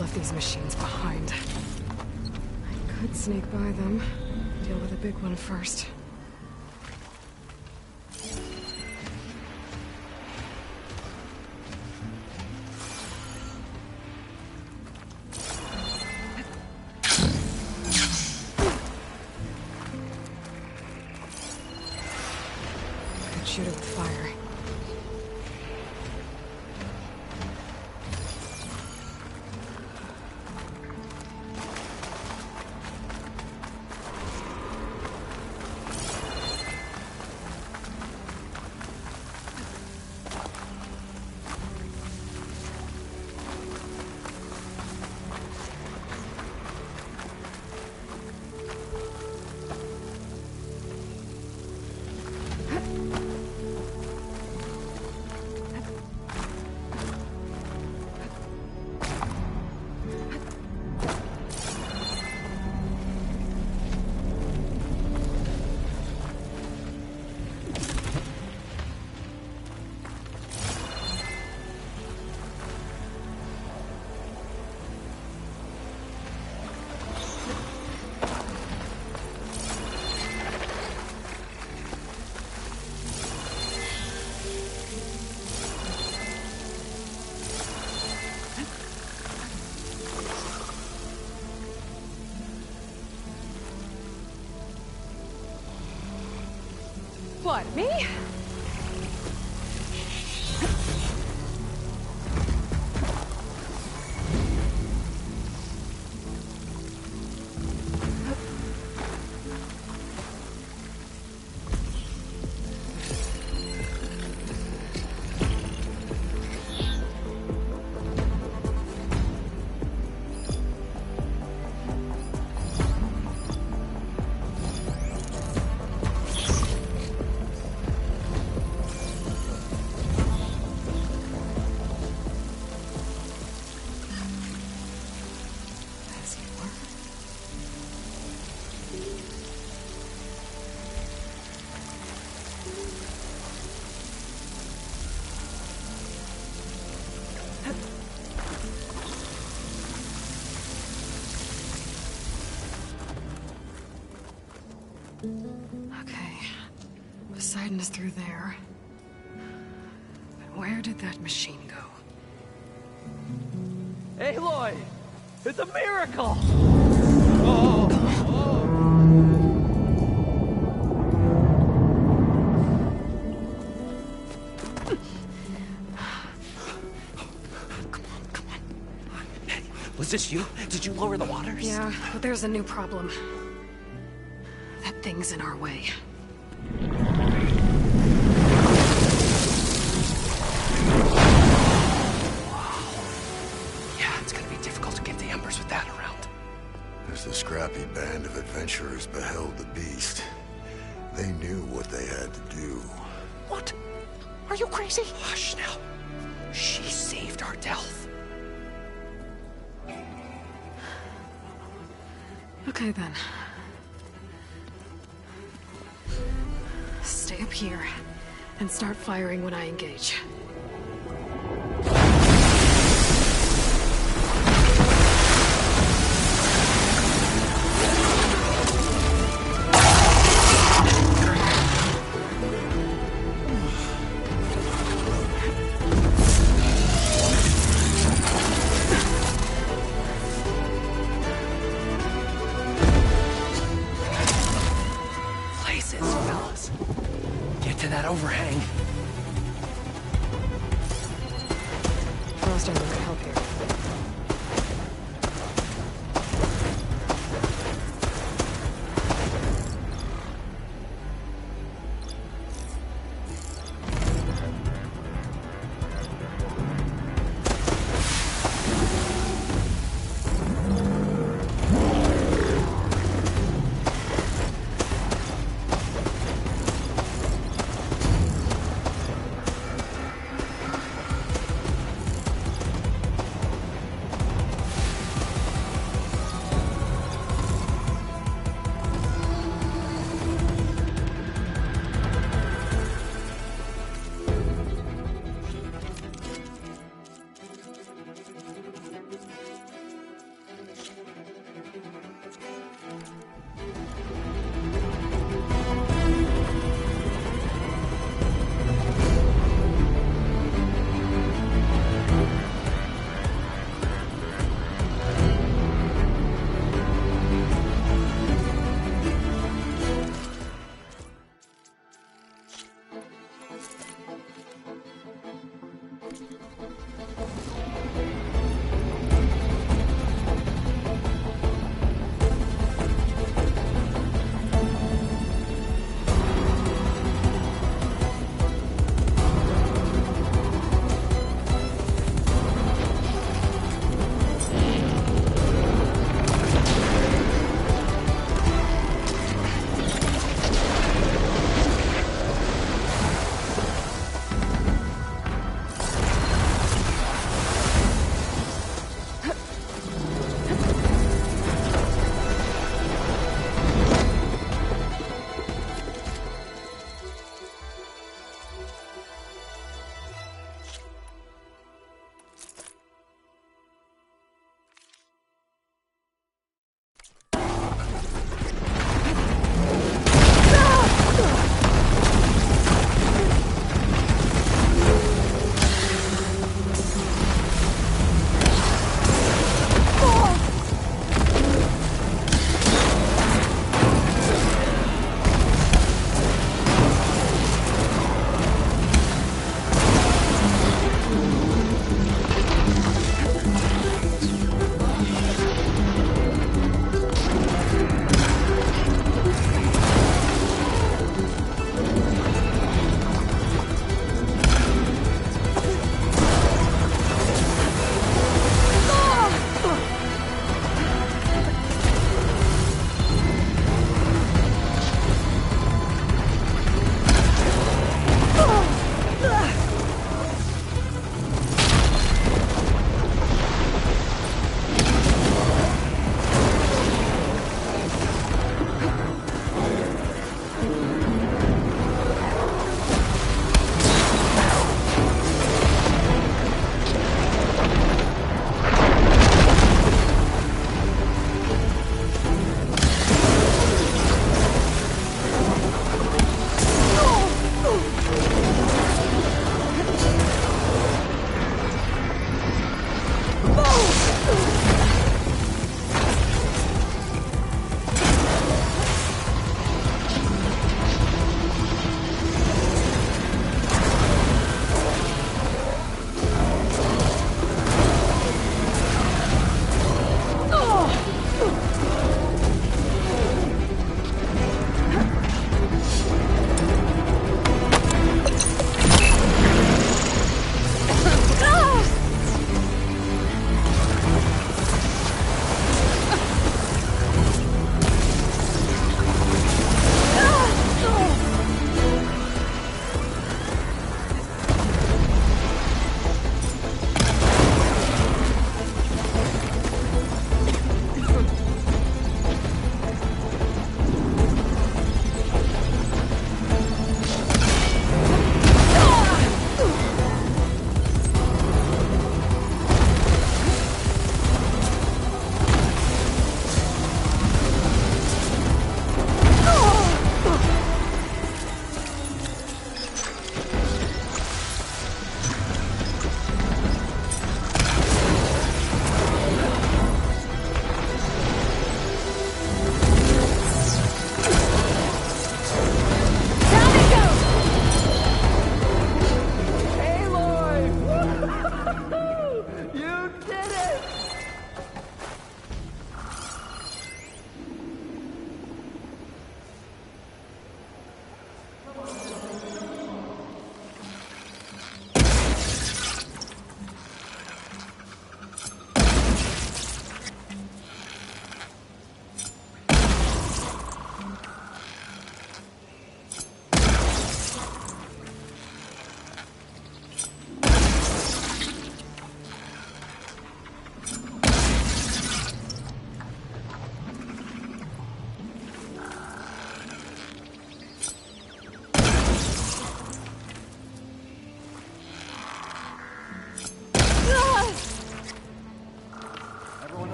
left these machines behind. I could sneak by them. Deal with the big one first. Shoot it with fire. What, me? Okay. Poseidon is through there. But where did that machine go? Aloy! It's a miracle! Come on. Was this you? Did you lower the waters? Yeah, but there's a new problem. That thing's in our way. Yeah, it's gonna be difficult to get the embers with that around. As the scrappy band of adventurers beheld the beast, they knew what they had to do. What? Are you crazy? Hush now. She saved our Delph. Okay then. Stay up here and start firing when I engage. Overhang. Frost and I help here.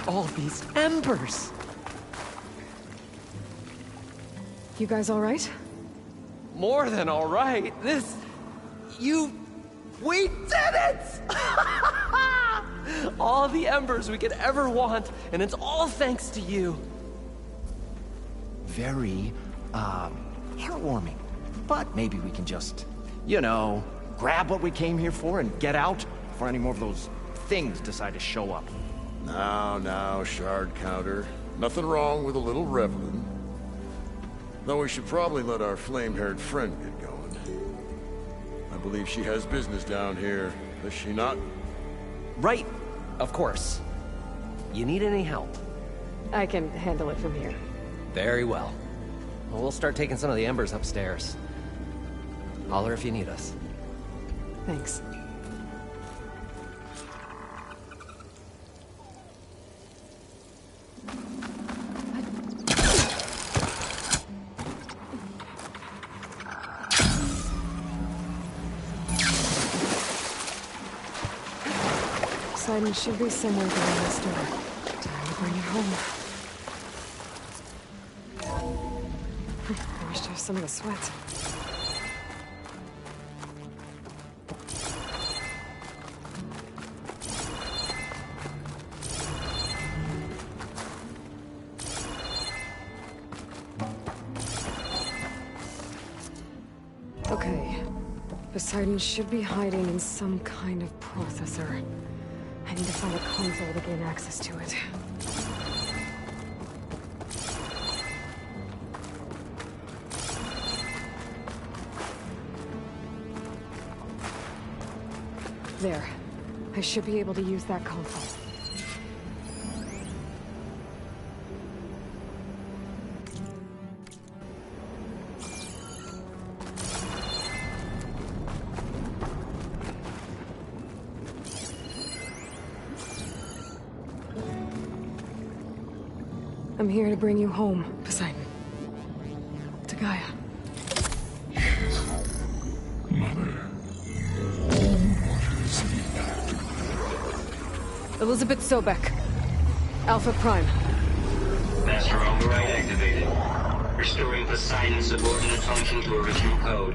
all these embers? You guys all right? More than all right. We did it! All the embers we could ever want, and it's all thanks to you. Very, heartwarming. But maybe we can just, grab what we came here for and get out before any more of those things decide to show up. Now, shard counter. Nothing wrong with a little reveling. Though we should probably let our flame-haired friend get going. I believe she has business down here, does she not? Right, of course. You need any help? I can handle it from here. Very well. We'll start taking some of the embers upstairs. Holler if you need us. Thanks. Poseidon should be somewhere behind this door. Time to bring it home. I wish to have some of the sweat. Okay. Poseidon should be hiding in some kind of processor. I need to find a console to gain access to it. There. I should be able to use that console. I'm here to bring you home, Poseidon. To Gaia. Mother. What is the Elizabeth Sobek. Alpha Prime. Master override activated. Restoring Poseidon's subordinate function to original code.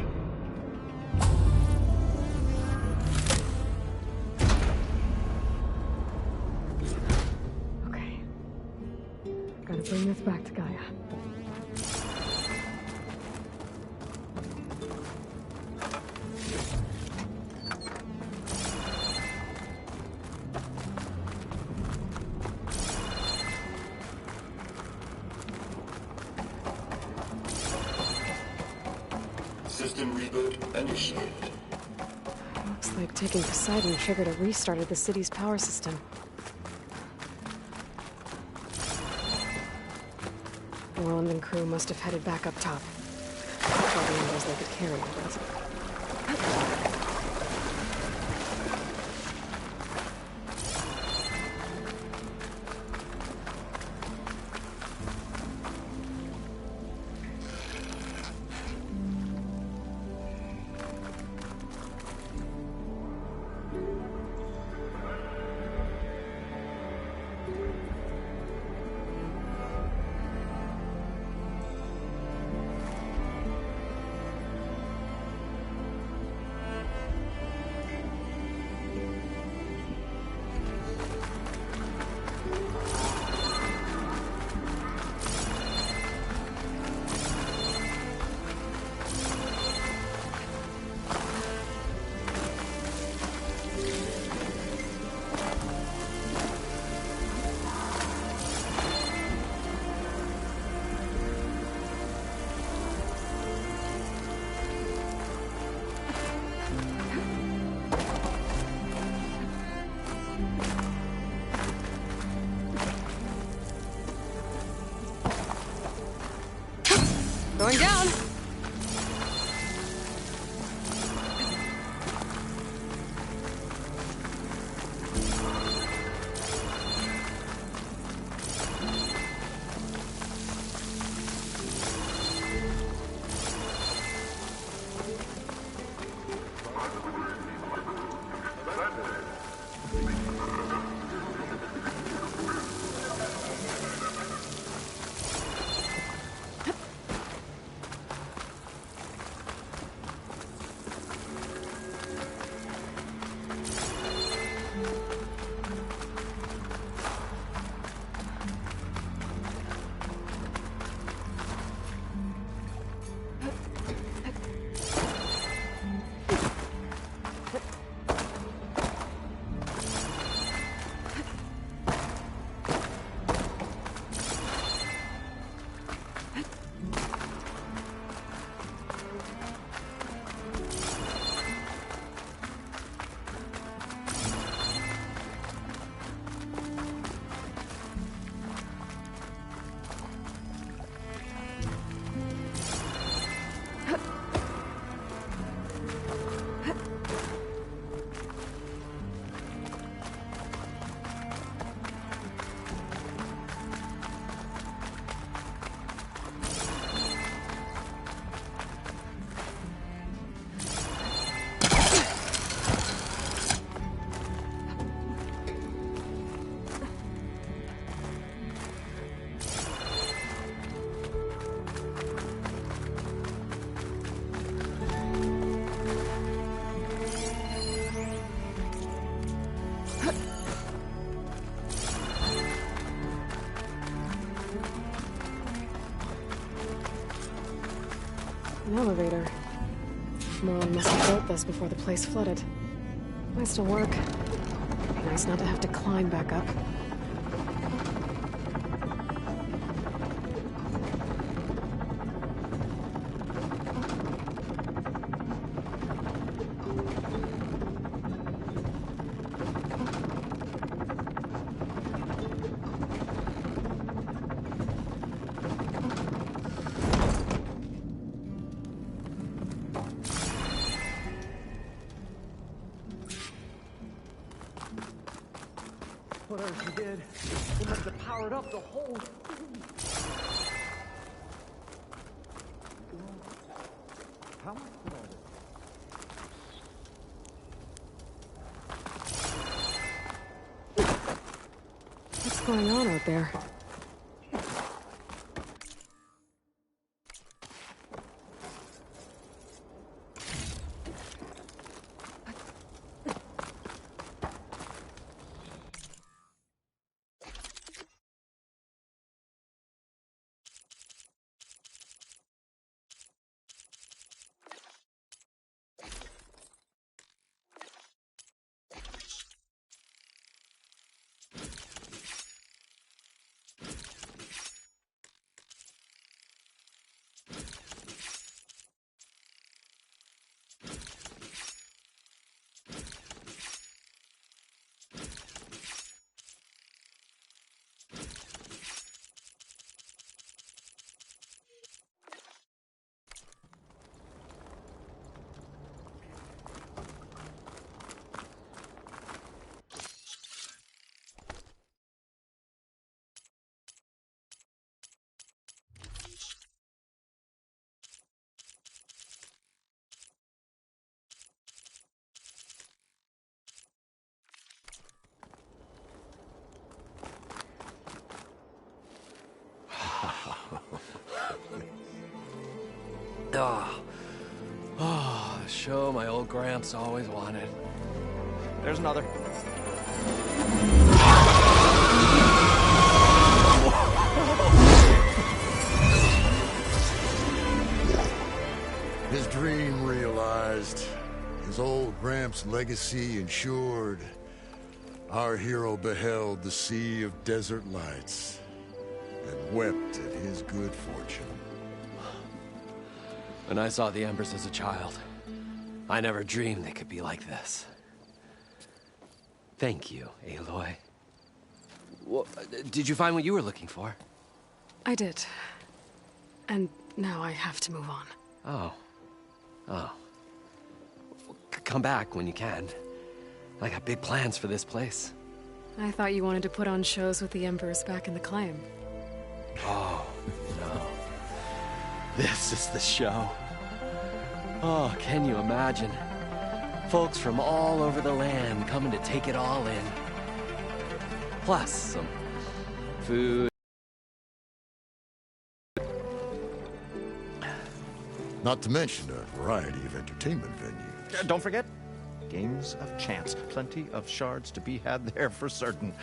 Okay. Gotta bring this back to Gaia. System reboot initiated. Looks like taking Poseidon triggered a restart of the city's power system. Roland and crew must have headed back up top. All the numbers they could carry, but... Going down! An elevator. Moreland must have built this before the place flooded. Might still work. Be nice not to have to climb back up. Whatever she did, it must have powered up the whole... How much did all this? What's going on out there? Oh, the show my old Gramps always wanted. There's another. His dream realized. His old Gramps' legacy ensured. Our hero beheld the sea of desert lights and wept at his good fortune. When I saw the Embers as a child, I never dreamed they could be like this. Thank you, Aloy. Well, did you find what you were looking for? I did. And now I have to move on. Oh. Oh. Come back when you can. I got big plans for this place. I thought you wanted to put on shows with the Embers back in the Claim. Oh, no. This is the show. Oh, can you imagine? Folks from all over the land coming to take it all in. Plus some food. Not to mention a variety of entertainment venues. Don't forget, games of chance. Plenty of shards to be had there for certain.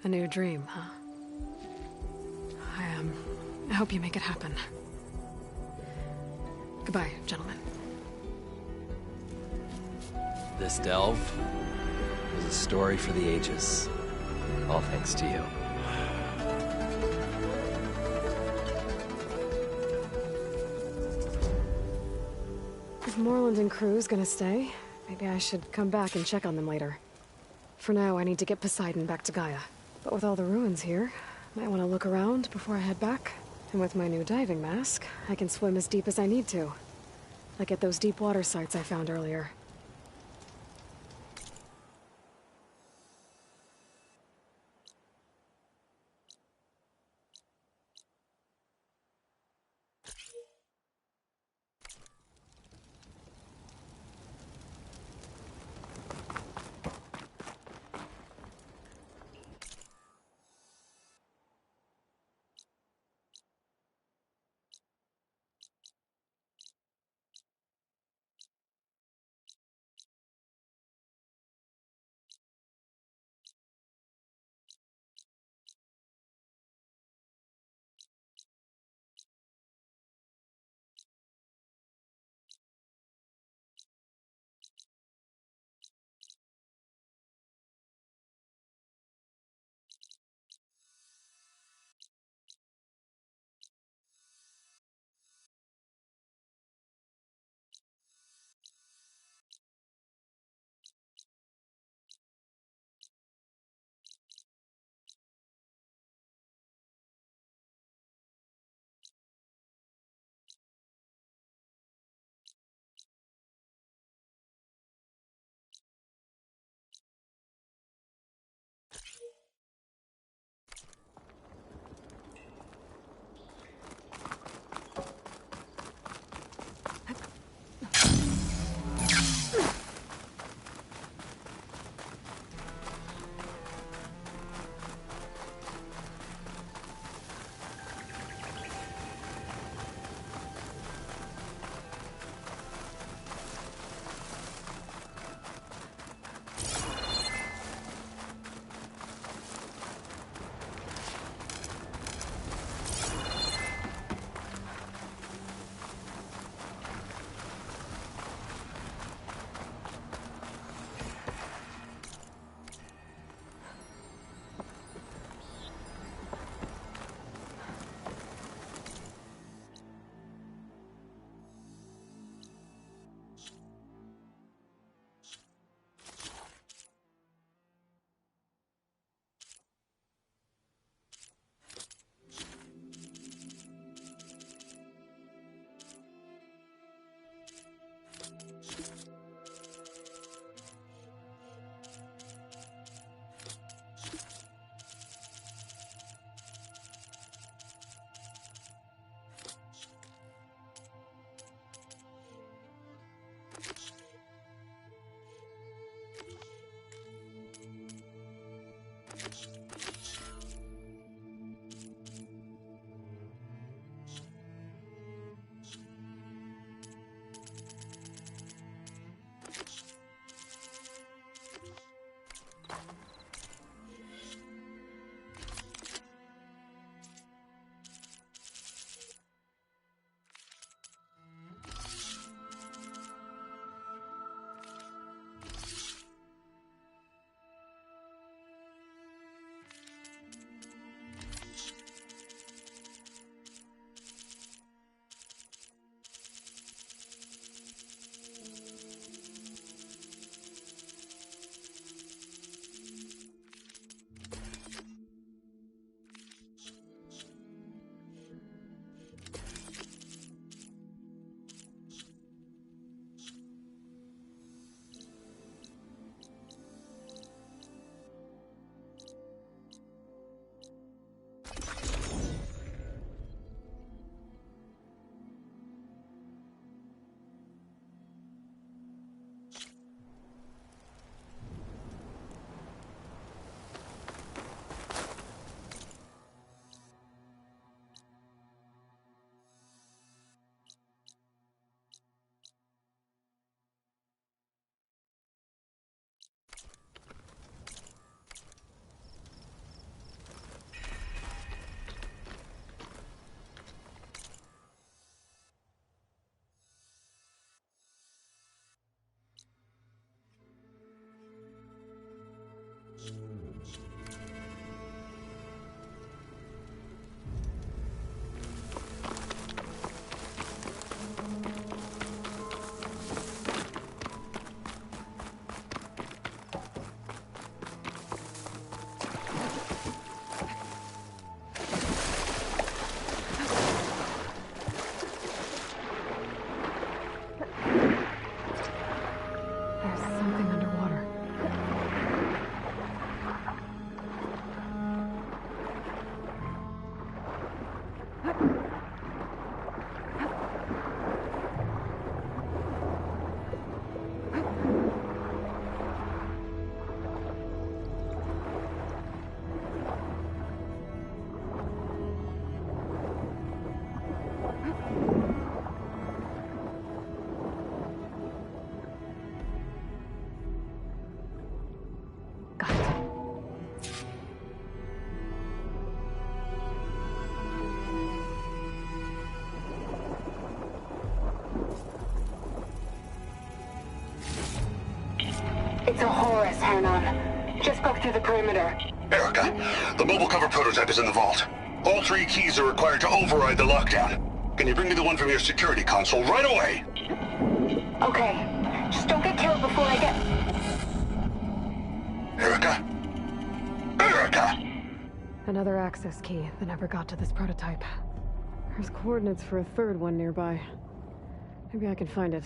A new dream, huh? I hope you make it happen. Goodbye, gentlemen. This delve is a story for the ages. All thanks to you. If Moreland and crew's gonna stay, maybe I should come back and check on them later. For now, I need to get Poseidon back to Gaia. But with all the ruins here, might want to look around before I head back. And with my new diving mask, I can swim as deep as I need to. Like at those deep water sites I found earlier. Got it. It's a Horus, Hernon. Just broke through the perimeter. Erica, the mobile cover prototype is in the vault. All 3 keys are required to override the lockdown. Can you bring me the one from your security console right away? Okay. Just don't get killed before I get... Erica? Erica! Another access key that never got to this prototype. There's coordinates for a third one nearby. Maybe I can find it.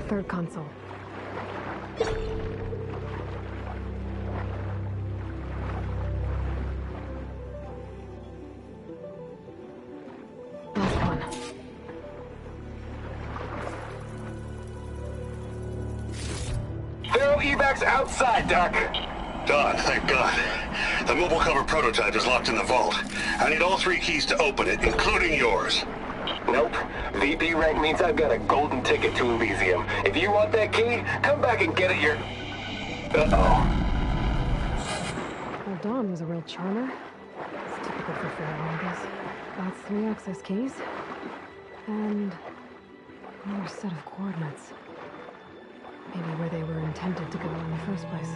Third console. Last one. Evac's outside, Doc. Done, thank God. The mobile cover prototype is locked in the vault. I need all 3 keys to open it, including yours. Nope. VP rank means I've got a golden ticket to Elysium. If you want that key, come back and get it your... Uh-oh. Well, Dawn was a real charmer. It's typical for Farrell, I guess. That's 3 access keys. And another set of coordinates. Maybe where they were intended to go in the first place.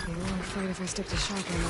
I'm afraid if I stick to shopping,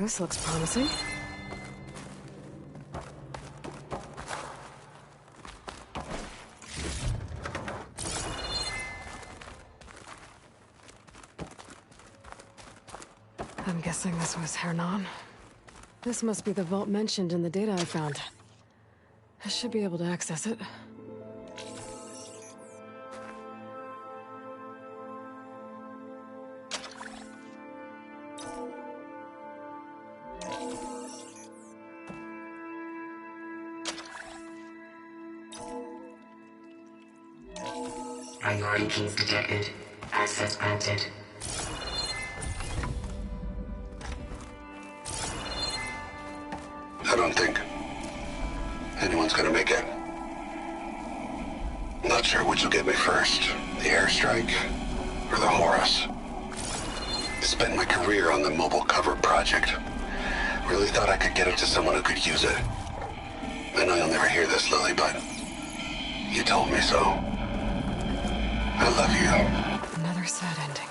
This looks promising. I'm guessing this was Hernan. This must be the vault mentioned in the data I found. I should be able to access it. Priority keys detected. Access granted. I don't think anyone's gonna make it. Not sure which will get me first, the airstrike or the Horus. Spent my career on the mobile cover project. Really thought I could get it to someone who could use it. I know you'll never hear this, Lily, but you told me so. I love you. Another sad ending.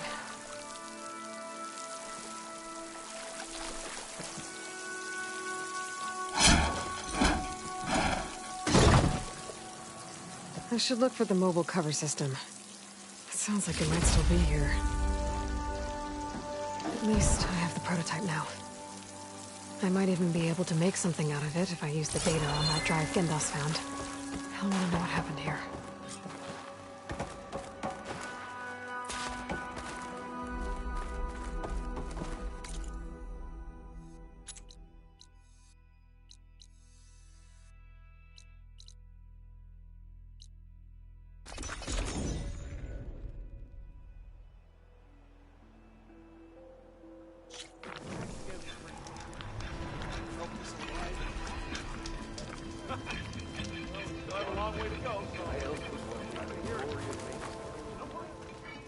I should look for the mobile cover system. It sounds like it might still be here. At least I have the prototype now. I might even be able to make something out of it if I use the data on that drive Gendas found. I want to know what happened here.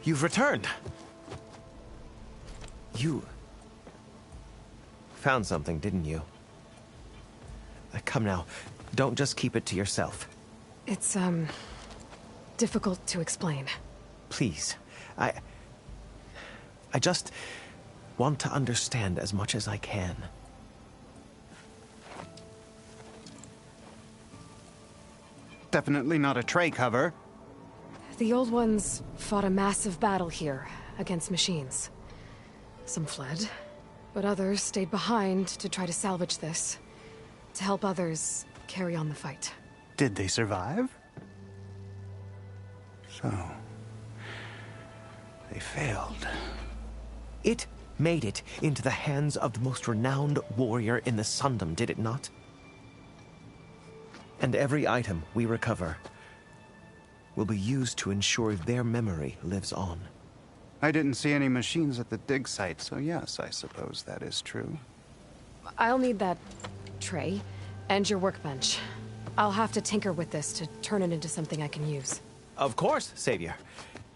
You've returned. You found something, didn't you? Come now, don't just keep it to yourself. It's, difficult to explain. Please, I just want to understand as much as I can. Definitely not a tray cover. The old ones fought a massive battle here against machines. Some fled, but others stayed behind to try to salvage this, to help others carry on the fight. Did they survive? So, they failed. It made it into the hands of the most renowned warrior in the Sundom, did it not? And every item we recover will be used to ensure their memory lives on. I didn't see any machines at the dig site, so yes, I suppose that is true. I'll need that tray and your workbench. I'll have to tinker with this to turn it into something I can use. Of course, Savior.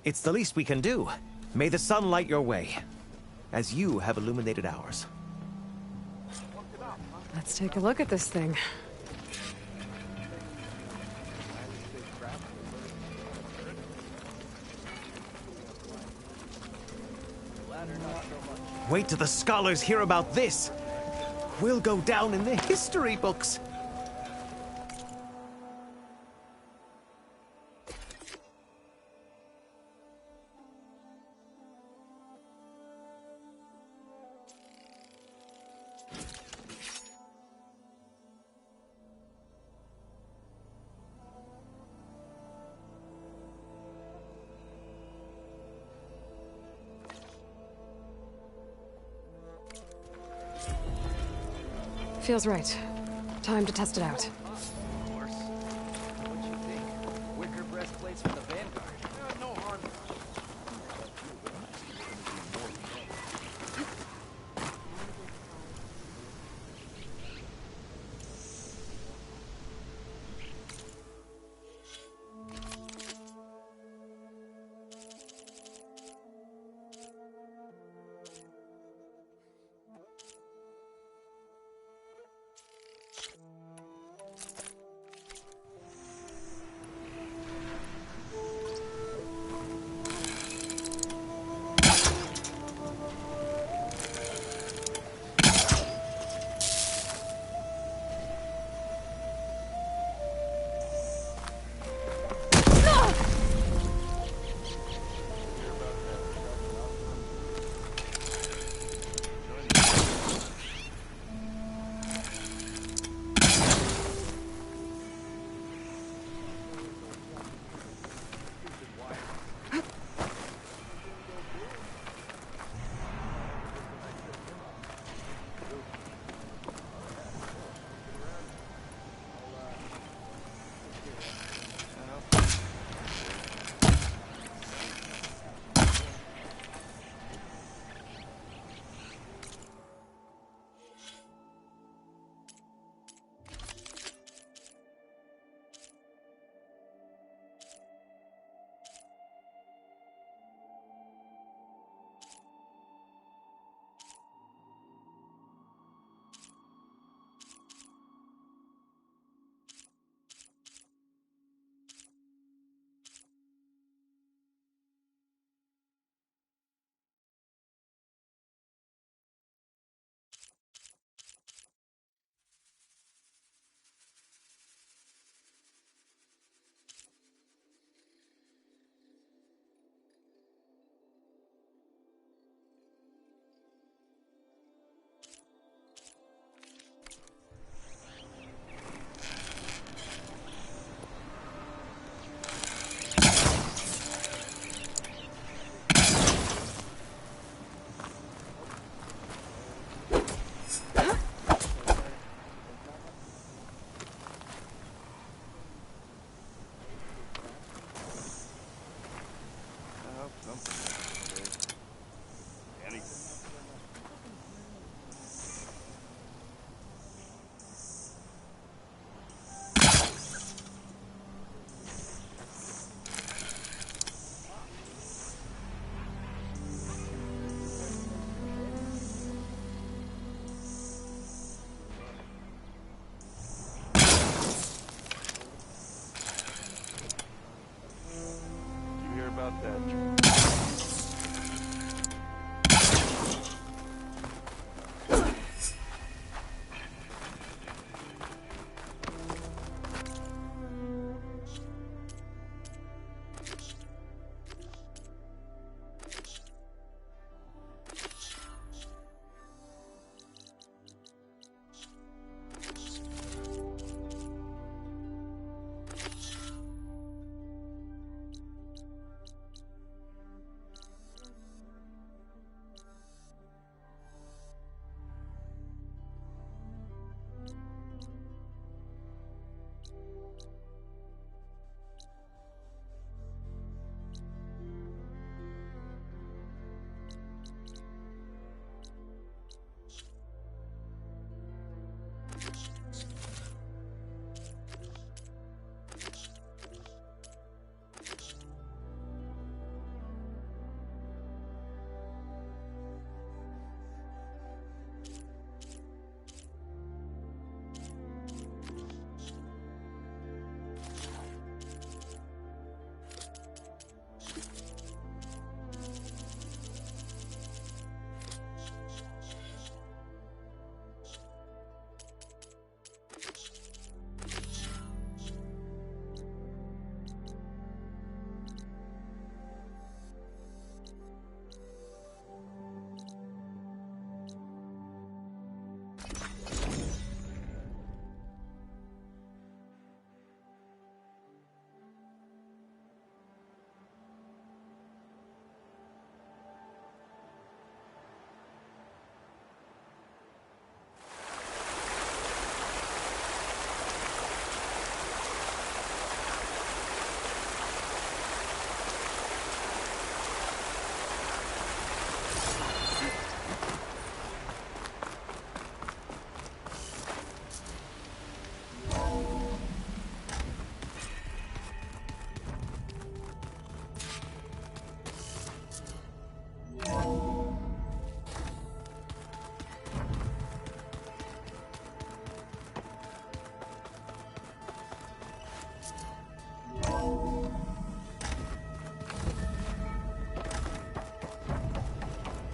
It's the least we can do. May the sun light your way, as you have illuminated ours. Let's take a look at this thing. Wait till the scholars hear about this. We'll go down in the history books. Feels right. Time to test it out. Of course. What'd you think? Wicker breastplates for the Vanguard. No harm.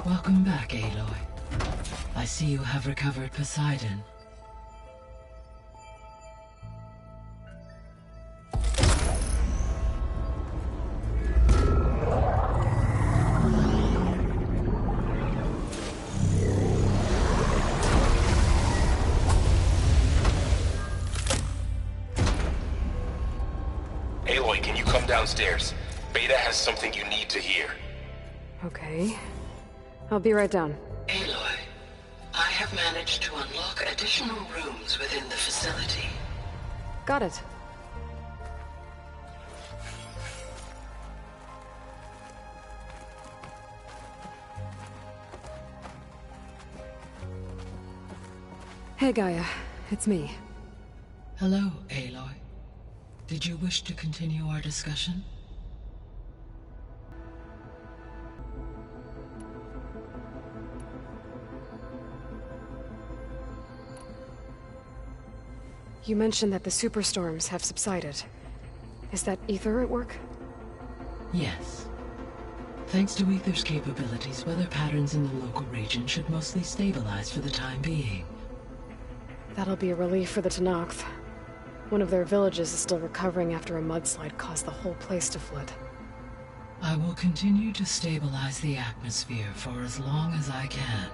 Welcome back, Aloy. I see you have recovered Poseidon. Aloy, can you come downstairs? Beta has something you need to hear. Okay. I'll be right down. Aloy, I have managed to unlock additional rooms within the facility. Got it. Hey, Gaia. It's me. Hello, Aloy. Did you wish to continue our discussion? You mentioned that the superstorms have subsided. Is that Ether at work? Yes. Thanks to Ether's capabilities, weather patterns in the local region should mostly stabilize for the time being. That'll be a relief for the Tenakth. One of their villages is still recovering after a mudslide caused the whole place to flood. I will continue to stabilize the atmosphere for as long as I can.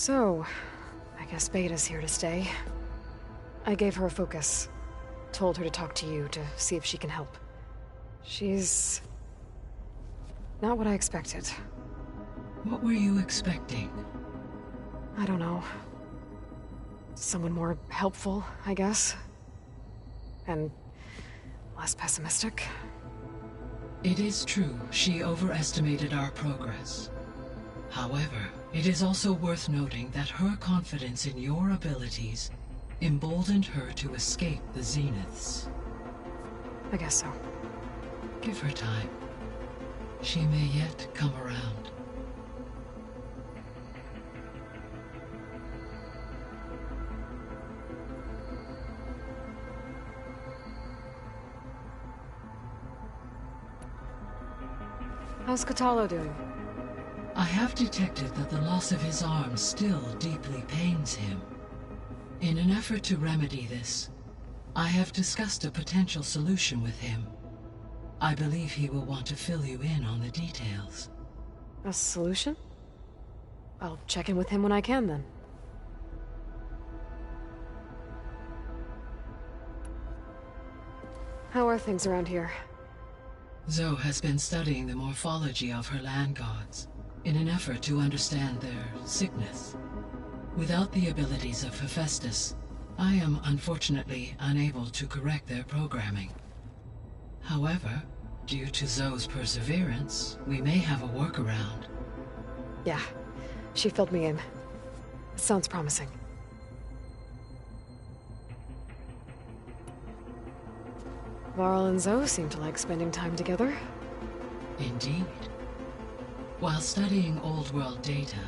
So, I guess Beta's here to stay. I gave her a focus. told her to talk to you to see if she can help. She's... not what I expected. What were you expecting? I don't know. Someone more helpful, I guess. And less pessimistic. It is true, she overestimated our progress. However, it is also worth noting that her confidence in your abilities emboldened her to escape the Zeniths. I guess so. Give her time. She may yet come around. How's Katalo doing? I have detected that the loss of his arm still deeply pains him. In an effort to remedy this, I have discussed a potential solution with him. I believe he will want to fill you in on the details. A solution? I'll check in with him when I can, then. How are things around here? Zoe has been studying the morphology of her land gods in an effort to understand their sickness. Without the abilities of Hephaestus, I am unfortunately unable to correct their programming. However, due to Zoe's perseverance, we may have a workaround. Yeah, she filled me in. Sounds promising. Varl and Zoe seem to like spending time together. Indeed. While studying Old World data,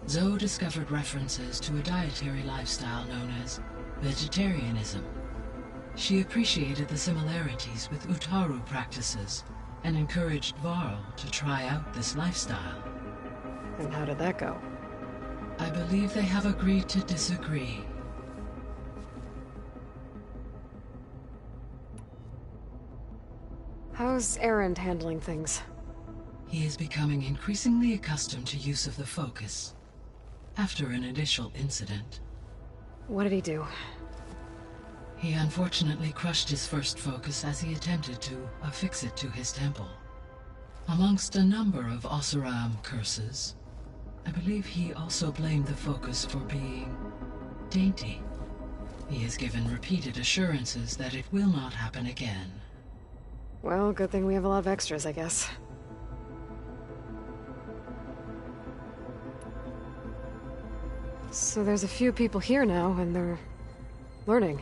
Zoe discovered references to a dietary lifestyle known as vegetarianism. She appreciated the similarities with Utaru practices and encouraged Varl to try out this lifestyle. And how did that go? I believe they have agreed to disagree. How's Erend handling things? He is becoming increasingly accustomed to use of the focus, after an initial incident. What did he do? He unfortunately crushed his first focus as he attempted to affix it to his temple. Amongst a number of Oseram curses, I believe he also blamed the focus for being dainty. He has given repeated assurances that it will not happen again. Well, good thing we have a lot of extras, I guess. So there's a few people here now, and they're learning.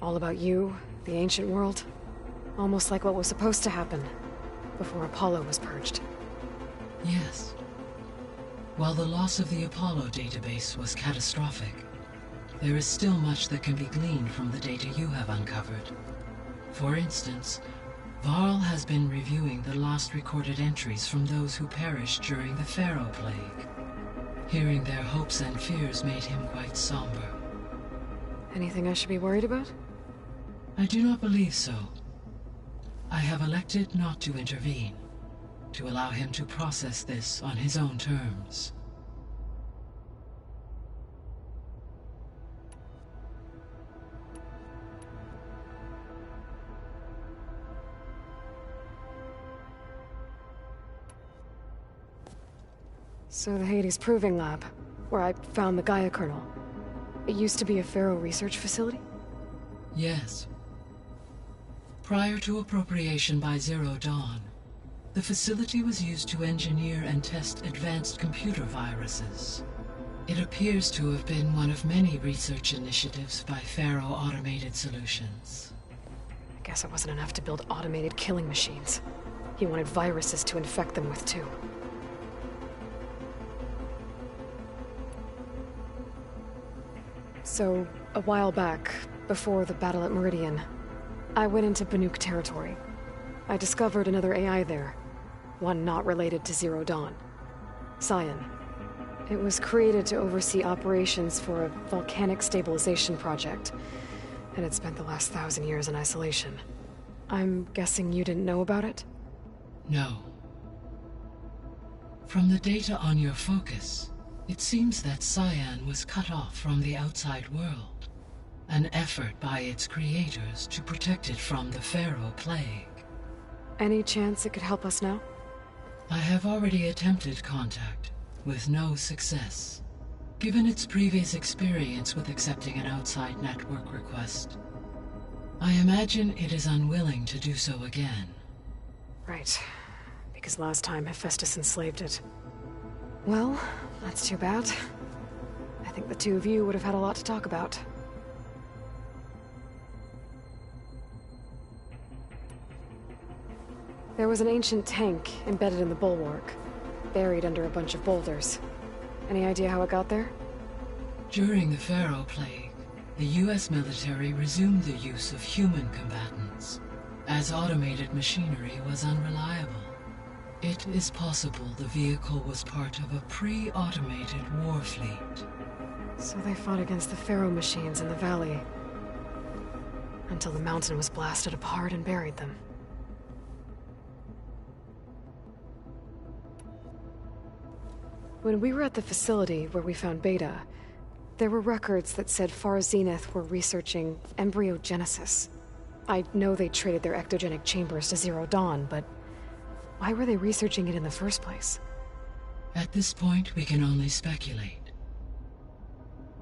All about you, the ancient world. Almost like what was supposed to happen before Apollo was purged. Yes. While the loss of the Apollo database was catastrophic, there is still much that can be gleaned from the data you have uncovered. For instance, Varl has been reviewing the last recorded entries from those who perished during the Pharaoh Plague. Hearing their hopes and fears made him quite somber. Anything I should be worried about? I do not believe so. I have elected not to intervene, to allow him to process this on his own terms. So the Hades Proving Lab, where I found the Gaia kernel. It used to be a Pharaoh research facility? Yes. Prior to appropriation by Zero Dawn, the facility was used to engineer and test advanced computer viruses. It appears to have been one of many research initiatives by Pharaoh Automated Solutions. I guess it wasn't enough to build automated killing machines. He wanted viruses to infect them with, too. So, a while back, before the battle at Meridian, I went into Banuk territory. I discovered another AI there, one not related to Zero Dawn. Cyan. It was created to oversee operations for a volcanic stabilization project, and it spent the last 1,000 years in isolation. I'm guessing you didn't know about it? No. From the data on your focus, it seems that Cyan was cut off from the outside world. an effort by its creators to protect it from the Pharaoh Plague. Any chance it could help us now? I have already attempted contact, with no success. Given its previous experience with accepting an outside network request, I imagine it is unwilling to do so again. Right. Because last time Hephaestus enslaved it. Well, that's too bad. I think the two of you would have had a lot to talk about. There was an ancient tank embedded in the bulwark, buried under a bunch of boulders. Any idea how it got there? During the Pharaoh Plague, the US military resumed the use of human combatants, as automated machinery was unreliable. It is possible the vehicle was part of a pre-automated war fleet. So they fought against the Pharaoh machines in the valley, until the mountain was blasted apart and buried them. When we were at the facility where we found Beta, there were records that said Far Zenith were researching embryogenesis. I know they traded their ectogenic chambers to Zero Dawn, but why were they researching it in the first place? At this point, we can only speculate.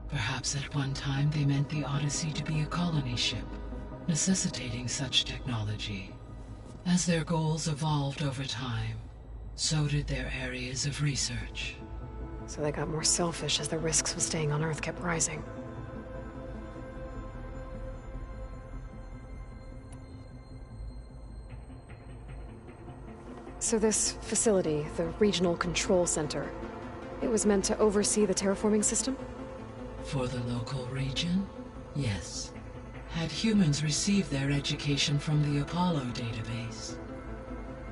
Perhaps at one time they meant the Odyssey to be a colony ship, necessitating such technology. As their goals evolved over time, so did their areas of research. So they got more selfish as the risks of staying on Earth kept rising. So this facility, the Regional Control Center, it was meant to oversee the terraforming system? For the local region, yes. Had humans received their education from the Apollo database,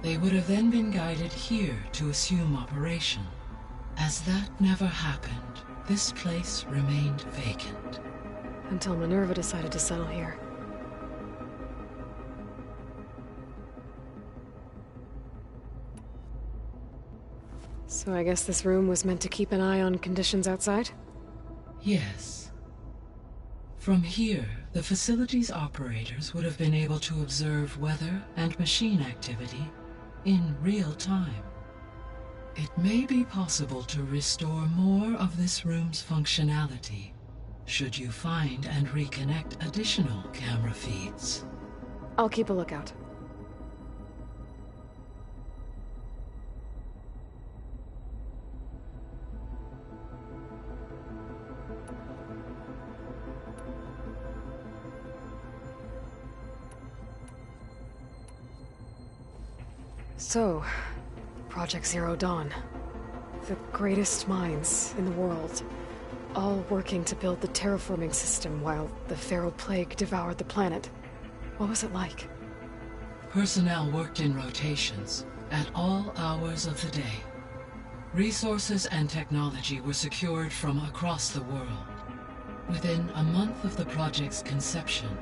they would have then been guided here to assume operation. As that never happened, this place remained vacant. Until Minerva decided to settle here. So I guess this room was meant to keep an eye on conditions outside? Yes. From here, the facility's operators would have been able to observe weather and machine activity in real time. It may be possible to restore more of this room's functionality, should you find and reconnect additional camera feeds. I'll keep a lookout. So, Project Zero Dawn. The greatest minds in the world, all working to build the terraforming system while the Pharaoh Plague devoured the planet. What was it like? Personnel worked in rotations, at all hours of the day. Resources and technology were secured from across the world. Within a month of the project's conception,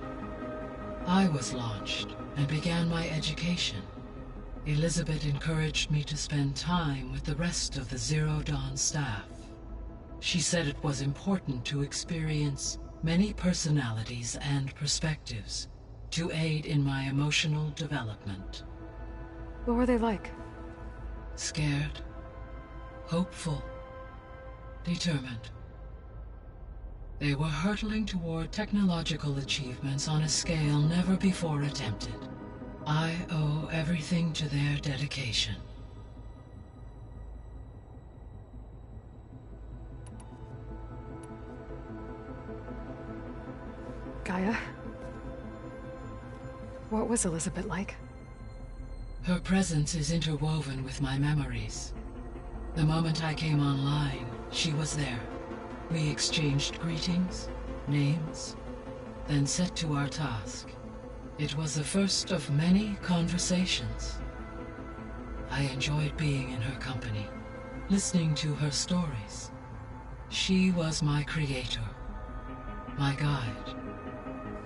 I was launched and began my education. Elizabeth encouraged me to spend time with the rest of the Zero Dawn staff. She said it was important to experience many personalities and perspectives to aid in my emotional development. What were they like? Scared, hopeful, determined. They were hurtling toward technological achievements on a scale never before attempted. I owe everything to their dedication. Gaia? What was Elizabeth like? Her presence is interwoven with my memories. The moment I came online, she was there. We exchanged greetings, names, then set to our task. It was the first of many conversations. I enjoyed being in her company, listening to her stories. She was my creator, my guide.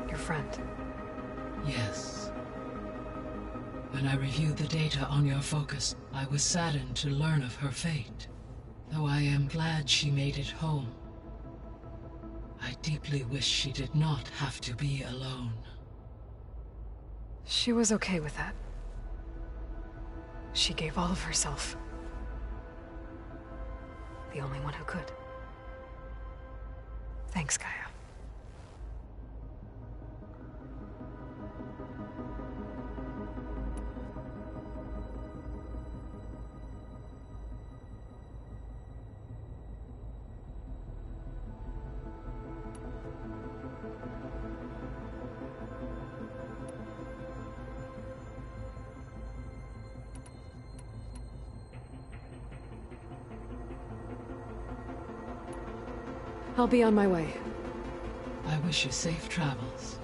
Your friend? Yes. When I reviewed the data on your focus, I was saddened to learn of her fate, though I am glad she made it home. I deeply wish she did not have to be alone. She was okay with that. She gave all of herself. The only one who could. Thanks, Gaia. I'll be on my way. I wish you safe travels.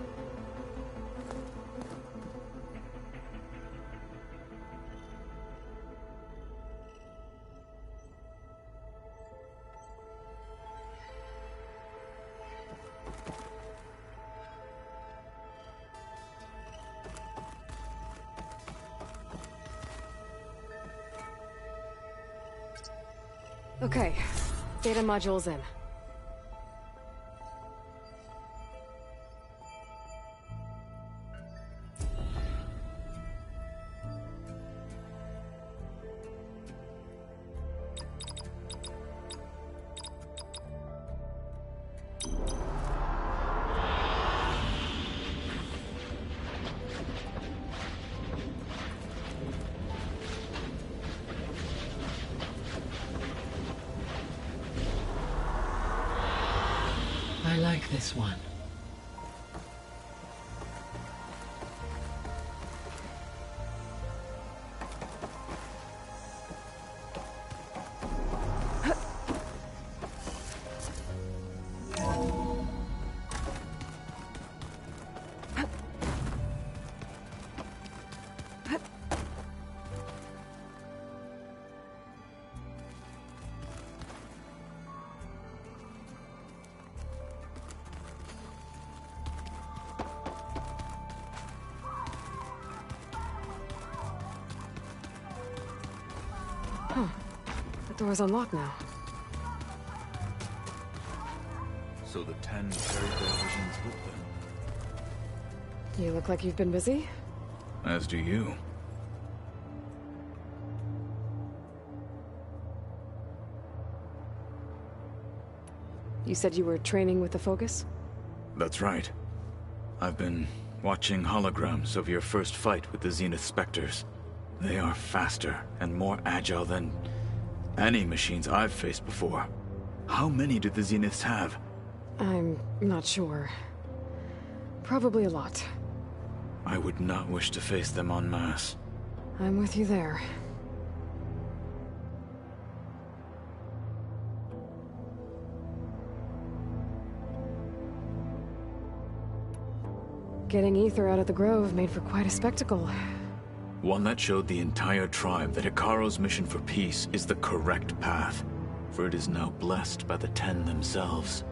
Okay, data module's in. I like this one. Huh. The door's unlocked now. So the 10 carried their visions with them. You look like you've been busy. As do you. You said you were training with the Focus? That's right. I've been watching holograms of your first fight with the Zenith Spectres. They are faster and more agile than any machines I've faced before. How many do the Zeniths have? I'm not sure. Probably a lot. I would not wish to face them en masse. I'm with you there. Getting Ether out of the Grove made for quite a spectacle. One that showed the entire tribe that Hikaru's mission for peace is the correct path, for it is now blessed by the 10 themselves.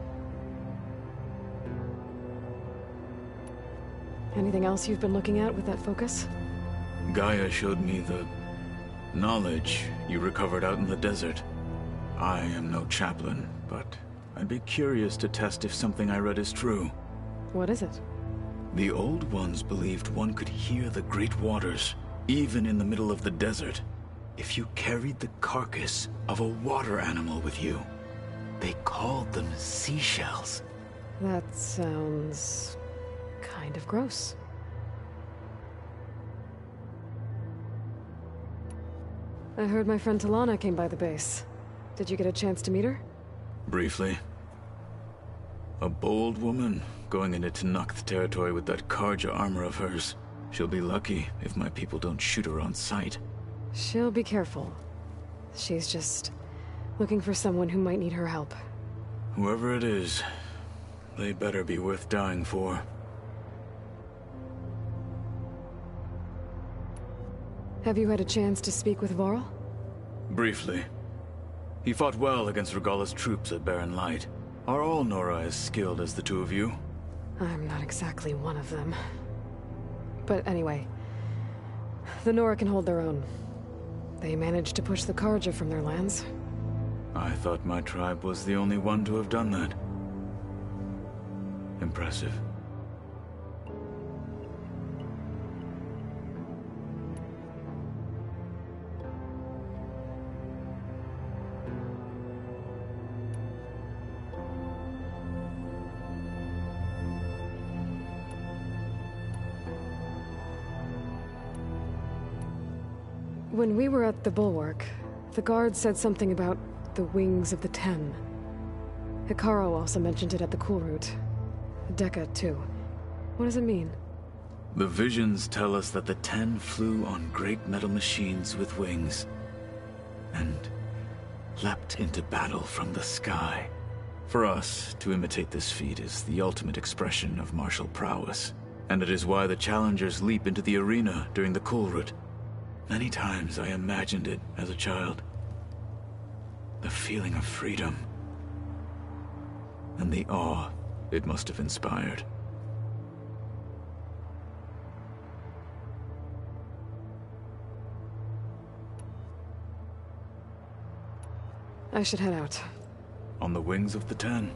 Anything else you've been looking at with that Focus? Gaia showed me the knowledge you recovered out in the desert. I am no chaplain, but I'd be curious to test if something I read is true. What is it? The old ones believed one could hear the great waters, even in the middle of the desert, if you carried the carcass of a water animal with you. They called them seashells. That sounds kind of gross. I heard my friend Talana came by the base. Did you get a chance to meet her? Briefly. A bold woman going into Tenakth territory with that Karja armor of hers. She'll be lucky if my people don't shoot her on sight. She'll be careful. She's just looking for someone who might need her help. Whoever it is, they better be worth dying for. Have you had a chance to speak with Varl? Briefly. He fought well against Regalla's troops at Barren Light. Are all Nora as skilled as the two of you? I'm not exactly one of them. But anyway, the Nora can hold their own. They managed to push the Karja from their lands. I thought my tribe was the only one to have done that. Impressive. When we were at the bulwark, the guard said something about the wings of the Ten. Hikaru also mentioned it at the cool route. Dekka, too. What does it mean? The visions tell us that the Ten flew on great metal machines with wings, and leapt into battle from the sky. For us, to imitate this feat is the ultimate expression of martial prowess, and it is why the challengers leap into the arena during the cool route. Many times I imagined it as a child. The feeling of freedom, and the awe it must have inspired. I should head out. On the wings of the Ten.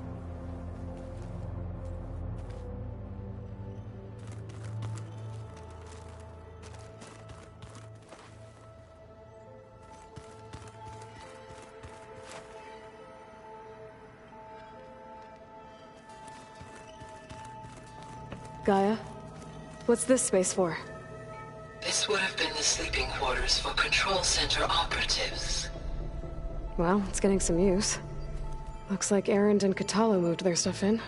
Gaia? What's this space for? This would have been the sleeping quarters for Control Center operatives. Well, it's getting some use. Looks like Erend and Katalo moved their stuff in.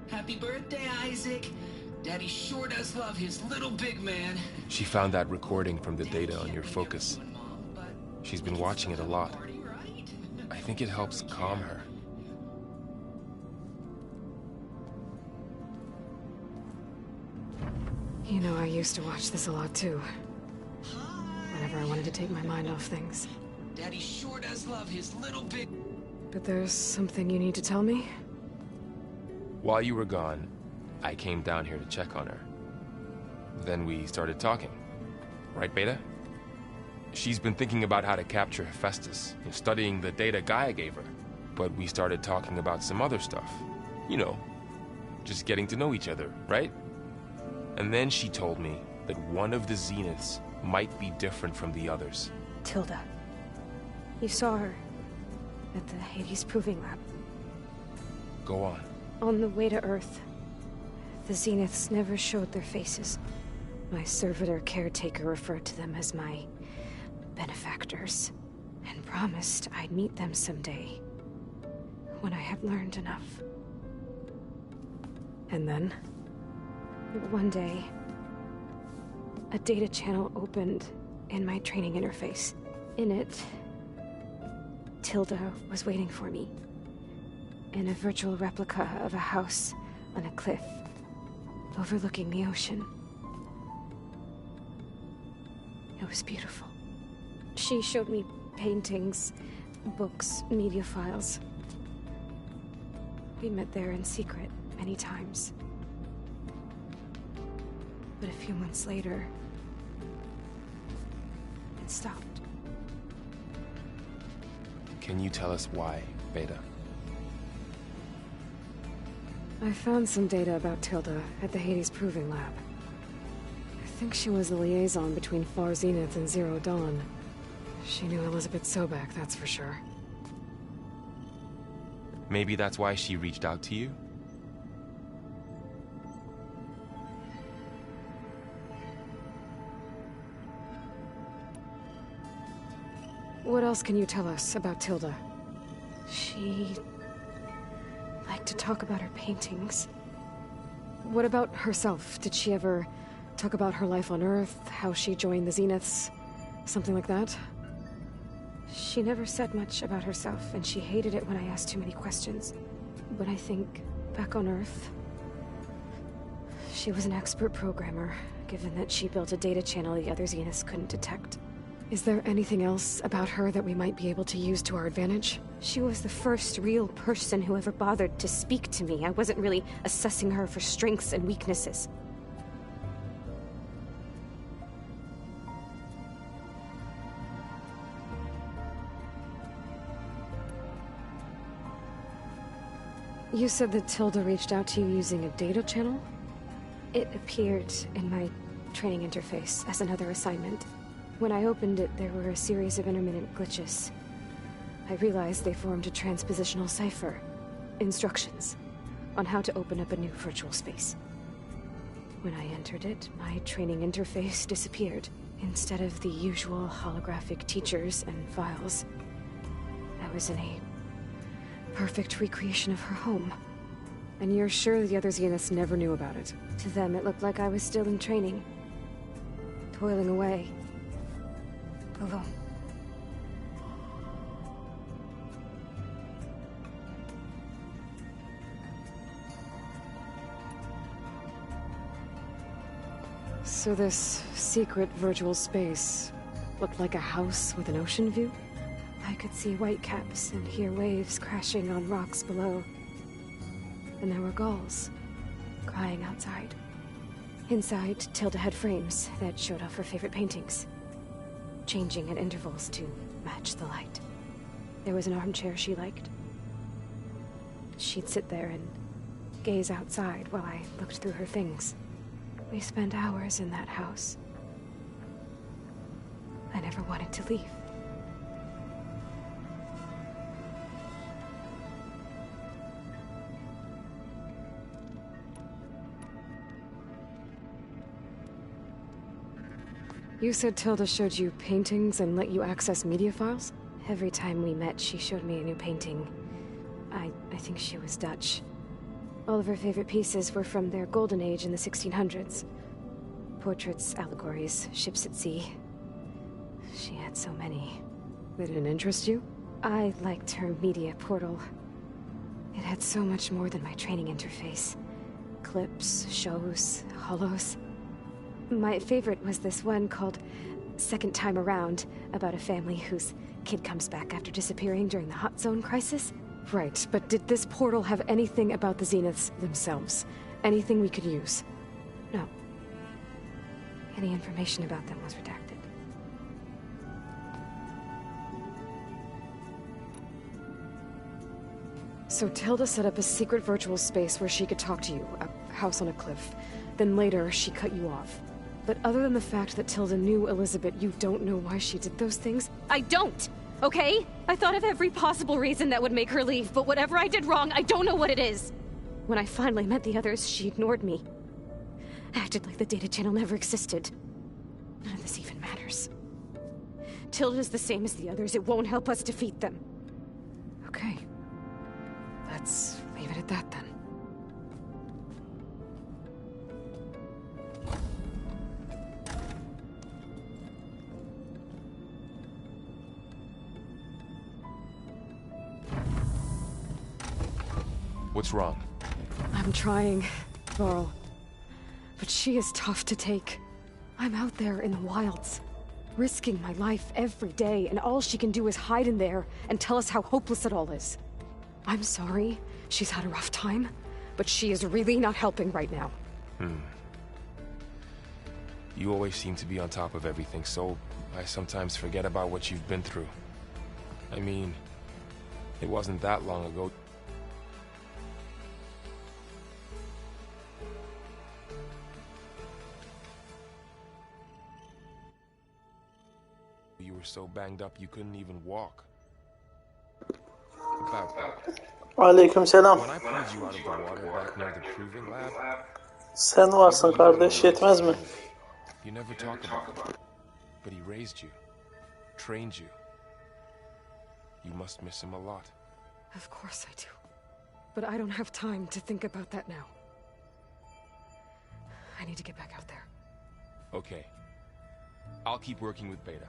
Happy birthday, Isaac. Daddy sure does love his little big man. She found that recording from the data on your focus. She's been watching it a lot. I think it helps calm her. You know, I used to watch this a lot too. Whenever I wanted to take my mind off things. Daddy sure does love his little big... But there's something you need to tell me? While you were gone, I came down here to check on her. Then we started talking. Right, Beta? She's been thinking about how to capture Hephaestus, studying the data Gaia gave her. But we started talking about some other stuff. You know, just getting to know each other, right? And then she told me that one of the Zeniths might be different from the others. Tilda. You saw her at the Hades Proving Lab. Go on. On the way to Earth, the Zeniths never showed their faces. My servitor caretaker referred to them as my benefactors, and promised I'd meet them someday, when I had learned enough. And then, one day, a data channel opened in my training interface. In it, Tilda was waiting for me, in a virtual replica of a house on a cliff, overlooking the ocean. It was beautiful. She showed me paintings, books, media files. We met there in secret many times. But a few months later, it stopped. Can you tell us why, Beta? I found some data about Tilda at the Hades Proving Lab. I think she was the liaison between Far Zenith and Zero Dawn. She knew Elizabeth Sobek, that's for sure. Maybe that's why she reached out to you? What else can you tell us about Tilda? She liked to talk about her paintings. What about herself? Did she ever talk about her life on Earth, how she joined the Zeniths, something like that? She never said much about herself, and she hated it when I asked too many questions. But I think, back on Earth, she was an expert programmer, given that she built a data channel the other Zeniths couldn't detect. Is there anything else about her that we might be able to use to our advantage? She was the first real person who ever bothered to speak to me. I wasn't really assessing her for strengths and weaknesses. You said that Tilda reached out to you using a data channel? It appeared in my training interface as another assignment. When I opened it, there were a series of intermittent glitches. I realized they formed a transpositional cipher. Instructions on how to open up a new virtual space. When I entered it, my training interface disappeared. Instead of the usual holographic teachers and files, I was in a perfect recreation of her home. And you're sure the other Zeniths never knew about it? To them, it looked like I was still in training, toiling away. Alone. So this secret virtual space looked like a house with an ocean view? I could see whitecaps and hear waves crashing on rocks below. And there were gulls crying outside. Inside, Tilda had frames that showed off her favorite paintings, changing at intervals to match the light. There was an armchair she liked. She'd sit there and gaze outside while I looked through her things. We spent hours in that house. I never wanted to leave. You said Tilda showed you paintings and let you access media files? Every time we met, she showed me a new painting. I think she was Dutch. All of her favorite pieces were from their golden age in the 1600s. Portraits, allegories, ships at sea. She had so many. Did it interest you? I liked her media portal. It had so much more than my training interface. Clips, shows, holos. My favorite was this one called Second Time Around, about a family whose kid comes back after disappearing during the Hot Zone crisis. Right, but did this portal have anything about the Zeniths themselves? Anything we could use? No. Any information about them was redacted. So Tilda set up a secret virtual space where she could talk to you, a house on a cliff. Then later, she cut you off. But other than the fact that Tilda knew Elizabeth, you don't know why she did those things? I don't! okay? I thought of every possible reason that would make her leave, but whatever I did wrong, I don't know what it is. When I finally met the others, she ignored me. Acted like the data channel never existed. None of this even matters. Tilda's the same as the others. It won't help us defeat them. Okay. Let's leave it at that then. What's wrong? I'm trying, Varl. But she is tough to take. I'm out there in the wilds, risking my life every day, and all she can do is hide in there and tell us how hopeless it all is. I'm sorry, she's had a rough time, but she is really not helping right now. You always seem to be on top of everything, so I sometimes forget about what you've been through. I mean, it wasn't that long ago. You were so banged up you couldn't even walk. About that. Aleykümselam. When I pulled you out of the water back near the proving lab, Sen varsın kardeş, yetmez mi? you never talk about it. But he raised you, trained you. You must miss him a lot. Of course I do. But I don't have time to think about that now. I need to get back out there. Okay. I'll keep working with Beta.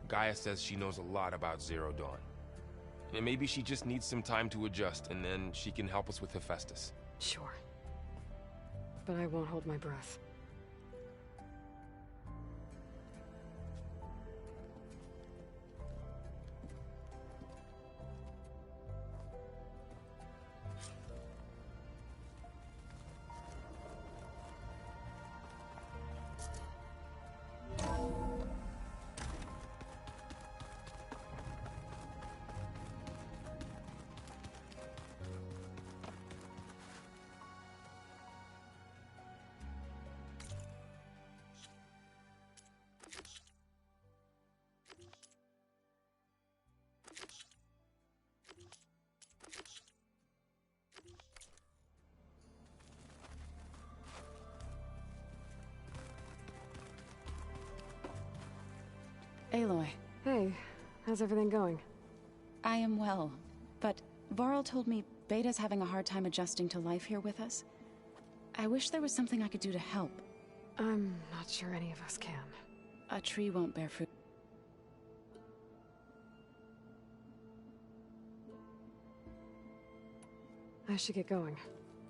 Gaia says she knows a lot about Zero Dawn. And maybe she just needs some time to adjust, and then she can help us with Hephaestus. Sure. But I won't hold my breath. Aloy. Hey, how's everything going? I am well, but Varl told me Beta's having a hard time adjusting to life here with us. I wish there was something I could do to help. I'm not sure any of us can. A tree won't bear fruit. I should get going.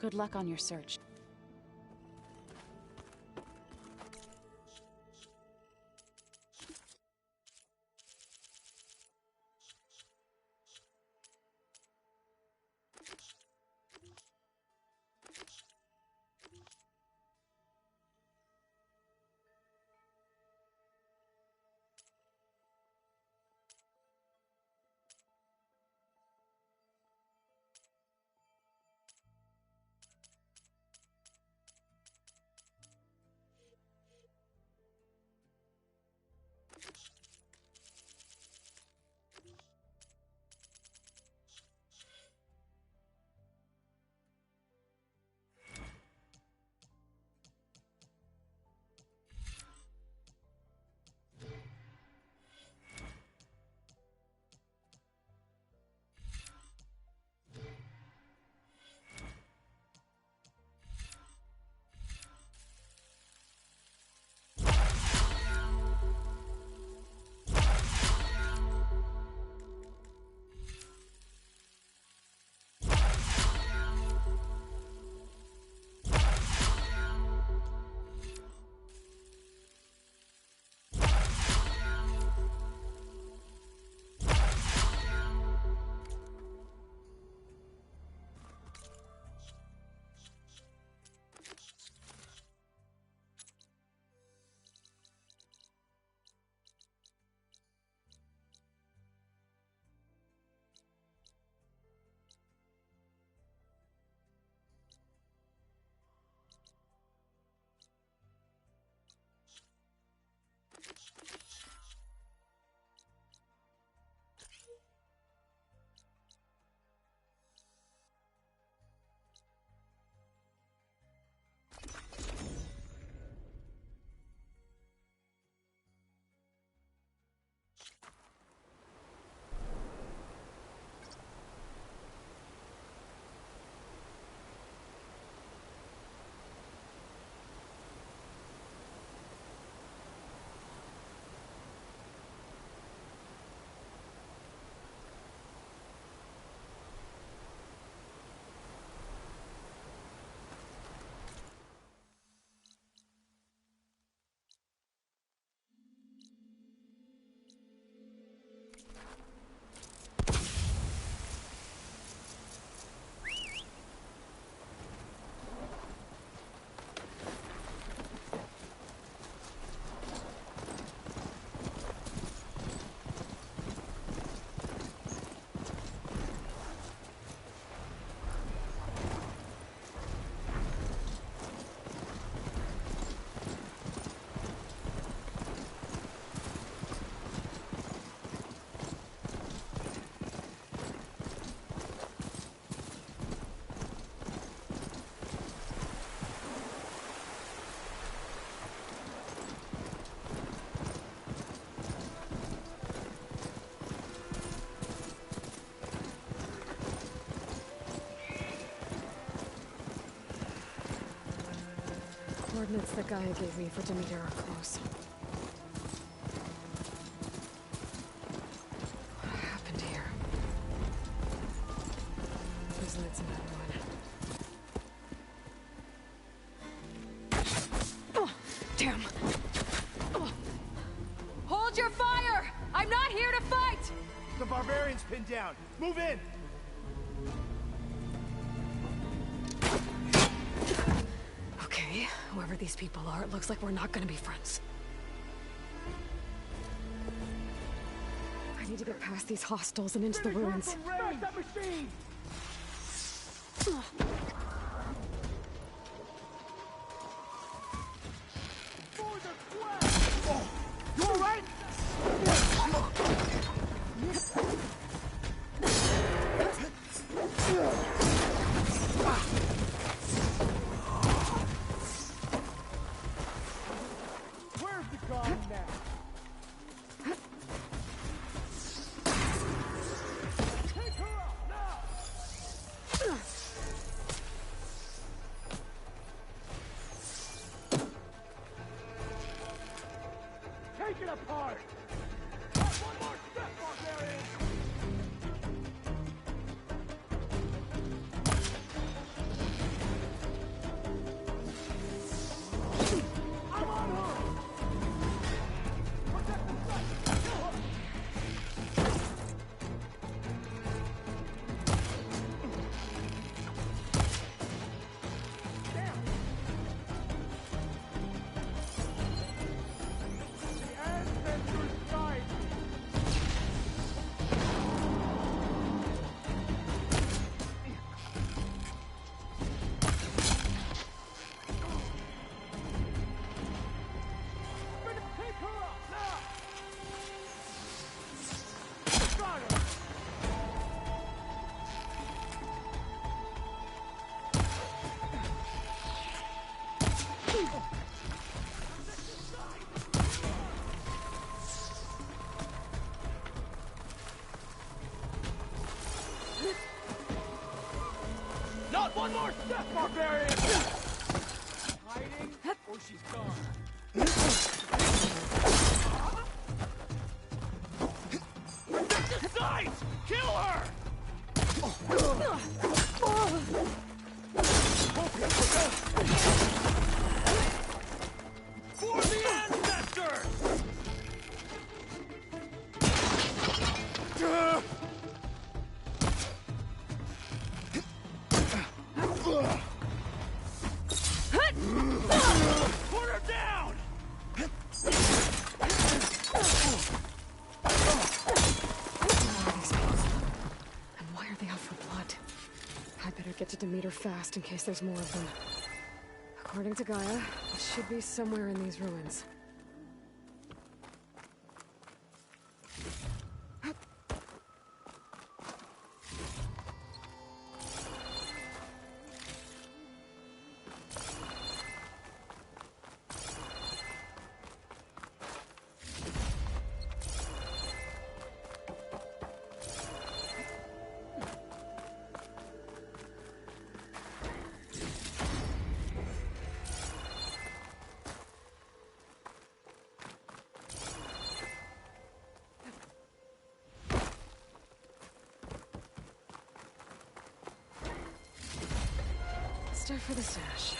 Good luck on your search. coordinates that Gaia gave me for Demeter are close. What happened here? Those lights in that one. Oh, damn. Oh. Hold your fire! I'm not here to fight! The barbarian's pinned down. Move in! Okay, whoever these people are, it looks like we're not gonna be friends. I need to get past these hostiles and into the ruins. Smash that machine! You all right? Where's the gun now? Take her out now! Take it apart! Not one more step, barbarian! I'm on her! Protect the site! Kill her! Damn! The ancestors died! Take her out now! Got her! Not one more step, barbarian! Hiding, or she's gone. Protect the site! Kill her! For the ancestors! Put her down! And why are they out for blood? I better get to Demeter fast in case there's more of them. According to Gaia, it should be somewhere in these ruins. Start for the stash.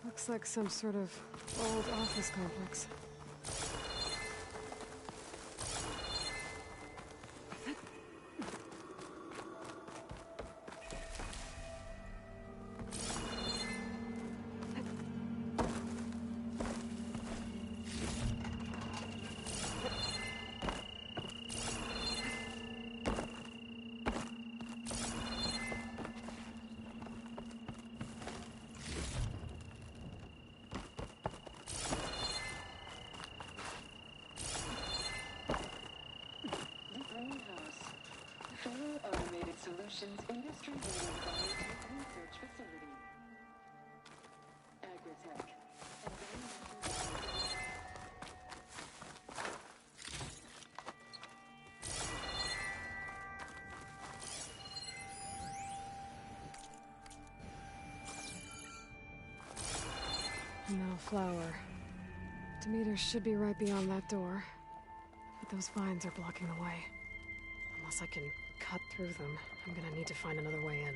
Looks like some sort of old office complex. nation's industry-leading biotech research facility. Agritech. A metal flower. Demeters should be right beyond that door. But those vines are blocking the way. Unless I can cut through them, I'm gonna need to find another way in.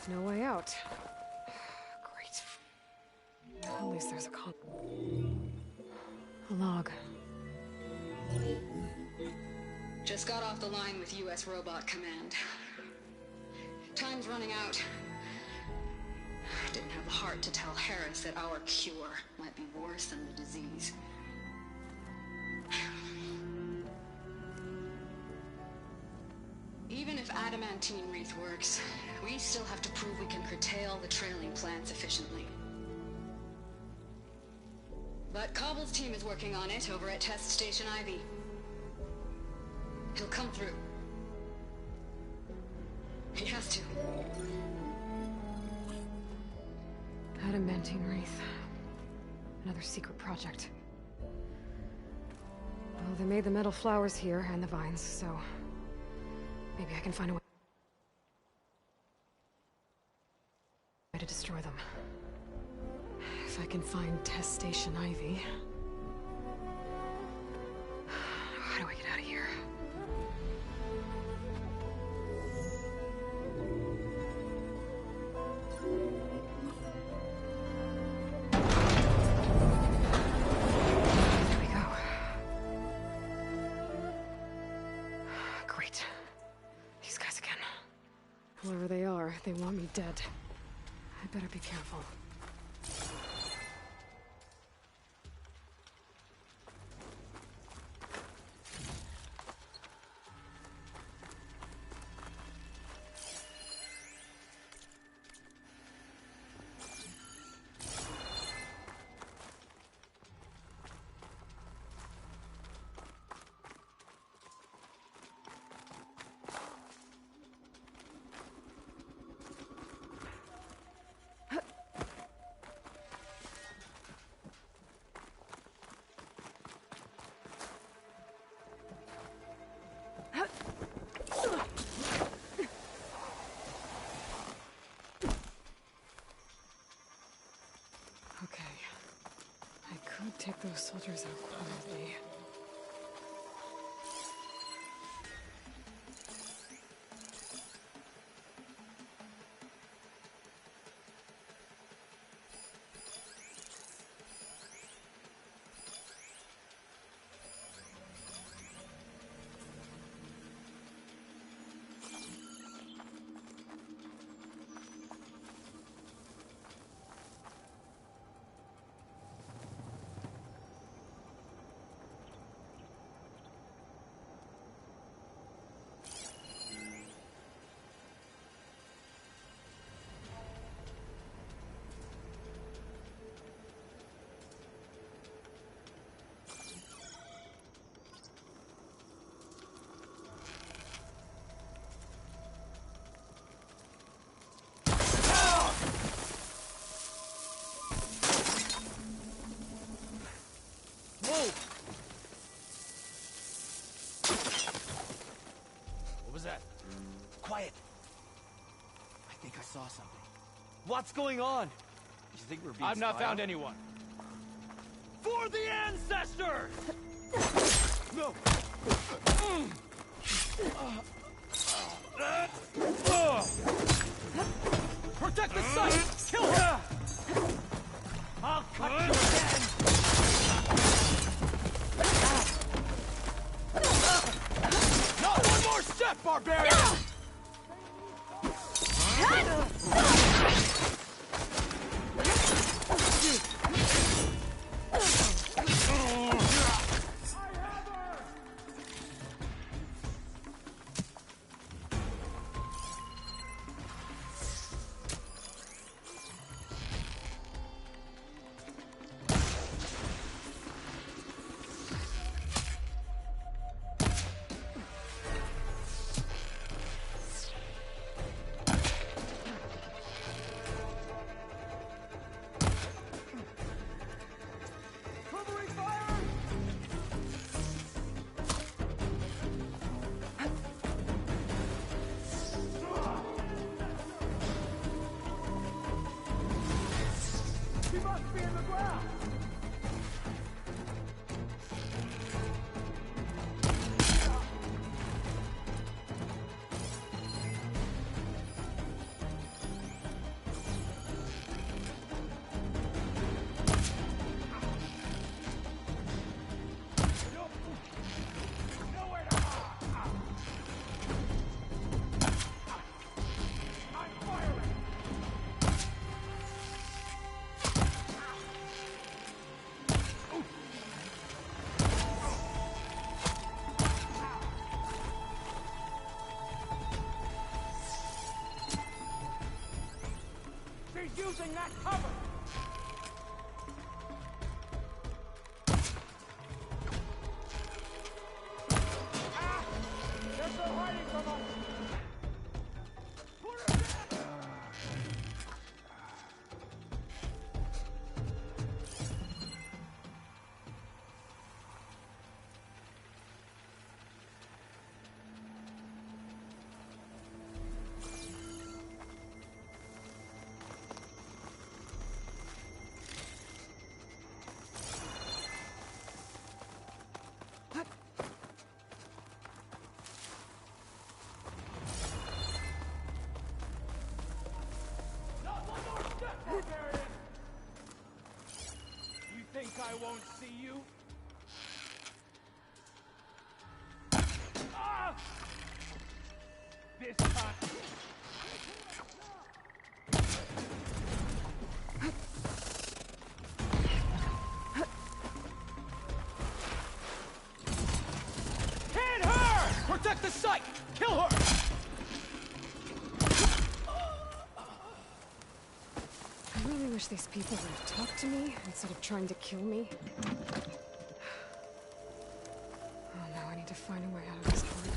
No way out. Great. At least there's a log. Just got off the line with U.S. Robot Command. Time's running out. Didn't have the heart to tell Harris that our cure might be worse than the disease. Even if adamantine wreath works, we still have to prove we can curtail the trailing plants efficiently. But Cobble's team is working on it over at Test Station Ivy. He'll come through. He has to. Adamantine wreath. Another secret project. Well, they made the metal flowers here and the vines, so maybe I can find a way to destroy them. If I can find Test Station Ivy. How do I get out of here? There we go. Great. These guys again. Whoever they are, they want me dead. I better be careful. Okay. I could take those soldiers out quietly. saw something. What's going on? You think we're being I've not spied found on? anyone. For the ancestors! No! Protect the site! Kill her! I'll cut you again! Not one more step, barbarian! She must be in the ground! She's using that cover! Ah! They're still hiding from us! Put her down! Barbarian! You think I won't see you? Ah! This time... Hit her! Protect the site! Kill her! I really wish these people would have talked to me instead of trying to kill me. Oh, now I need to find a way out of this corridor.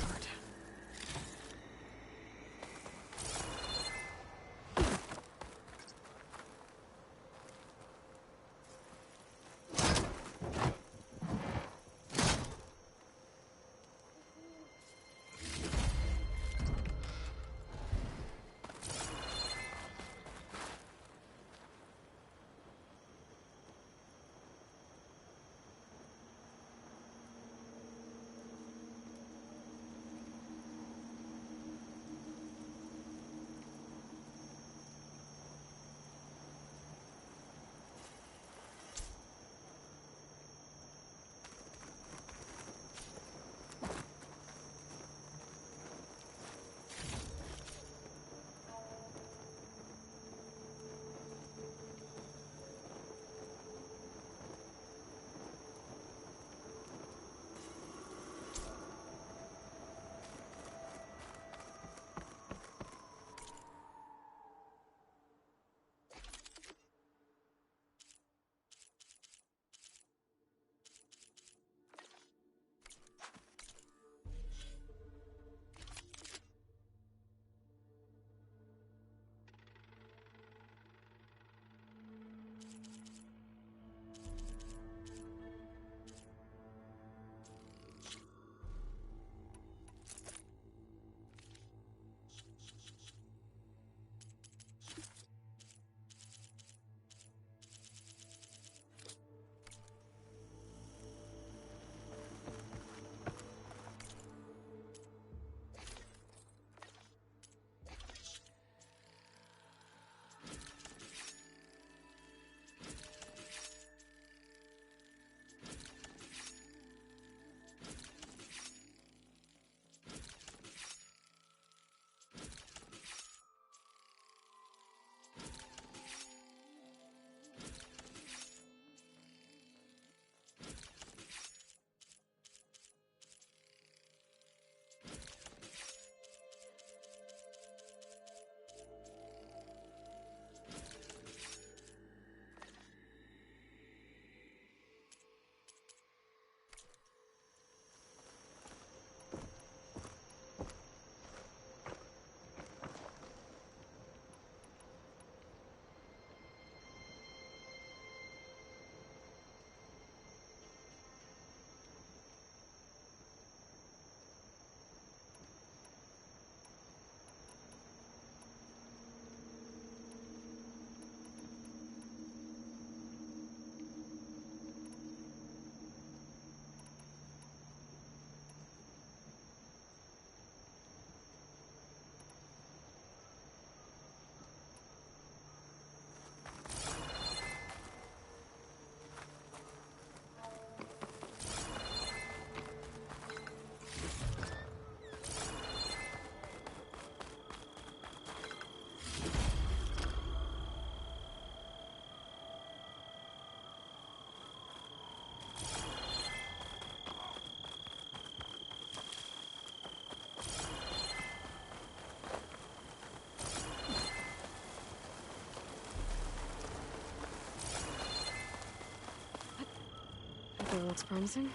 looks promising.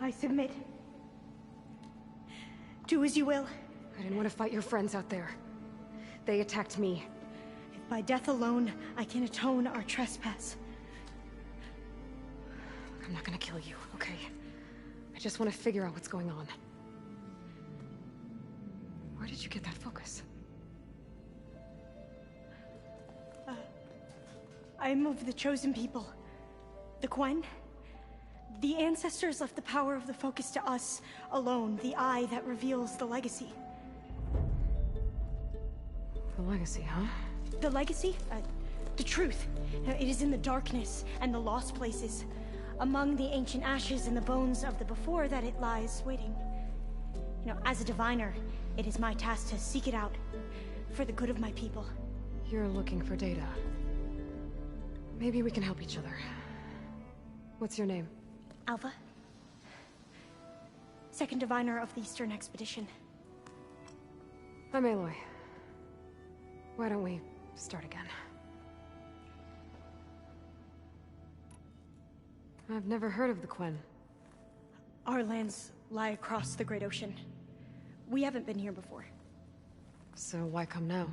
I submit. Do as you will. I didn't want to fight your friends out there. They attacked me. If by death alone I can atone our trespass. I'm not gonna kill you, okay? I just want to figure out what's going on. Where did you get that focus? I am of the chosen people. The Quen. The ancestors left the power of the focus to us alone, the eye that reveals the legacy. The legacy, huh? The legacy? The truth. It is in the darkness and the lost places, among the ancient ashes and the bones of the before that it lies waiting. You know, as a diviner, it is my task to seek it out, for the good of my people. You're looking for data. Maybe we can help each other. What's your name? Alva. Second diviner of the Eastern Expedition. I'm Aloy. Why don't we start again? I've never heard of the Quen. Our lands lie across the Great Ocean. We haven't been here before. So why come now?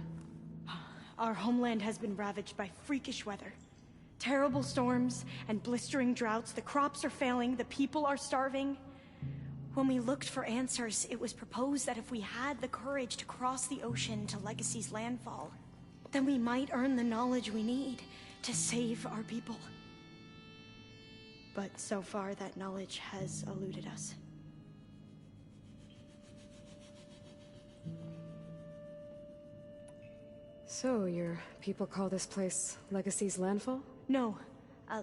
Our homeland has been ravaged by freakish weather. Terrible storms and blistering droughts. The crops are failing, the people are starving. When we looked for answers, it was proposed that if we had the courage to cross the ocean to Legacy's landfall, then we might earn the knowledge we need to save our people. But so far, that knowledge has eluded us. So, your people call this place Legacy's landfall? No.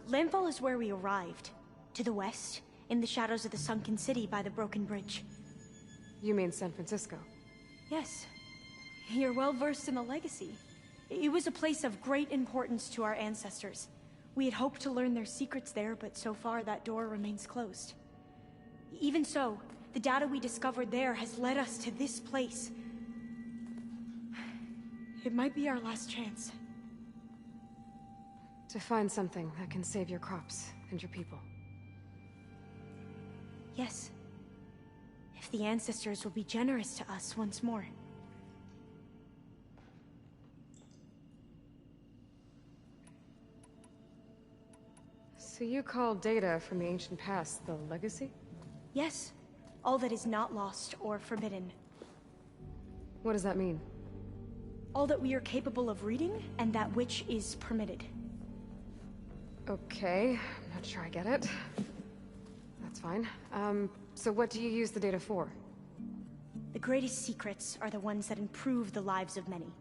Landfall is where we arrived. To the west, in the shadows of the sunken city by the broken bridge. You mean San Francisco? Yes. You're well versed in the Legacy. It was a place of great importance to our ancestors. We had hoped to learn their secrets there, but so far that door remains closed. Even so, the data we discovered there has led us to this place. It might be our last chance. To find something that can save your crops and your people. Yes. If the ancestors will be generous to us once more. So you call data from the ancient past the Legacy? Yes. All that is not lost or forbidden. What does that mean? All that we are capable of reading, and that which is permitted. Okay, I'm not sure I get it. That's fine. So what do you use the data for? The greatest secrets are the ones that improve the lives of many.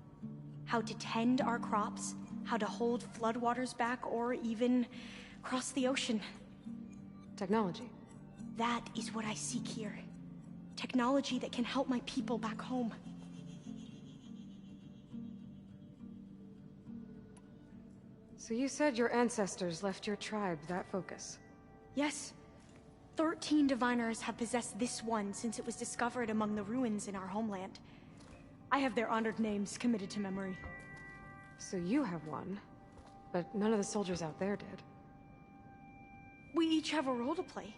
How to tend our crops, how to hold floodwaters back, or even cross the ocean. Technology. That is what I seek here. Technology that can help my people back home. So you said your ancestors left your tribe that focus? Yes. 13 diviners have possessed this one since it was discovered among the ruins in our homeland. I have their honored names committed to memory. So you have one, but none of the soldiers out there did. We each have a role to play.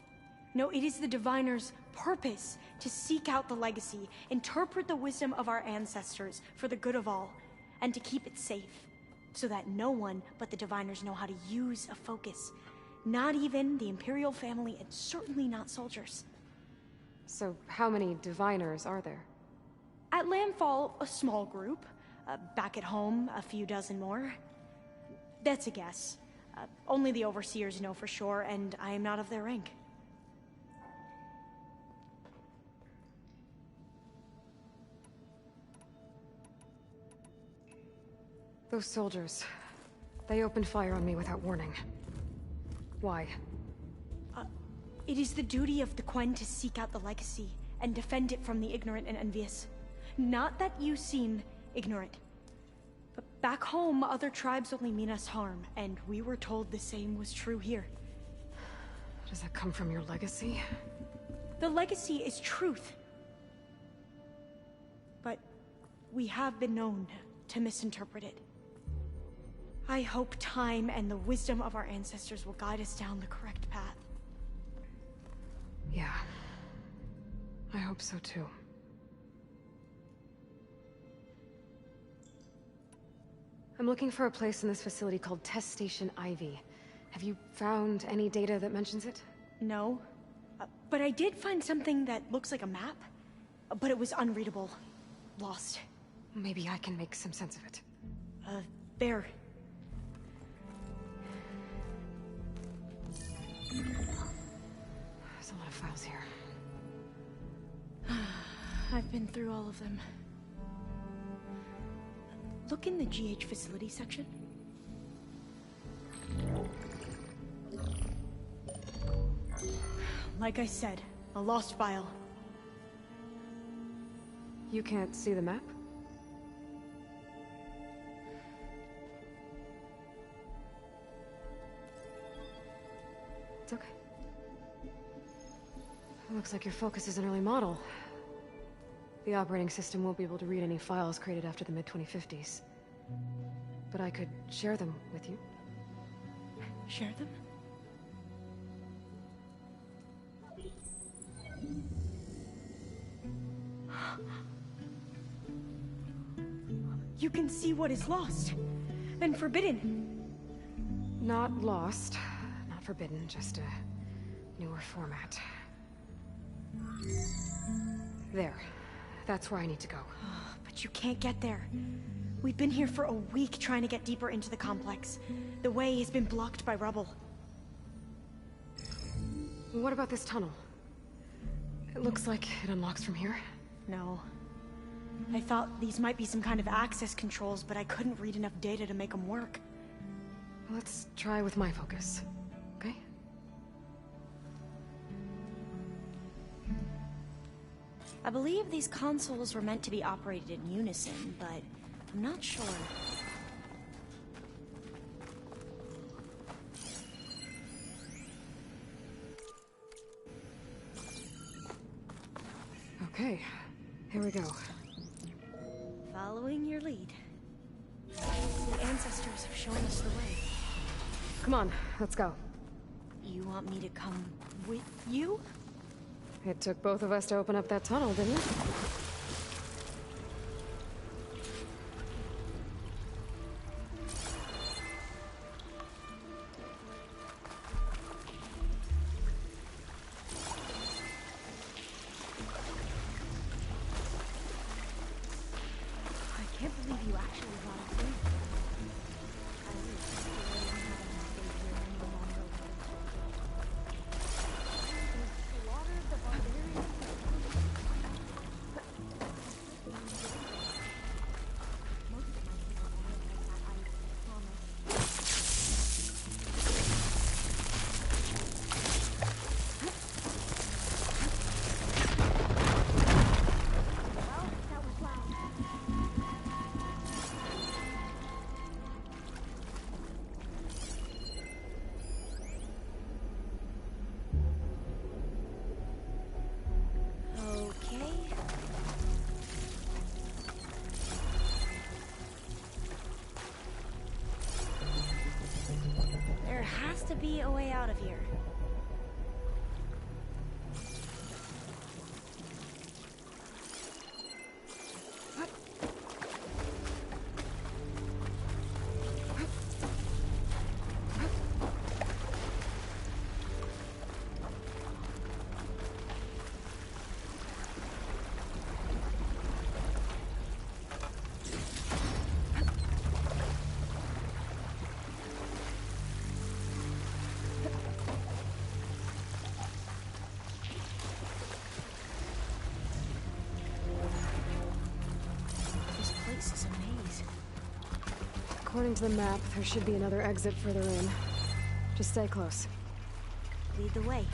No, it is the diviner's purpose to seek out the legacy, interpret the wisdom of our ancestors for the good of all, and to keep it safe, so that no one but the diviners know how to use a focus. Not even the Imperial family, and certainly not soldiers. So how many diviners are there? At landfall, a small group. Back at home, a few dozen more. That's a guess. Only the overseers know for sure, and I am not of their rank. Those soldiers, they opened fire on me without warning. Why? It is the duty of the Quen to seek out the legacy and defend it from the ignorant and envious. Not that you seem ignorant. But back home, other tribes only mean us harm, and we were told the same was true here. Does that come from your legacy? The legacy is truth. But we have been known to misinterpret it. I hope time and the wisdom of our ancestors will guide us down the correct path. Yeah. I hope so too. I'm looking for a place in this facility called Test Station Ivy. Have you found any data that mentions it? No. But I did find something that looks like a map. But it was unreadable. Lost. Maybe I can make some sense of it. There. There's a lot of files here. I've been through all of them. Look in the GH facility section. Like I said, a lost file. You can't see the map? It's okay. It looks like your focus is an early model. The operating system won't be able to read any files created after the mid-2050s. But I could share them with you. Share them? You can see what is lost and forbidden. Not lost, not forbidden, just a newer format. There. That's where I need to go. But you can't get there. We've been here for a week trying to get deeper into the complex. The way has been blocked by rubble. What about this tunnel? It looks like it unlocks from here. No. I thought these might be some kind of access controls, but I couldn't read enough data to make them work. Let's try with my focus, okay? I believe these consoles were meant to be operated in unison, but I'm not sure. Okay, here we go. Following your lead. The ancestors have shown us the way. Come on, let's go. You want me to come with you? It took both of us to open up that tunnel, didn't it? I can't believe you actually brought us in. To be a way out of here. According to the map, there should be another exit further in. Just stay close. Lead the way.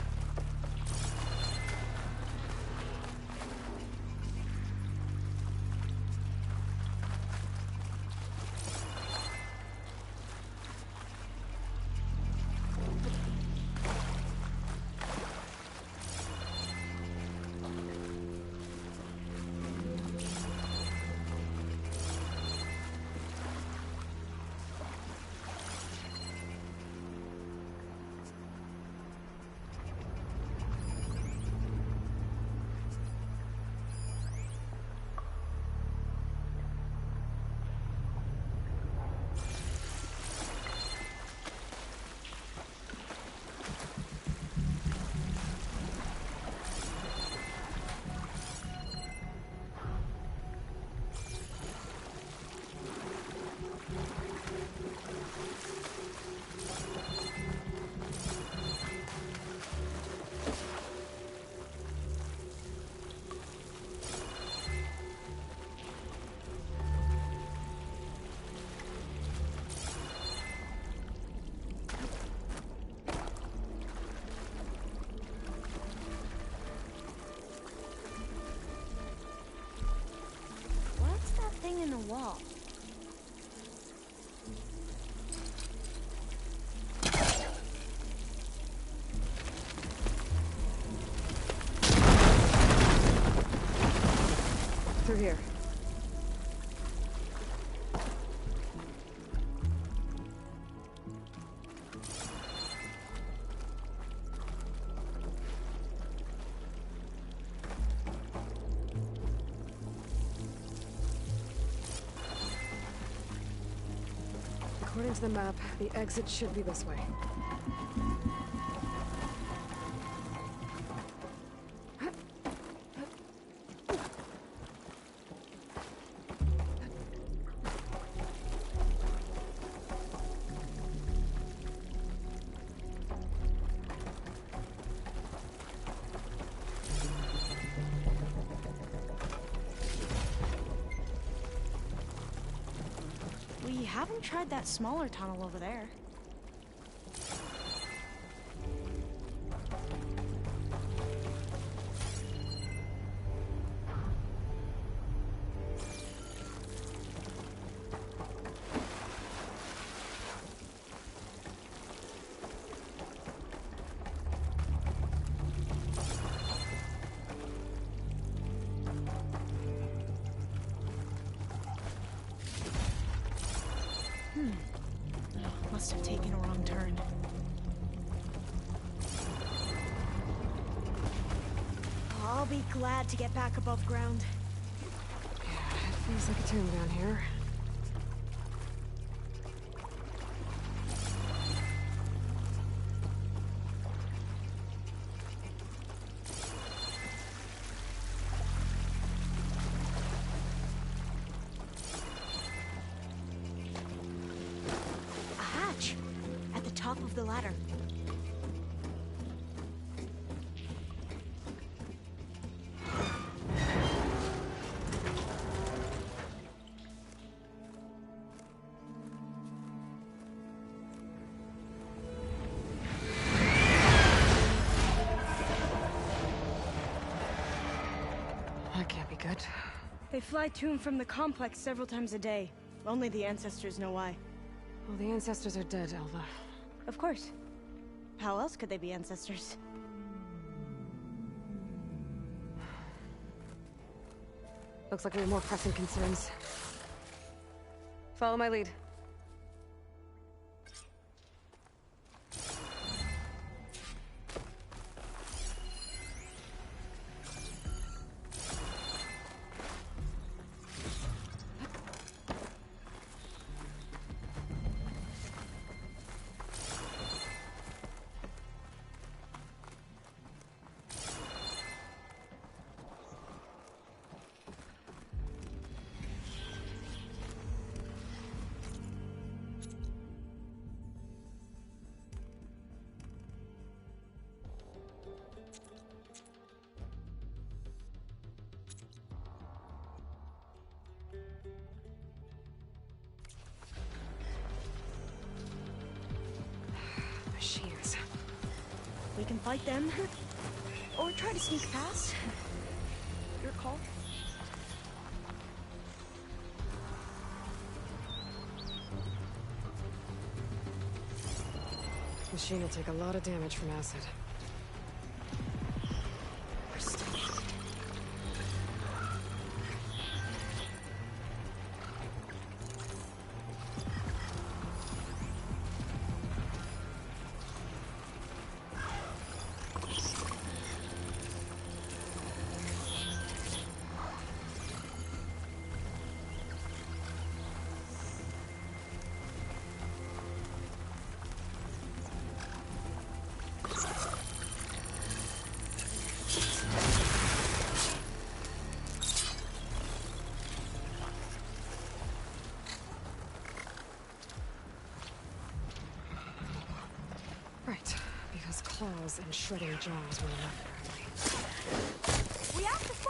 something in the wall. Through here. According to the map, the exit should be this way. We haven't tried that smaller tunnel over there. Must have taken a wrong turn. I'll be glad to get back above ground. Yeah, it feels like a tomb down here. At the top of the ladder. That can't be good. They fly to and from the complex several times a day. Only the ancestors know why. Well, the ancestors are dead, Elva. Of course. How else could they be ancestors? Looks like we have more pressing concerns. Follow my lead. Machines. We can fight them, or try to sneak past. Your call. Machine will take a lot of damage from acid. We're still needed. Right, because claws and shredding jaws were enough, apparently. We have to fight!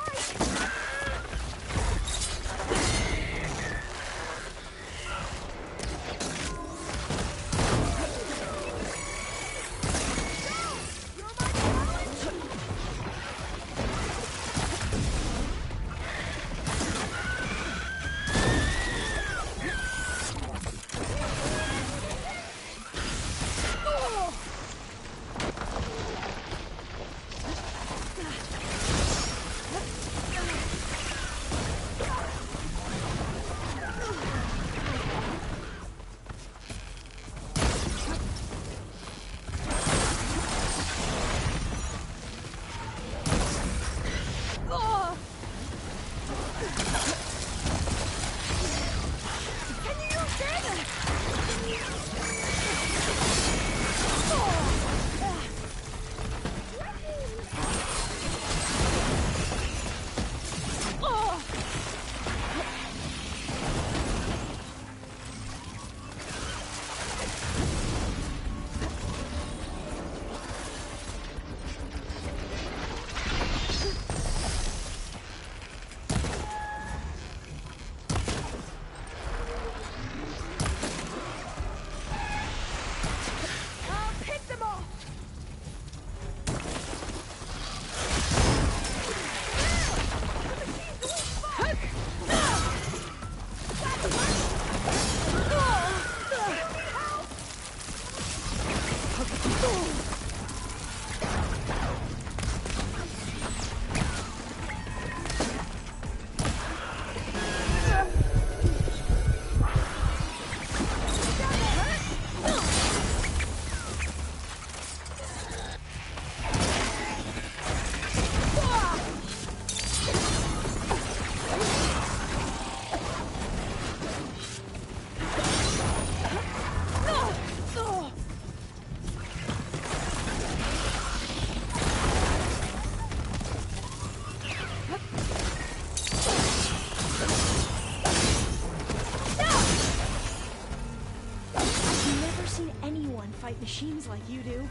seen anyone fight machines like you do.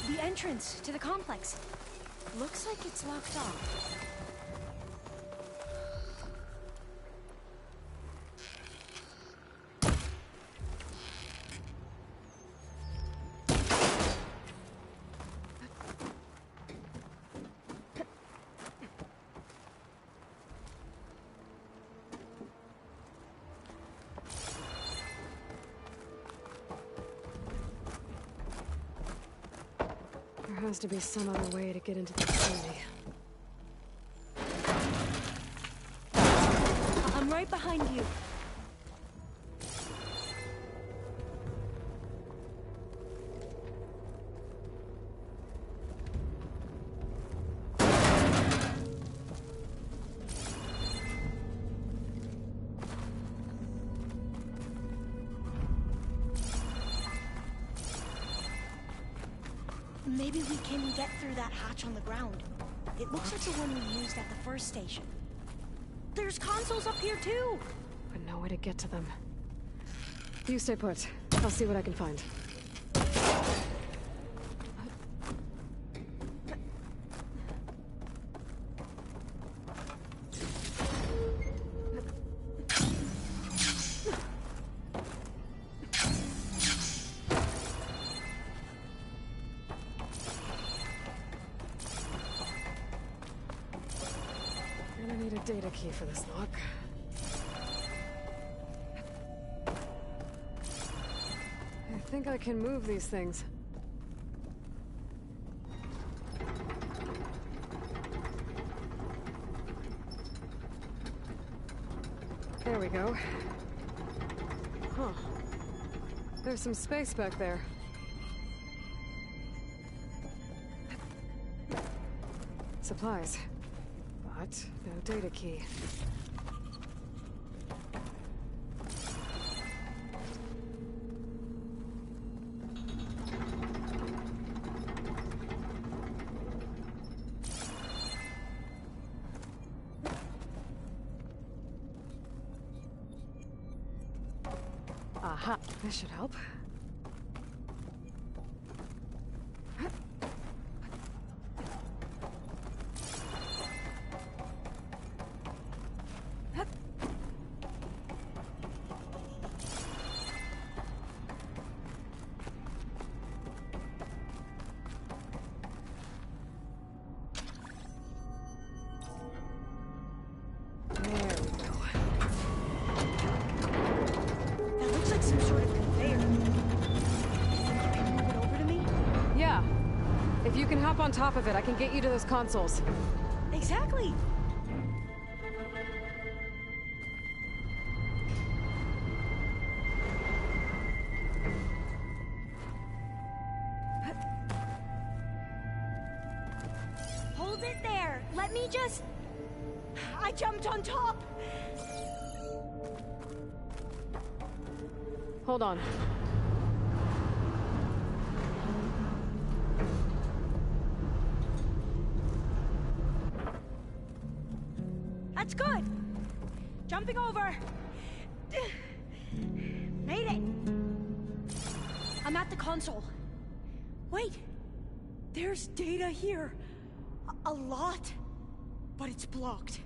The entrance to the complex. Looks like it's locked off. There has to be some other way to get into the facility. I'm right behind you. Maybe we can get through that hatch on the ground. It looks like the one we used at the first station. There's consoles up here too! But no way to get to them. You stay put. I'll see what I can find. Gonna need a data key for this lock. I think I can move these things. There we go. Huh. There's some space back there. Supplies. But no data key. Aha, this should help. If you can hop on top of it, I can get you to those consoles. Exactly. Hold it there. Let me just... I jumped on top. Hold on. That's good. Jumping over. Made it. I'm at the console. Wait. There's data here. A lot. But it's blocked.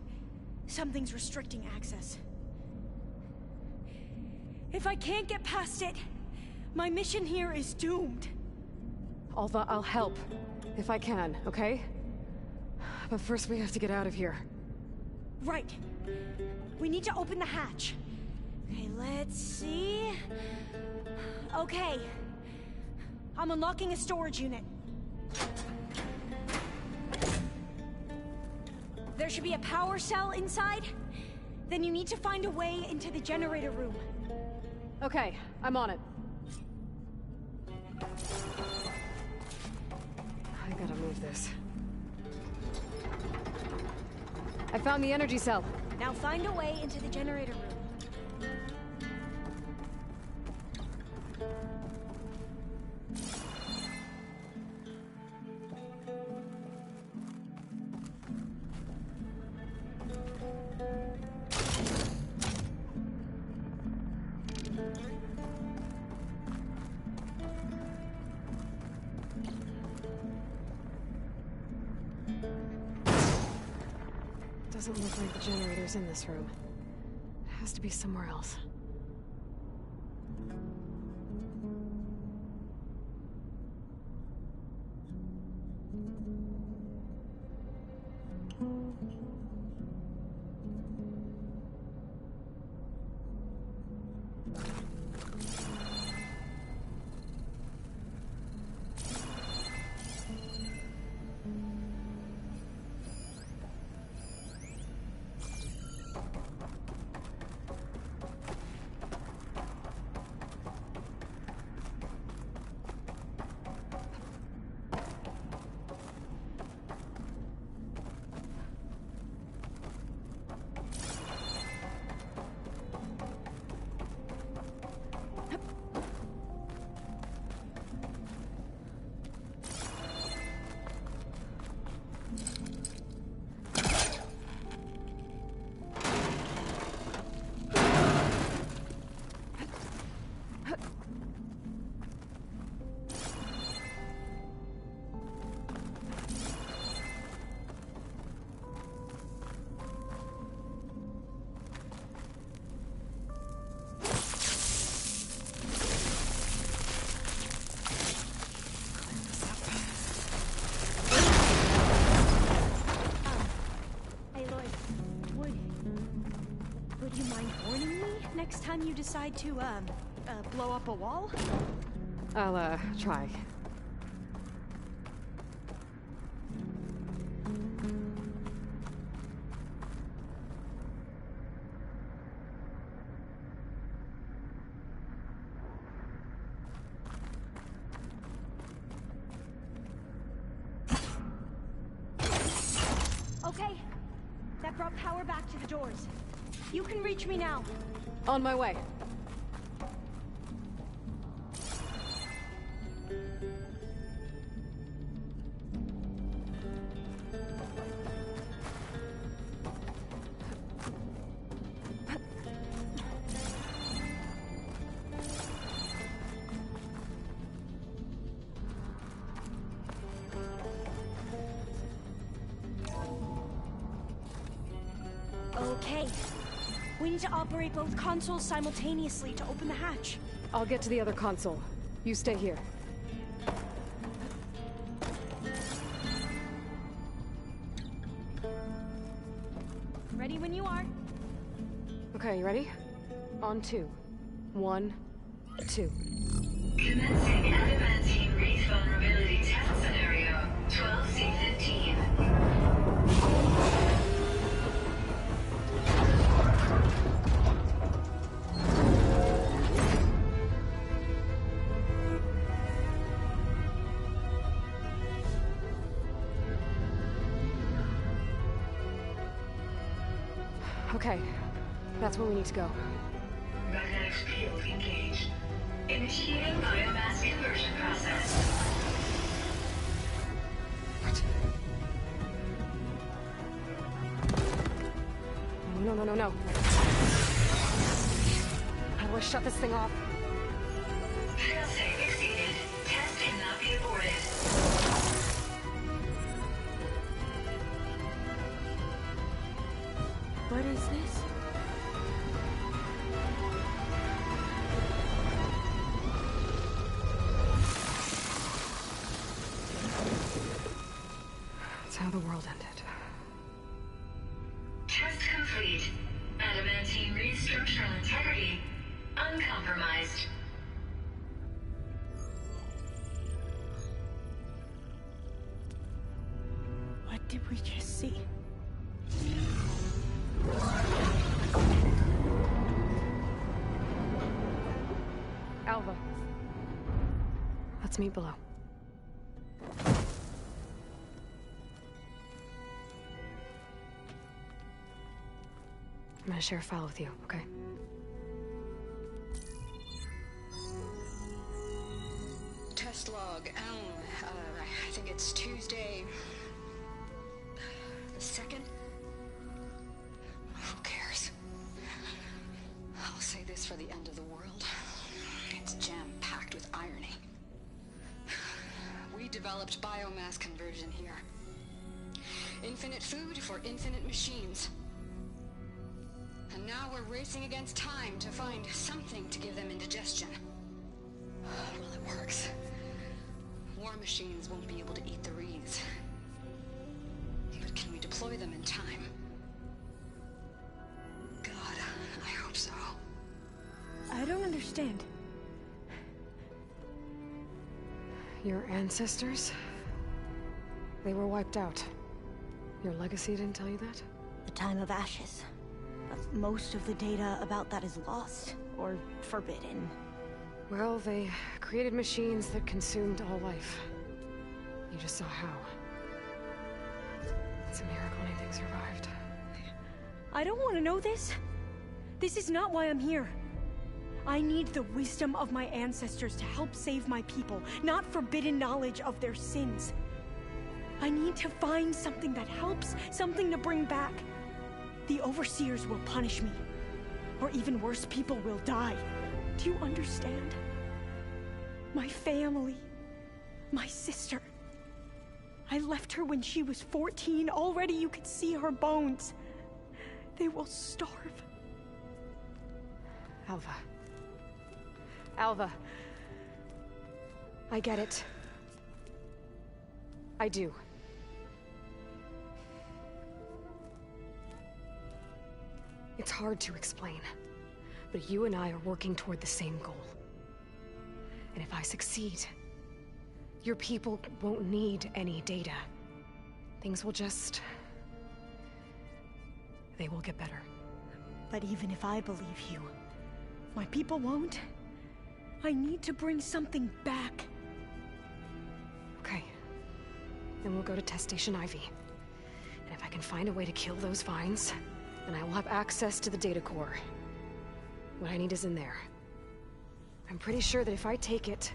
Something's restricting access. If I can't get past it, my mission here is doomed. Alva, I'll help. If I can, okay? But first we have to get out of here. Right. We need to open the hatch. Okay, let's see. Okay. I'm unlocking a storage unit. There should be a power cell inside. Then you need to find a way into the generator room. Okay, I'm on it. I gotta move this. I found the energy cell. Now find a way into the generator room. Doesn't look like the generator's in this room. It has to be somewhere else. Next time you decide to, blow up a wall? I'll, try. Okay. That brought power back to the doors. You can reach me now. On my way. Okay. We need to operate both consoles simultaneously to open the hatch. I'll get to the other console. You stay here. Ready when you are. Okay, you ready? On 2. 1, 2. Commencing adamantine wreath vulnerability test scenario 12C15. Okay, that's where we need to go. Magnetic field engaged. Initiating biomass conversion process. What? No. How do I shut this thing off? Failsafe exceeded. Test cannot be aborted. What is this? That's how the world ended. Test complete. Adamantine wreath structural integrity uncompromised. we just see? Alva. Let's meet below. I'm gonna share a file with you, okay? Test log, I think it's Tuesday the 2nd? Who cares? I'll say this for the end of the world. It's jam-packed with irony. We developed biomass conversion here. Infinite food for infinite machines. And now we're racing against time to find something to give them indigestion. Well, it works. War machines won't be able to eat the wreaths. But can we deploy them in time? God, I hope so. I don't understand. Your ancestors? They were wiped out. Your legacy didn't tell you that? The time of ashes. But most of the data about that is lost, or forbidden. Well, they created machines that consumed all life. You just saw how. It's a miracle anything survived. I don't want to know this. This is not why I'm here. I need the wisdom of my ancestors to help save my people, not forbidden knowledge of their sins. I need to find something that helps, something to bring back. The overseers will punish me. Or even worse, people will die. Do you understand? My family. My sister. I left her when she was 14. Already you could see her bones. They will starve. Alva. Alva. I get it. I do. It's hard to explain, but you and I are working toward the same goal. And if I succeed, your people won't need any data. Things will just... they will get better. But even if I believe you, my people won't. I need to bring something back. Okay. Then we'll go to Test Station Ivy. And if I can find a way to kill those vines, then I will have access to the data core. What I need is in there. I'm pretty sure that if I take it,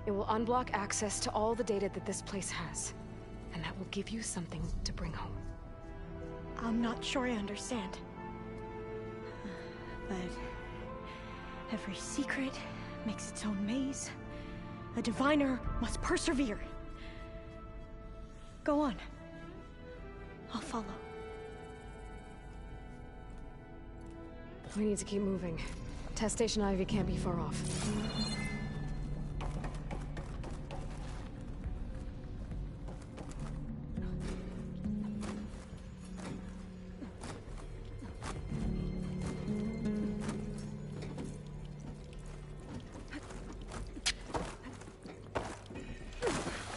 it will unblock access to all the data that this place has. And that will give you something to bring home. I'm not sure I understand. But every secret makes its own maze. A diviner must persevere. Go on. I'll follow. We need to keep moving. Test Station Ivy can't be far off.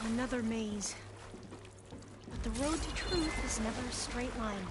Another maze. But the road to truth is never a straight line.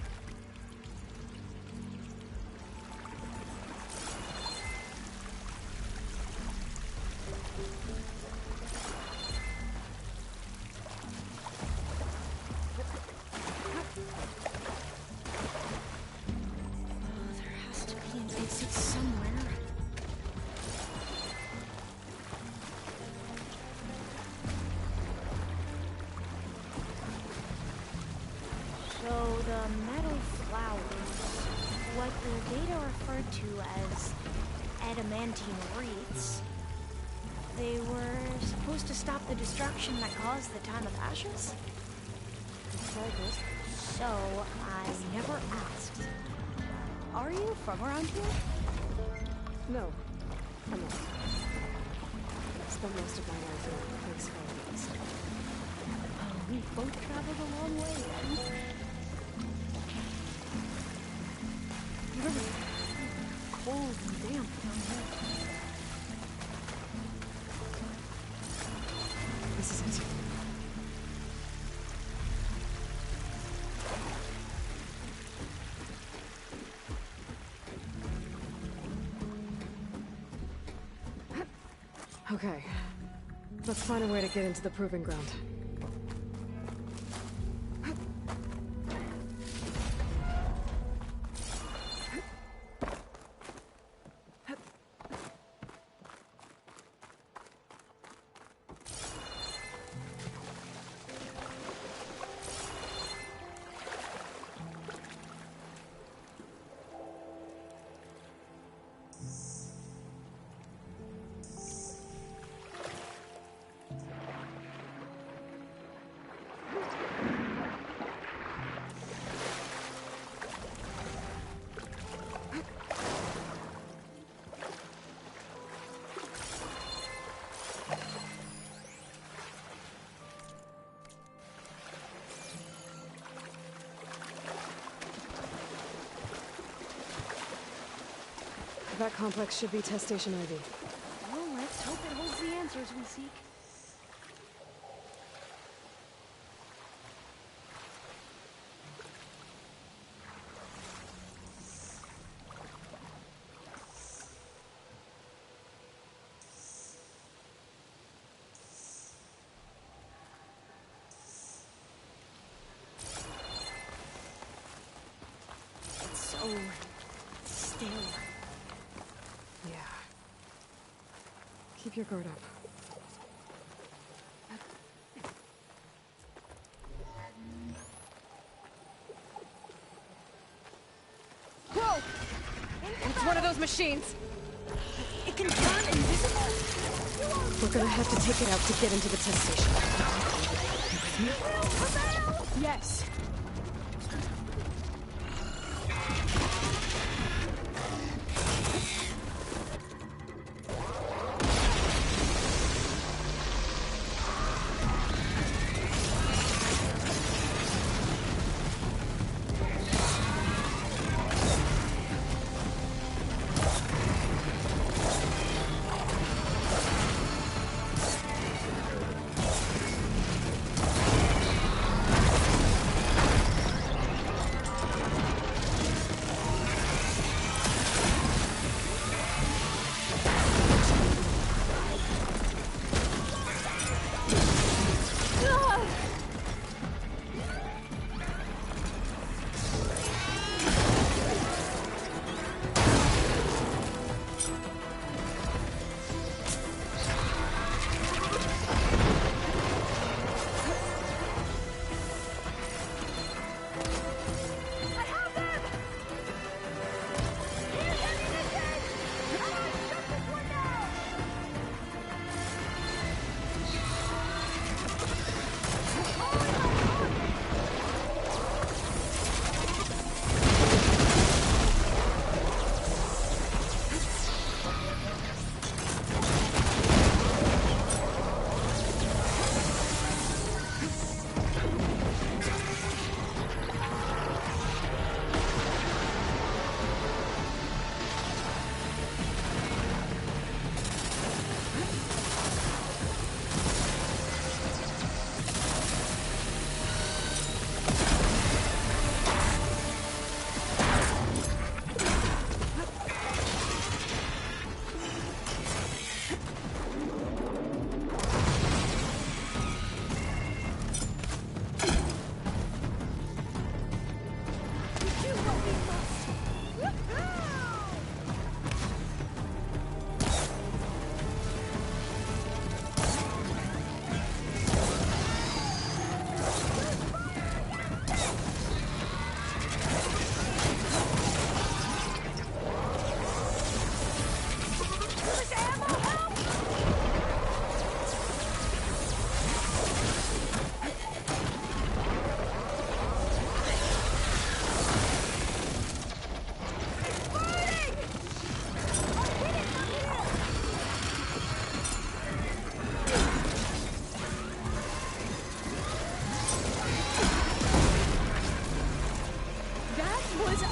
They were supposed to stop the destruction that caused the time of ashes? So, I never asked. Are you from around here? No, I'm not. I've spent most of my life in a place called East. Oh, we both traveled a long way then. Really cold and damp down here. This is it. Okay. Let's find a way to get into the proving ground. That complex should be test station Ivy. Well, let's hope it holds the answers we seek. It's so still. Yeah. Keep your guard up. Whoa! It's one of those machines! It can turn invisible? We're gonna have to take it out to get into the test station. You with me? Yes.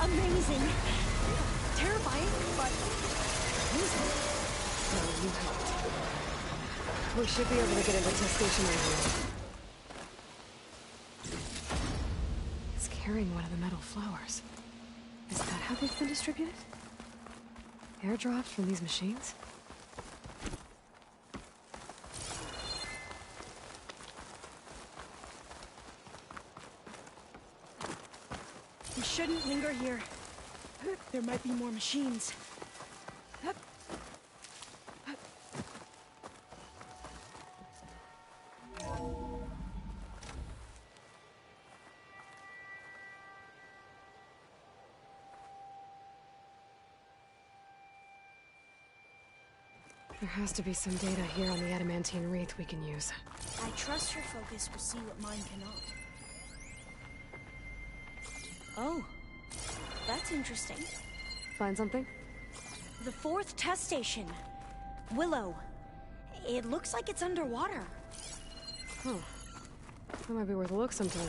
amazing. Terrifying, but amazing. So you helped. We should be able to get into test station right here. It's carrying one of the metal flowers. Is that how they've been distributed? Airdrops from these machines? shouldn't linger here. There might be more machines. There has to be some data here on the adamantine wreath we can use. I trust your focus will see what mine cannot. Oh, that's interesting. Find something? The 4th test station. Willow. It looks like it's underwater. Huh. That might be worth a look sometime.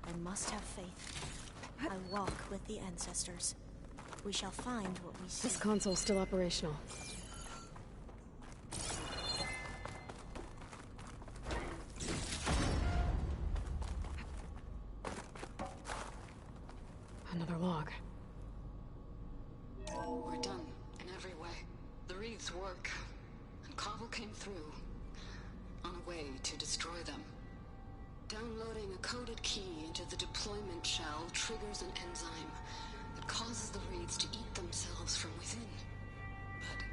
I must have faith. I walk with the ancestors. We shall find what we seek. This console's still operational. Another log. We're done in every way. The wreaths work, and Cobble came through on a way to destroy them. Downloading a coded key into the deployment shell triggers an enzyme that causes the wreaths to eat themselves from within. But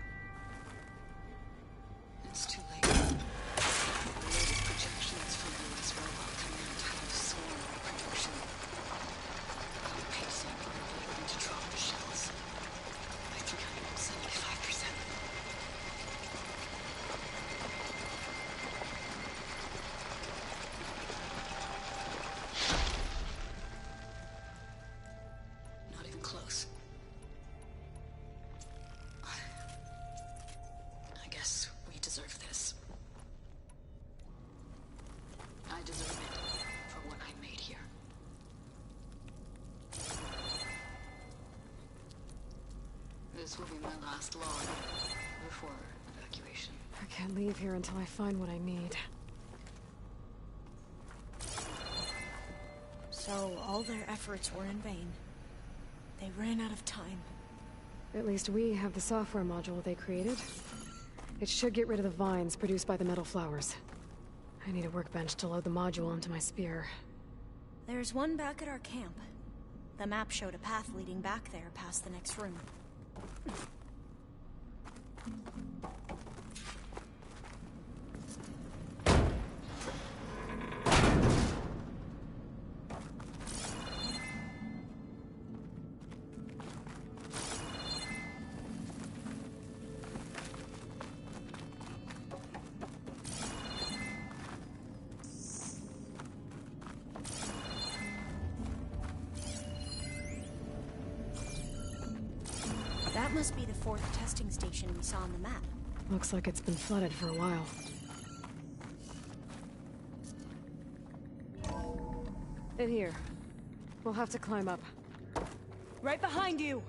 it's too late. The latest projections from U.S. Robot Command have solar production. Outpacing our ability to drop the shells by 375%. Not even close. I guess we deserve this. I deserve it for what I made here. This will be my last log before evacuation. I can't leave here until I find what I need. So all their efforts were in vain. They ran out of time. At least we have the software module they created. It should get rid of the vines produced by the metal flowers. I need a workbench to load the module onto my spear. There's one back at our camp. The map showed a path leading back there past the next room. That must be the 4th testing station we saw on the map. Looks like it's been flooded for a while. In here. We'll have to climb up. Right behind you!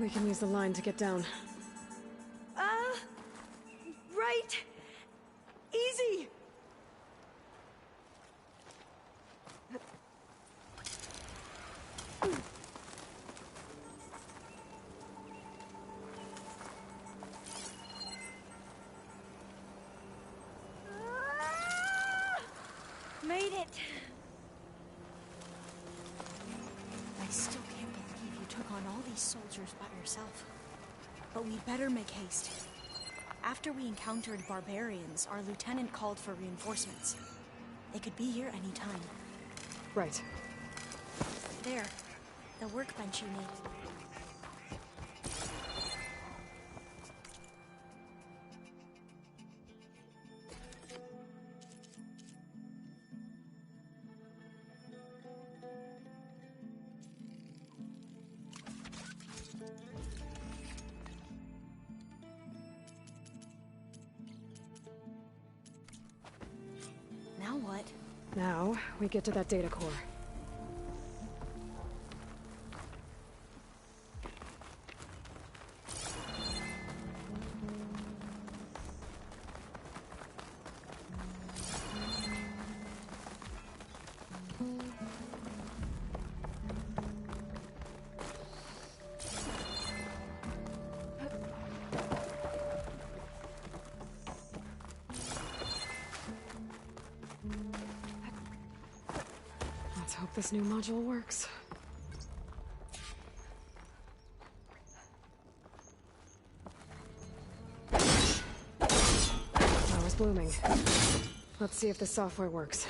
We can use the line to get down. Right! Easy! Made it! I still can't believe you took on all these soldiers by yourself. But we'd better make haste. After we encountered barbarians, our lieutenant called for reinforcements. They could be here any time. Right. There. The workbench you need. Now what? Now, we get to that data core. Let's hope this new module works. Power's blooming. Let's see if the software works.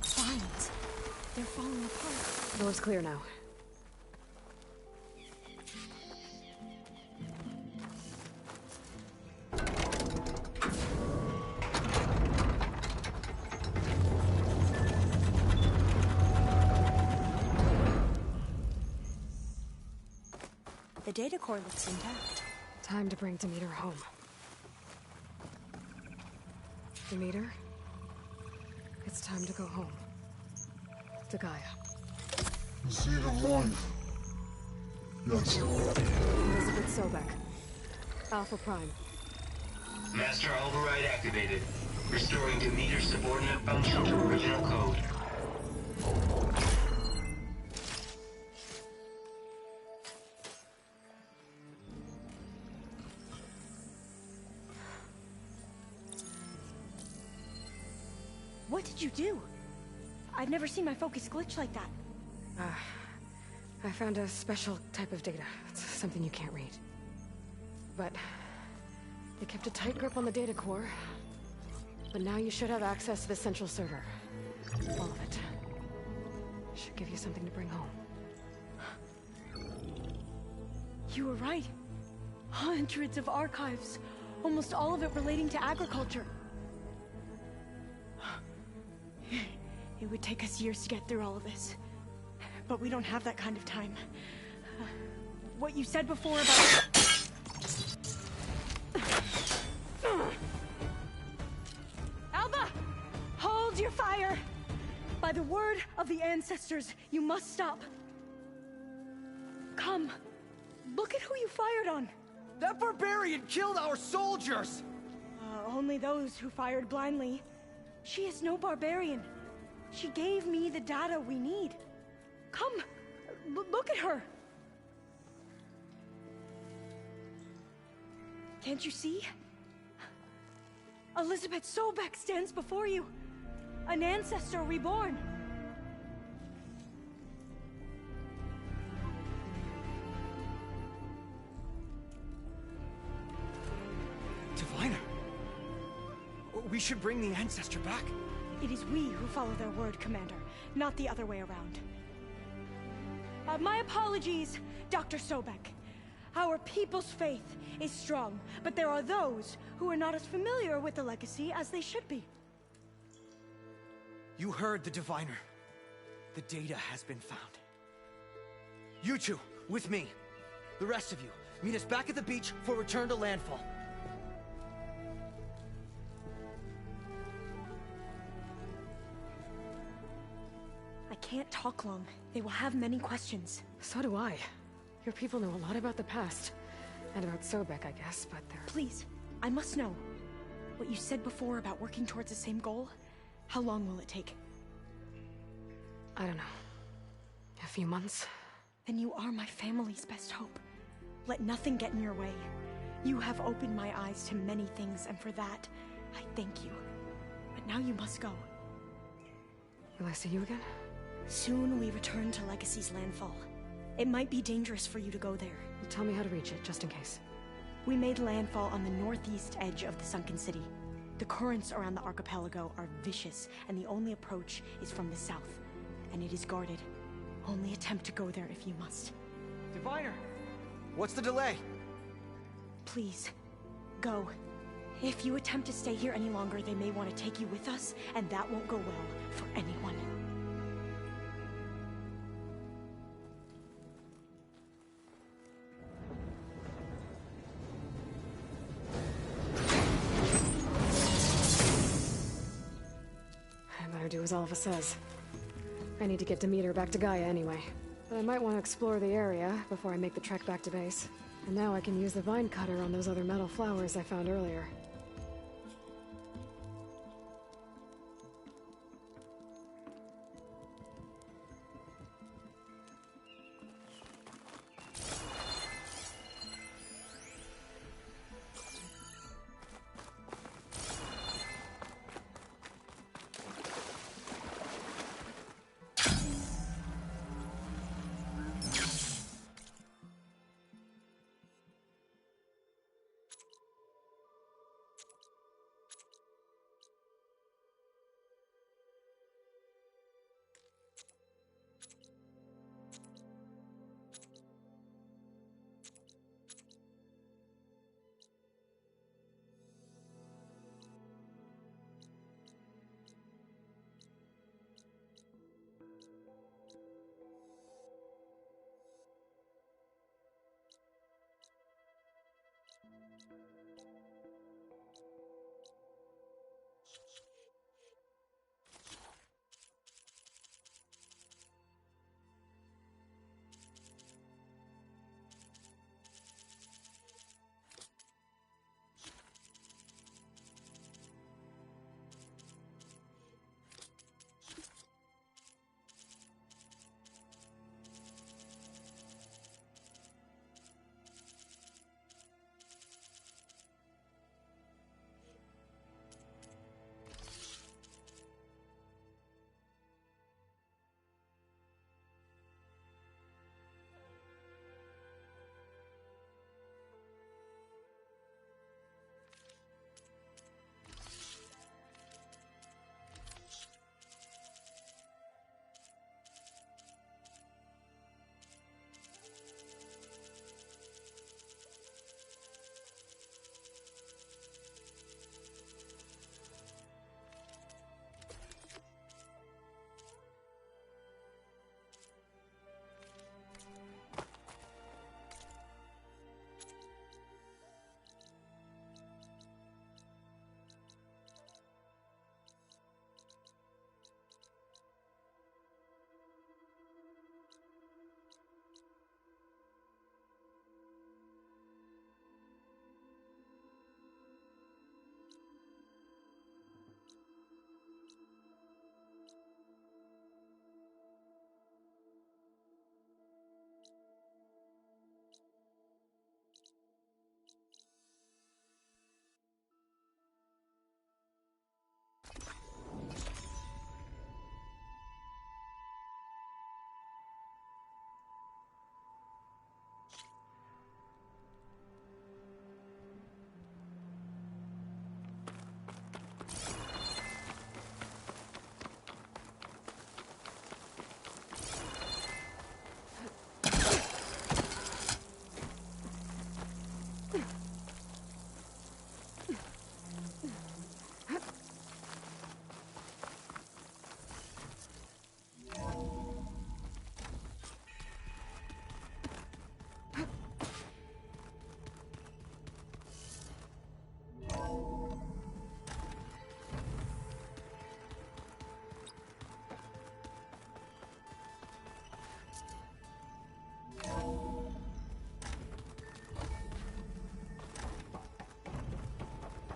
Files. They're falling apart. Door's clear now. The data core looks intact. Time to bring Demeter home. Demeter, it's time to go home. To Gaia. See the light. Yes. Elizabeth Sobek. Alpha Prime. Master override activated. Restoring Demeter's subordinate function to original code. What did you do? I've never seen my focus glitch like that. I found a special type of data. It's something you can't read. But they kept a tight grip on the data core. But now you should have access to the central server. All of it. Should give you something to bring home. You were right. Hundreds of archives. Almost all of it relating to agriculture. It would take us years to get through all of this. But we don't have that kind of time. What you said before about... Alba! Hold your fire! By the word of the ancestors, you must stop. Come. Look at who you fired on. That barbarian killed our soldiers! Only those who fired blindly. She is no barbarian. She gave me the data we need. Come, look at her. Can't you see? Elizabeth Sobek stands before you. An ancestor reborn. Diviner! We should bring the ancestor back. It is we who follow their word, Commander, not the other way around. My apologies, Dr. Sobek. Our people's faith is strong, but there are those who are not as familiar with the legacy as they should be. You heard the diviner. The data has been found. You two, with me. The rest of you, meet us back at the beach for return to landfall. I can't talk long. They will have many questions. So do I. Your people know a lot about the past. And about Sobek, I guess, but they're... Please, I must know. What you said before about working towards the same goal, how long will it take? I don't know. A few months? Then you are my family's best hope. Let nothing get in your way. You have opened my eyes to many things, and for that, I thank you. But now you must go. Will I see you again? Soon we return to Legacy's landfall. It might be dangerous for you to go there. Tell me how to reach it, just in case. We made landfall on the northeast edge of the sunken city. The currents around the archipelago are vicious, and the only approach is from the south. And it is guarded. Only attempt to go there if you must. Diviner! What's the delay? Please, go. If you attempt to stay here any longer, they may want to take you with us, and that won't go well for anyone. I better do as Alpha says. I need to get Demeter back to Gaia anyway. But I might want to explore the area before I make the trek back to base. And now I can use the vine cutter on those other metal flowers I found earlier.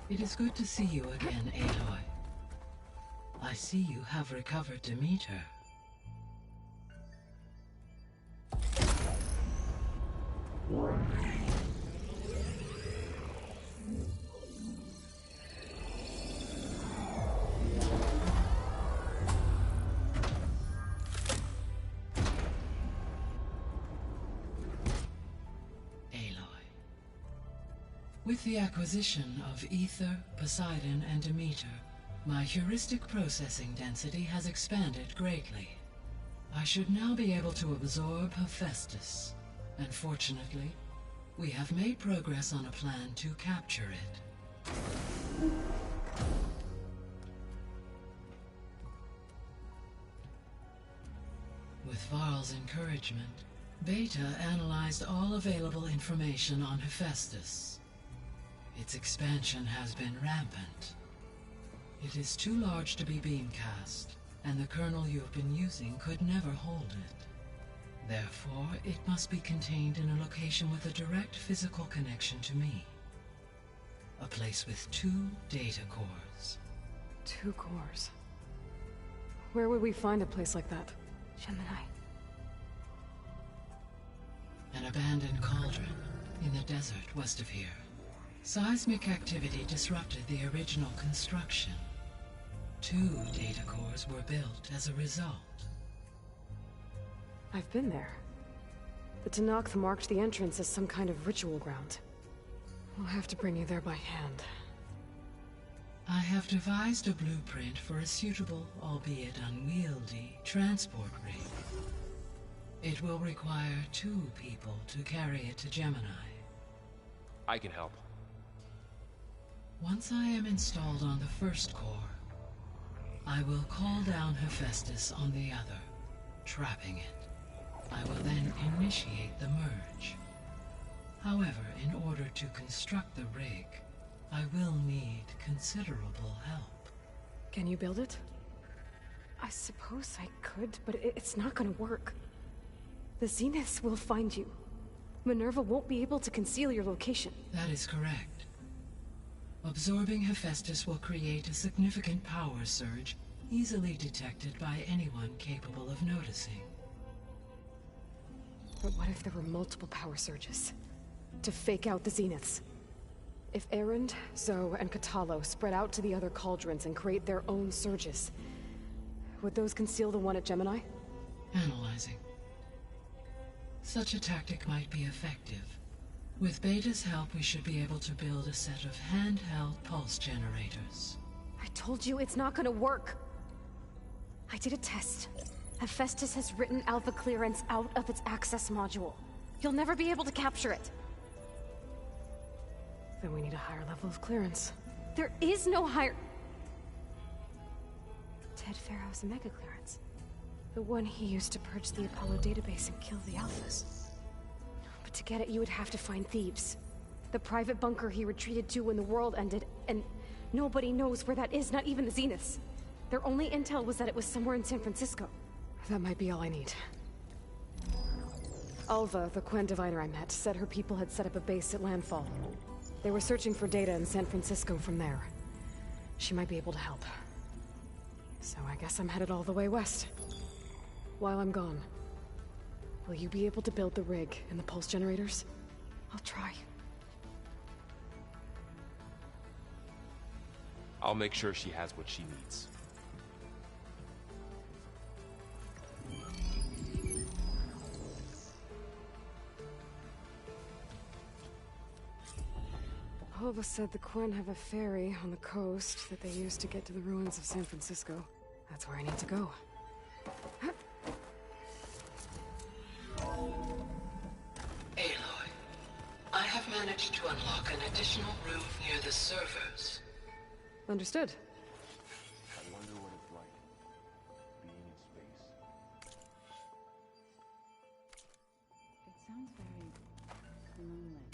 It is good to see you again, Aloy. I see you have recovered Demeter. With the acquisition of Ether, Poseidon, and Demeter, my heuristic processing density has expanded greatly. I should now be able to absorb Hephaestus, and fortunately, we have made progress on a plan to capture it. With Varl's encouragement, Beta analyzed all available information on Hephaestus. Its expansion has been rampant. It is too large to be beamcast, and the kernel you have been using could never hold it. Therefore, it must be contained in a location with a direct physical connection to me. A place with 2 data cores. 2 cores? Where would we find a place like that? Gemini. An abandoned cauldron in the desert west of here. Seismic activity disrupted the original construction. 2 data cores were built as a result. I've been there. The Tenakth marked the entrance as some kind of ritual ground. We'll have to bring you there by hand. I have devised a blueprint for a suitable, albeit unwieldy, transport rig. It will require 2 people to carry it to Gemini. I can help. Once I am installed on the first core, I will call down Hephaestus on the other, trapping it. I will then initiate the merge. However, in order to construct the rig, I will need considerable help. Can you build it? I suppose I could, but it's not gonna work. The Zeniths will find you. Minerva won't be able to conceal your location. That is correct. Absorbing Hephaestus will create a significant power surge, easily detected by anyone capable of noticing. But what if there were multiple power surges? To fake out the Zeniths? If Erend, Zoe, and Katalo spread out to the other cauldrons and create their own surges, would those conceal the one at Gemini? Analyzing. Such a tactic might be effective. With Beta's help, we should be able to build a set of handheld pulse generators. I told you it's not gonna work. I did a test. Hephaestus has written Alpha clearance out of its access module. You'll never be able to capture it. Then we need a higher level of clearance. There is no higher... Ted Pharaoh's Omega clearance. The one he used to purge the Apollo database and kill the Alphas. But to get it, you would have to find Thebes. The private bunker he retreated to when the world ended, and nobody knows where that is, not even the Zeniths. Their only intel was that it was somewhere in San Francisco. That might be all I need. Alva, the Quen diviner I met, said her people had set up a base at landfall. They were searching for data in San Francisco from there. She might be able to help. So I guess I'm headed all the way west. While I'm gone, will you be able to build the rig and the pulse generators? I'll try. I'll make sure she has what she needs. Alva said the Quen have a ferry on the coast that they use to get to the ruins of San Francisco. That's where I need to go. Aloy, I have managed to unlock an additional room near the servers. Understood. I wonder what it's like being in space. It sounds very lonely.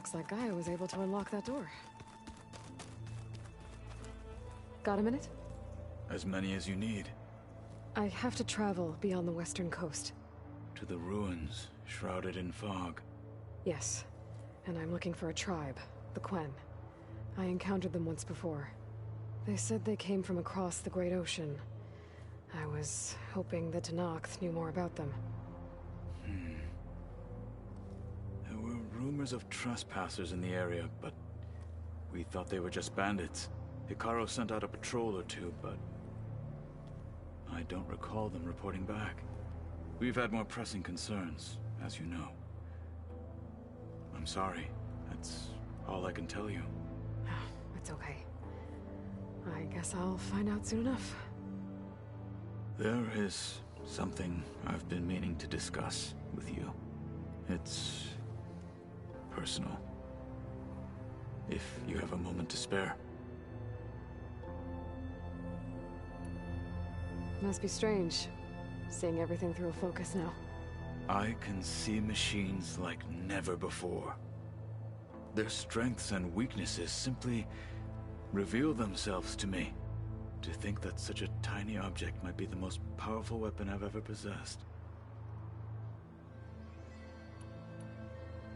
Looks like Gaia was able to unlock that door. Got a minute? As many as you need. I have to travel beyond the western coast. To the ruins, shrouded in fog. Yes, and I'm looking for a tribe, the Quen. I encountered them once before. They said they came from across the Great Ocean. I was hoping that Tenakth knew more about them. There were rumors of trespassers in the area, but we thought they were just bandits. Hikaru sent out a patrol or two, but I don't recall them reporting back. We've had more pressing concerns, as you know. I'm sorry. That's all I can tell you. It's okay. I guess I'll find out soon enough. There is something I've been meaning to discuss with you. It's personal. If you have a moment to spare. Must be strange, seeing everything through a focus now. I can see machines like never before. Their strengths and weaknesses simply reveal themselves to me. To think that such a tiny object might be the most powerful weapon I've ever possessed.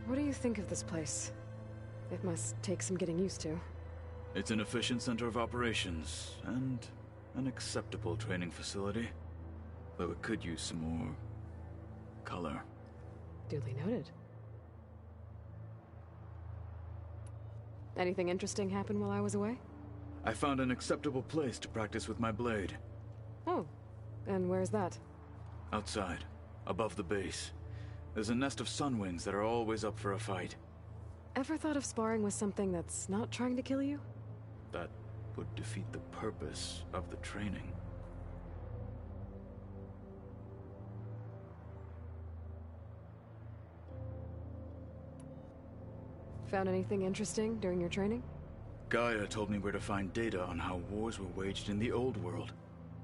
What do you think of this place? It must take some getting used to. It's an efficient center of operations, and an acceptable training facility. Though it could use some more color. Duly noted. Anything interesting happen while I was away? I found an acceptable place to practice with my blade. Oh, and where's that? Outside, above the base. There's a nest of sunwings that are always up for a fight. Ever thought of sparring with something that's not trying to kill you? That would defeat the purpose of the training. Found anything interesting during your training? Gaia told me where to find data on how wars were waged in the old world.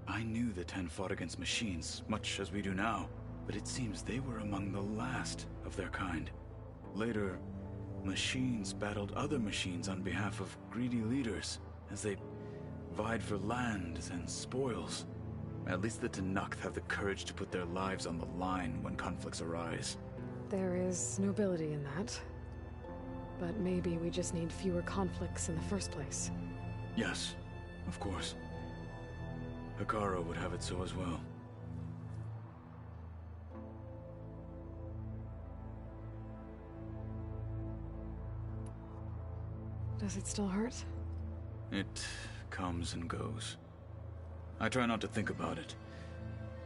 I knew the Ten fought against machines, much as we do now, but it seems they were among the last of their kind. Later, machines battled other machines on behalf of greedy leaders, as they vied for lands and spoils. At least the Tenakth have the courage to put their lives on the line when conflicts arise. There is nobility in that. But maybe we just need fewer conflicts in the first place. Yes, of course. Hikaru would have it so as well. Does it still hurt? It comes and goes. I try not to think about it,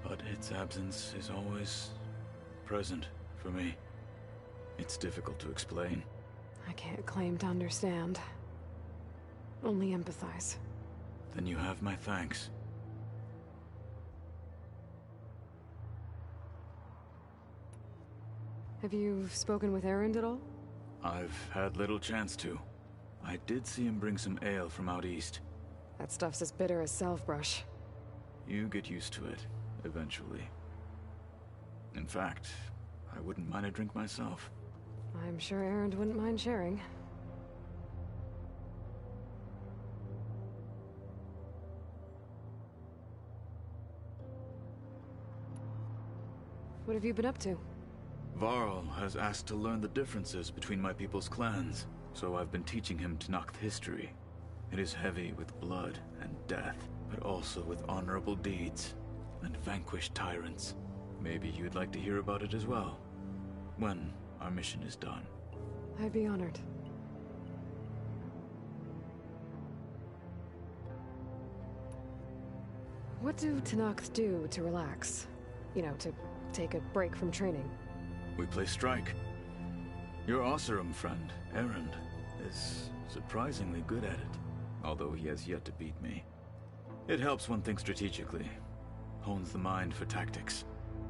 but its absence is always present for me. It's difficult to explain. I can't claim to understand. Only empathize. Then you have my thanks. Have you spoken with Erend at all? I've had little chance to. I did see him bring some ale from out east. That stuff's as bitter as salvebrush. You get used to it, eventually. In fact, I wouldn't mind a drink myself. I'm sure Erend wouldn't mind sharing. What have you been up to? Varl has asked to learn the differences between my people's clans, so I've been teaching him Tenakth history. It is heavy with blood and death, but also with honorable deeds and vanquished tyrants. Maybe you'd like to hear about it as well, when our mission is done. I'd be honored. What do Tenakth do to relax? You know, to take a break from training? We play strike. Your Oseram friend, Erend, is surprisingly good at it, although he has yet to beat me. It helps one think strategically, hones the mind for tactics.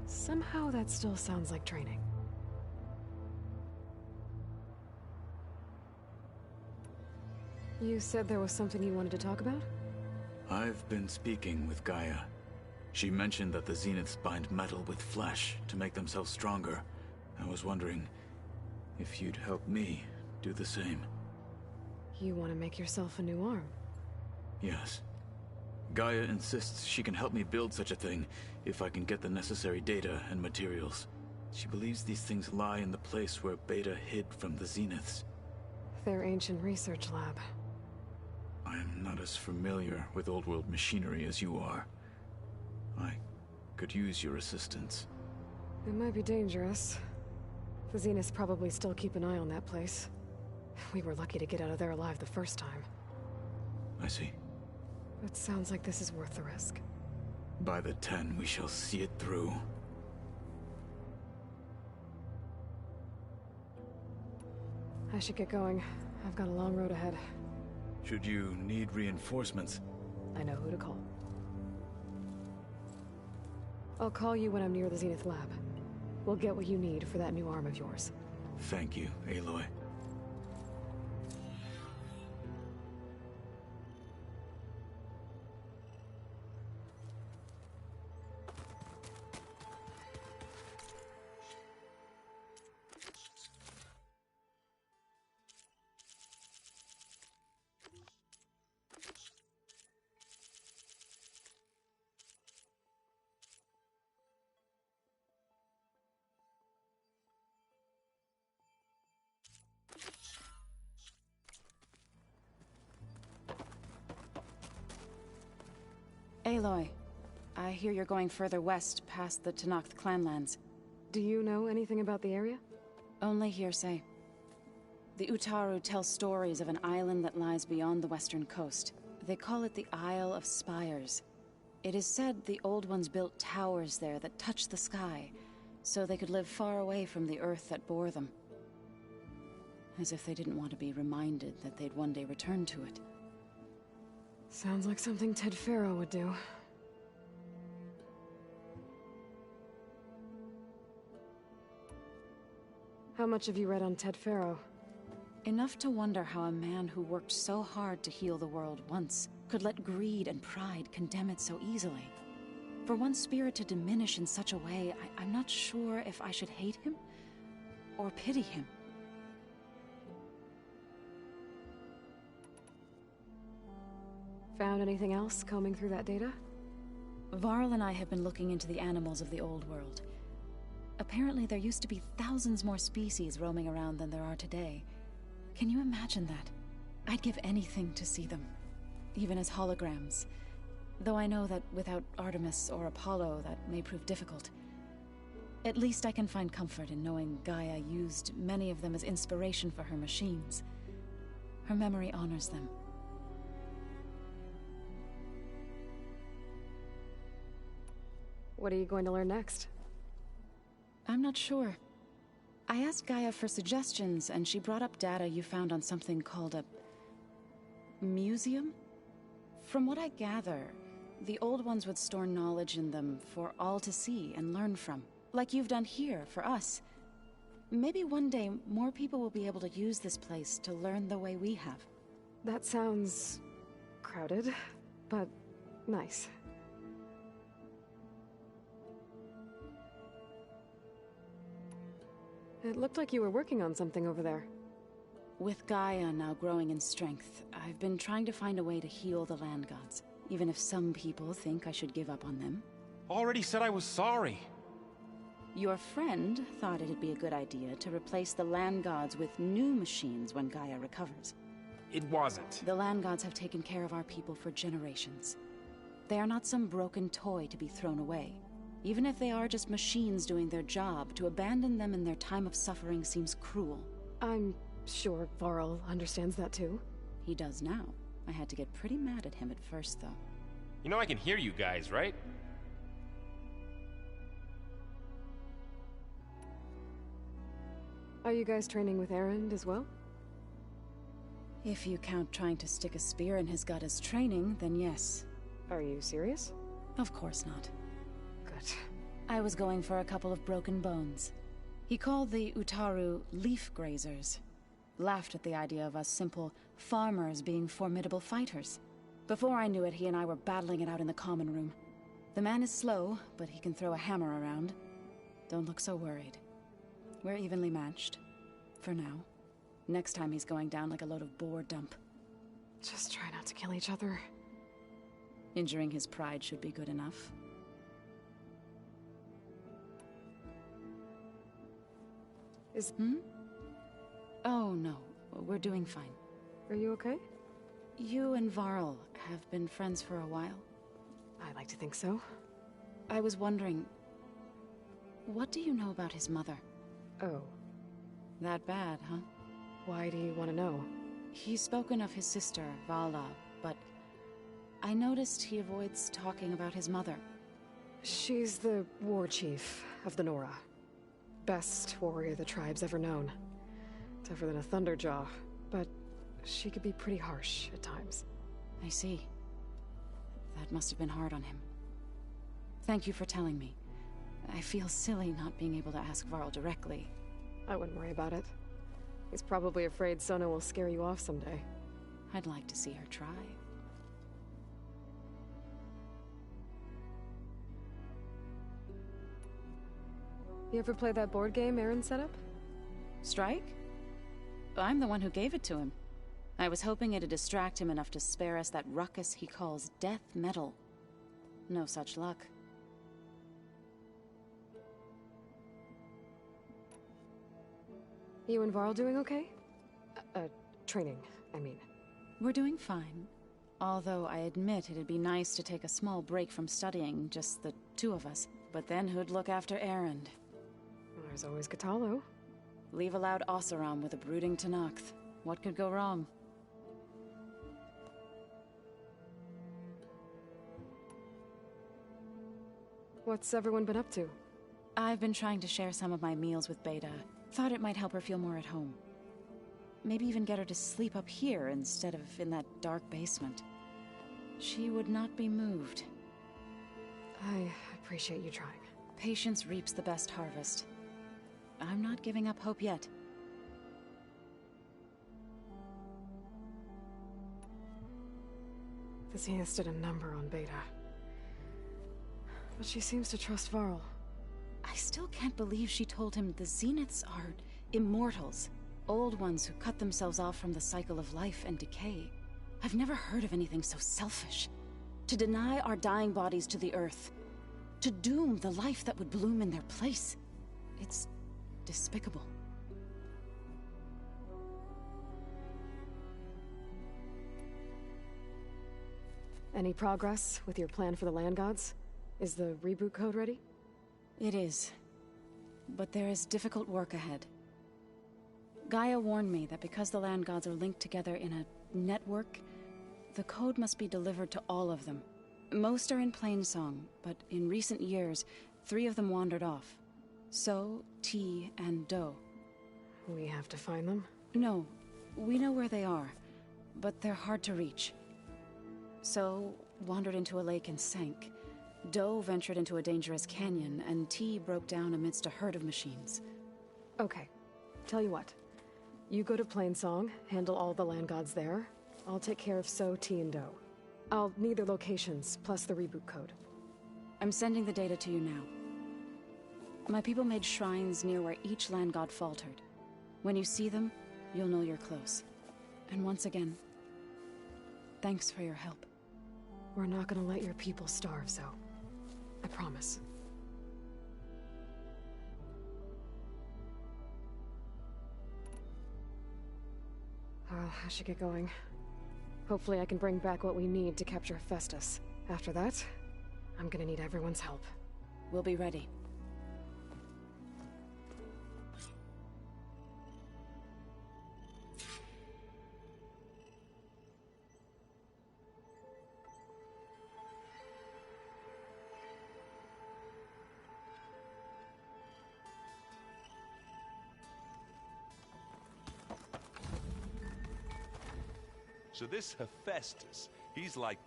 Somehow that still sounds like training. You said there was something you wanted to talk about? I've been speaking with Gaia. She mentioned that the Zeniths bind metal with flesh to make themselves stronger. I was wondering if you'd help me do the same. You want to make yourself a new arm? Yes. Gaia insists she can help me build such a thing if I can get the necessary data and materials. She believes these things lie in the place where Beta hid from the Zeniths. Their ancient research lab. I am not as familiar with old world machinery as you are. I could use your assistance. It might be dangerous. The Zeniths probably still keep an eye on that place. We were lucky to get out of there alive the first time. I see. It sounds like this is worth the risk. By the 10, we shall see it through. I should get going. I've got a long road ahead. Should you need reinforcements? I know who to call. I'll call you when I'm near the Zenith lab. We'll get what you need for that new arm of yours. Thank you, Aloy. Aloy, I hear you're going further west past the Tenakth clanlands. Do you know anything about the area? Only hearsay. The Utaru tell stories of an island that lies beyond the western coast. They call it the Isle of Spires. It is said the Old Ones built towers there that touch the sky, so they could live far away from the earth that bore them. As if they didn't want to be reminded that they'd one day return to it. Sounds like something Ted Faro would do. How much have you read on Ted Faro? Enough to wonder how a man who worked so hard to heal the world once could let greed and pride condemn it so easily. For one spirit to diminish in such a way, I'm not sure if I should hate him or pity him. Found anything else combing through that data? Varl and I have been looking into the animals of the old world. Apparently there used to be thousands more species roaming around than there are today. Can you imagine that? I'd give anything to see them, even as holograms. Though I know that without Artemis or Apollo, that may prove difficult. At least I can find comfort in knowing Gaia used many of them as inspiration for her machines. Her memory honors them. What are you going to learn next? I'm not sure. I asked Gaia for suggestions, and she brought up data you found on something called a museum? From what I gather, the Old Ones would store knowledge in them for all to see and learn from, like you've done here for us. Maybe one day more people will be able to use this place to learn the way we have. That sounds crowded, but nice. It looked like you were working on something over there. With Gaia now growing in strength, I've been trying to find a way to heal the land gods, even if some people think I should give up on them. Already said I was sorry. Your friend thought it'd be a good idea to replace the land gods with new machines when Gaia recovers. It wasn't. The land gods have taken care of our people for generations. They are not some broken toy to be thrown away. Even if they are just machines doing their job, to abandon them in their time of suffering seems cruel. I'm sure Varl understands that too. He does now. I had to get pretty mad at him at first, though. You know I can hear you guys, right? Are you guys training with Erend as well? If you count trying to stick a spear in his gut as training, then yes. Are you serious? Of course not. Good. I was going for a couple of broken bones. He called the Utaru leaf grazers. Laughed at the idea of us simple farmers being formidable fighters. Before I knew it, he and I were battling it out in the common room. The man is slow, but he can throw a hammer around. Don't look so worried. We're evenly matched. For now. Next time he's going down like a load of boar dump. Just try not to kill each other. Injuring his pride should be good enough. Oh, no. We're doing fine. Are you okay? You and Varl have been friends for a while? I like to think so. I was wondering, what do you know about his mother? Oh. That bad, huh? Why do you want to know? He's spoken of his sister, Vala, but I noticed he avoids talking about his mother. She's the war chief of the Nora. Best warrior the tribe's ever known. Tougher than a Thunderjaw, but she could be pretty harsh at times. I see. That must have been hard on him. Thank you for telling me. I feel silly not being able to ask Varl directly. I wouldn't worry about it. He's probably afraid Sona will scare you off someday. I'd like to see her try. You ever play that board game Aaron set up? Strike? I'm the one who gave it to him. I was hoping it'd distract him enough to spare us that ruckus he calls death metal. No such luck. You and Varl doing okay? Training, I mean. We're doing fine. Although I admit it'd be nice to take a small break from studying, just the two of us. But then who'd look after Erend? There's always Katalo. Leave a loud Oseram with a brooding Tenakth. What could go wrong? What's everyone been up to? I've been trying to share some of my meals with Beta. Thought it might help her feel more at home. Maybe even get her to sleep up here instead of in that dark basement. She would not be moved. I appreciate you trying. Patience reaps the best harvest. I'm not giving up hope yet. The Zeniths did a number on Beta. But she seems to trust Varl. I still can't believe she told him the Zeniths are immortals. Old ones who cut themselves off from the cycle of life and decay. I've never heard of anything so selfish. To deny our dying bodies to the earth. To doom the life that would bloom in their place. It's despicable. Any progress with your plan for the land gods? Is the reboot code ready? It is. But there is difficult work ahead. Gaia warned me that because the land gods are linked together in a network, the code must be delivered to all of them. Most are in Plainsong, but in recent years, 3 of them wandered off. So, T, and Do. We have to find them? No, we know where they are, but they're hard to reach. So, wandered into a lake and sank. Do ventured into a dangerous canyon, and T broke down amidst a herd of machines. Okay, tell you what. You go to Plainsong, handle all the land gods there. I'll take care of So, T, and Do. I'll need their locations, plus the reboot code. I'm sending the data to you now. My people made shrines near where each land god faltered. When you see them, you'll know you're close. And once again, thanks for your help. We're not gonna let your people starve, Zo. I promise. I should get going. Hopefully I can bring back what we need to capture Hephaestus. After that, I'm gonna need everyone's help. We'll be ready. So this Hephaestus, he's like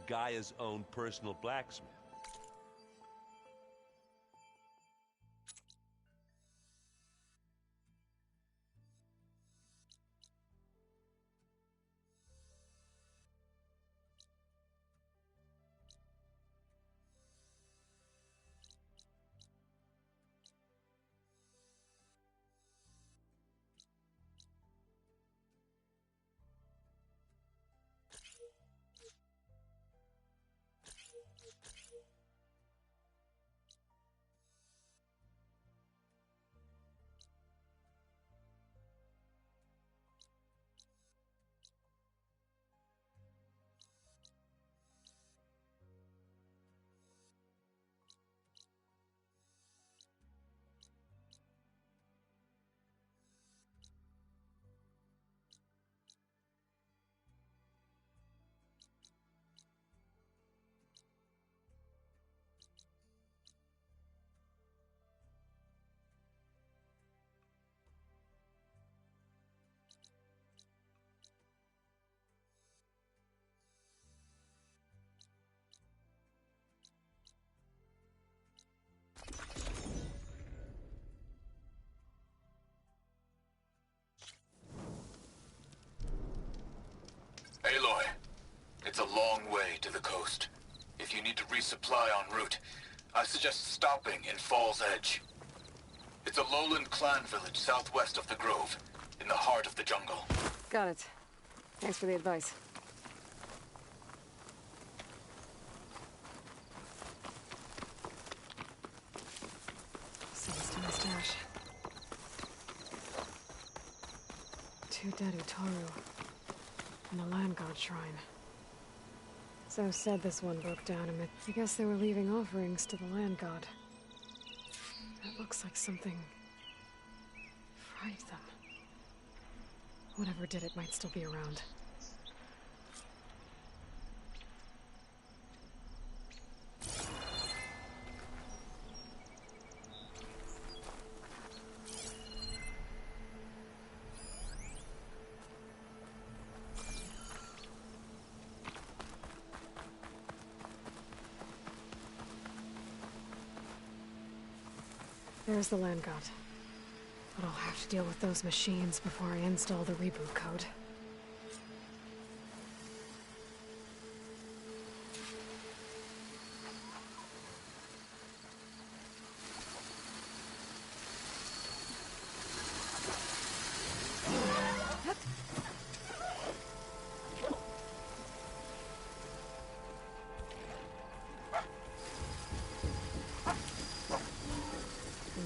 Gaia's own personal blacksmith. resupply en route. I suggest stopping in Fall's Edge. It's a lowland clan village southwest of the Grove, in the heart of the jungle. Got it. Thanks for the advice. Seems to my stash. 2 dead Utaru. And the land god shrine. So said this one broke down amid... I guess they were leaving offerings to the land god. That looks like something... fried them. Whatever did it might still be around. There's the land god. But I'll have to deal with those machines before I install the reboot code.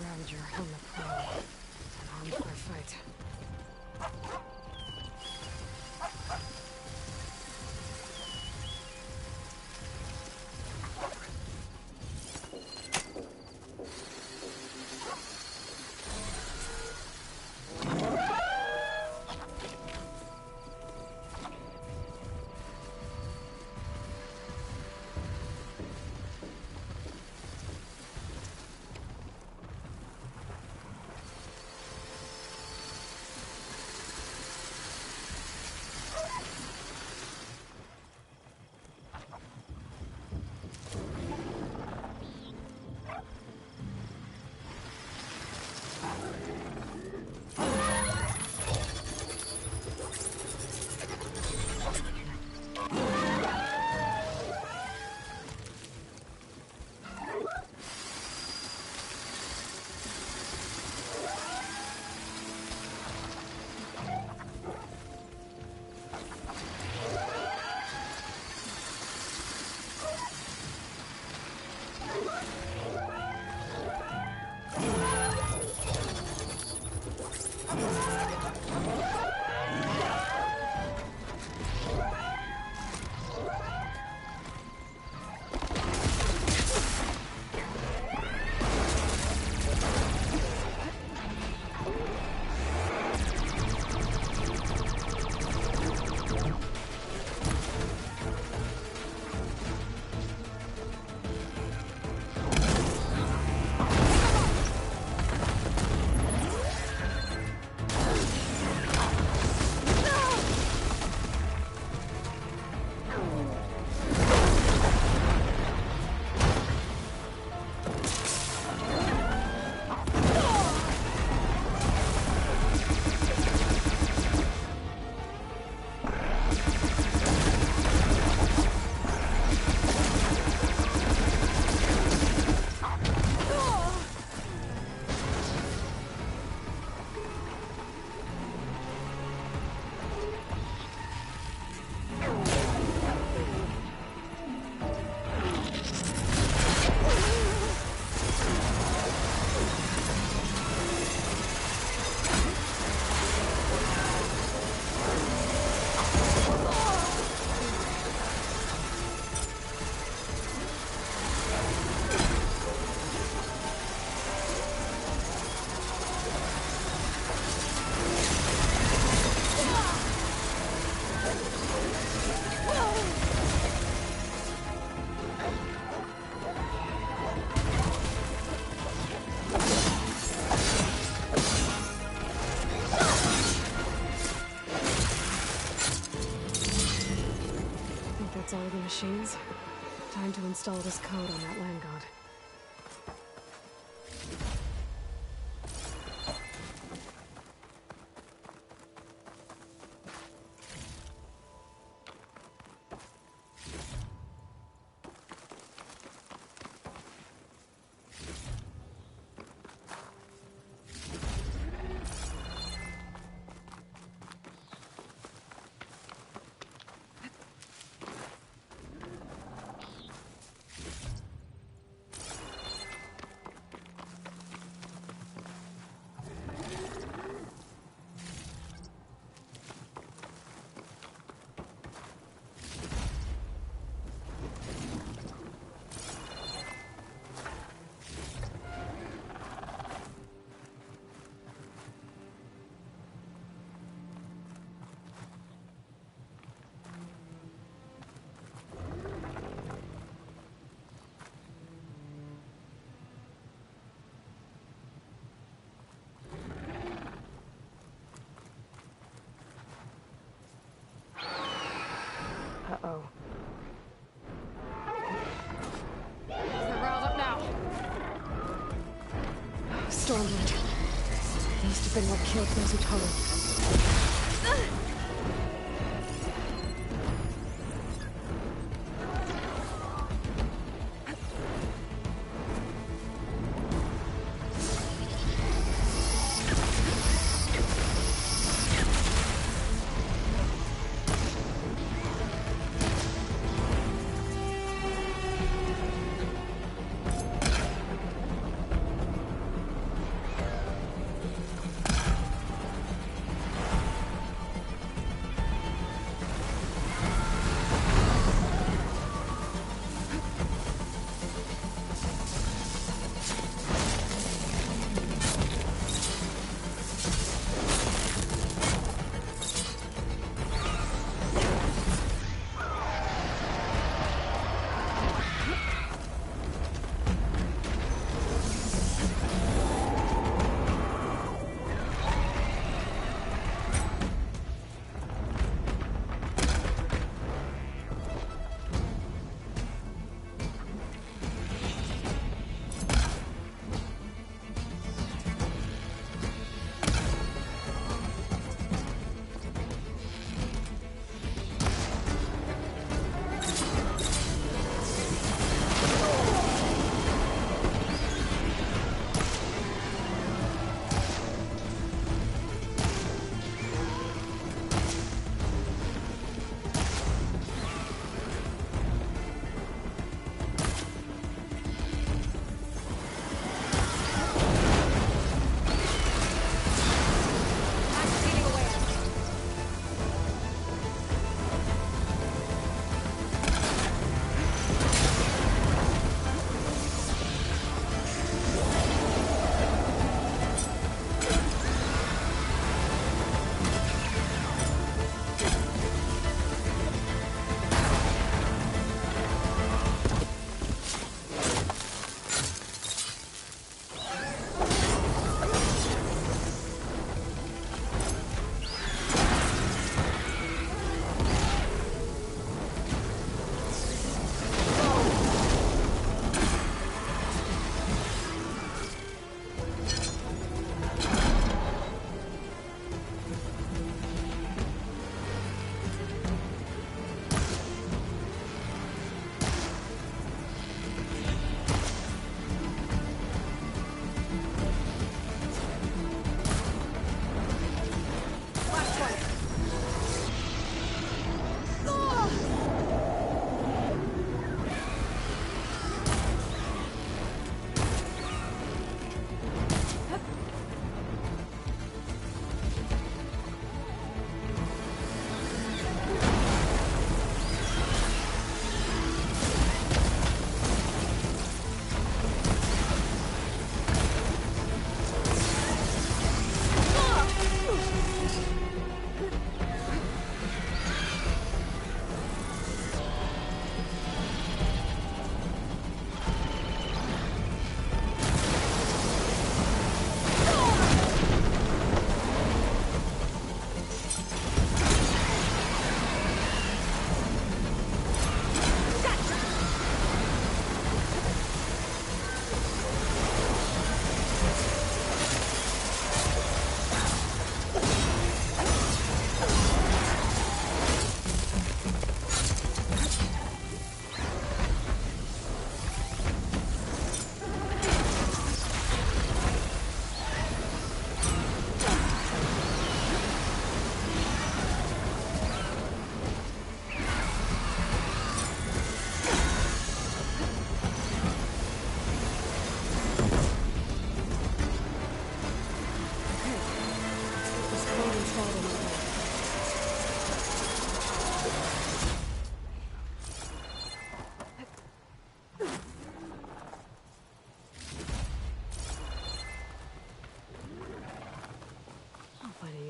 Ravager on the prowl, armed for a fight. That's all the machines. Time to install this code on that land god. Stormwind. Must have been what killed those Utaru.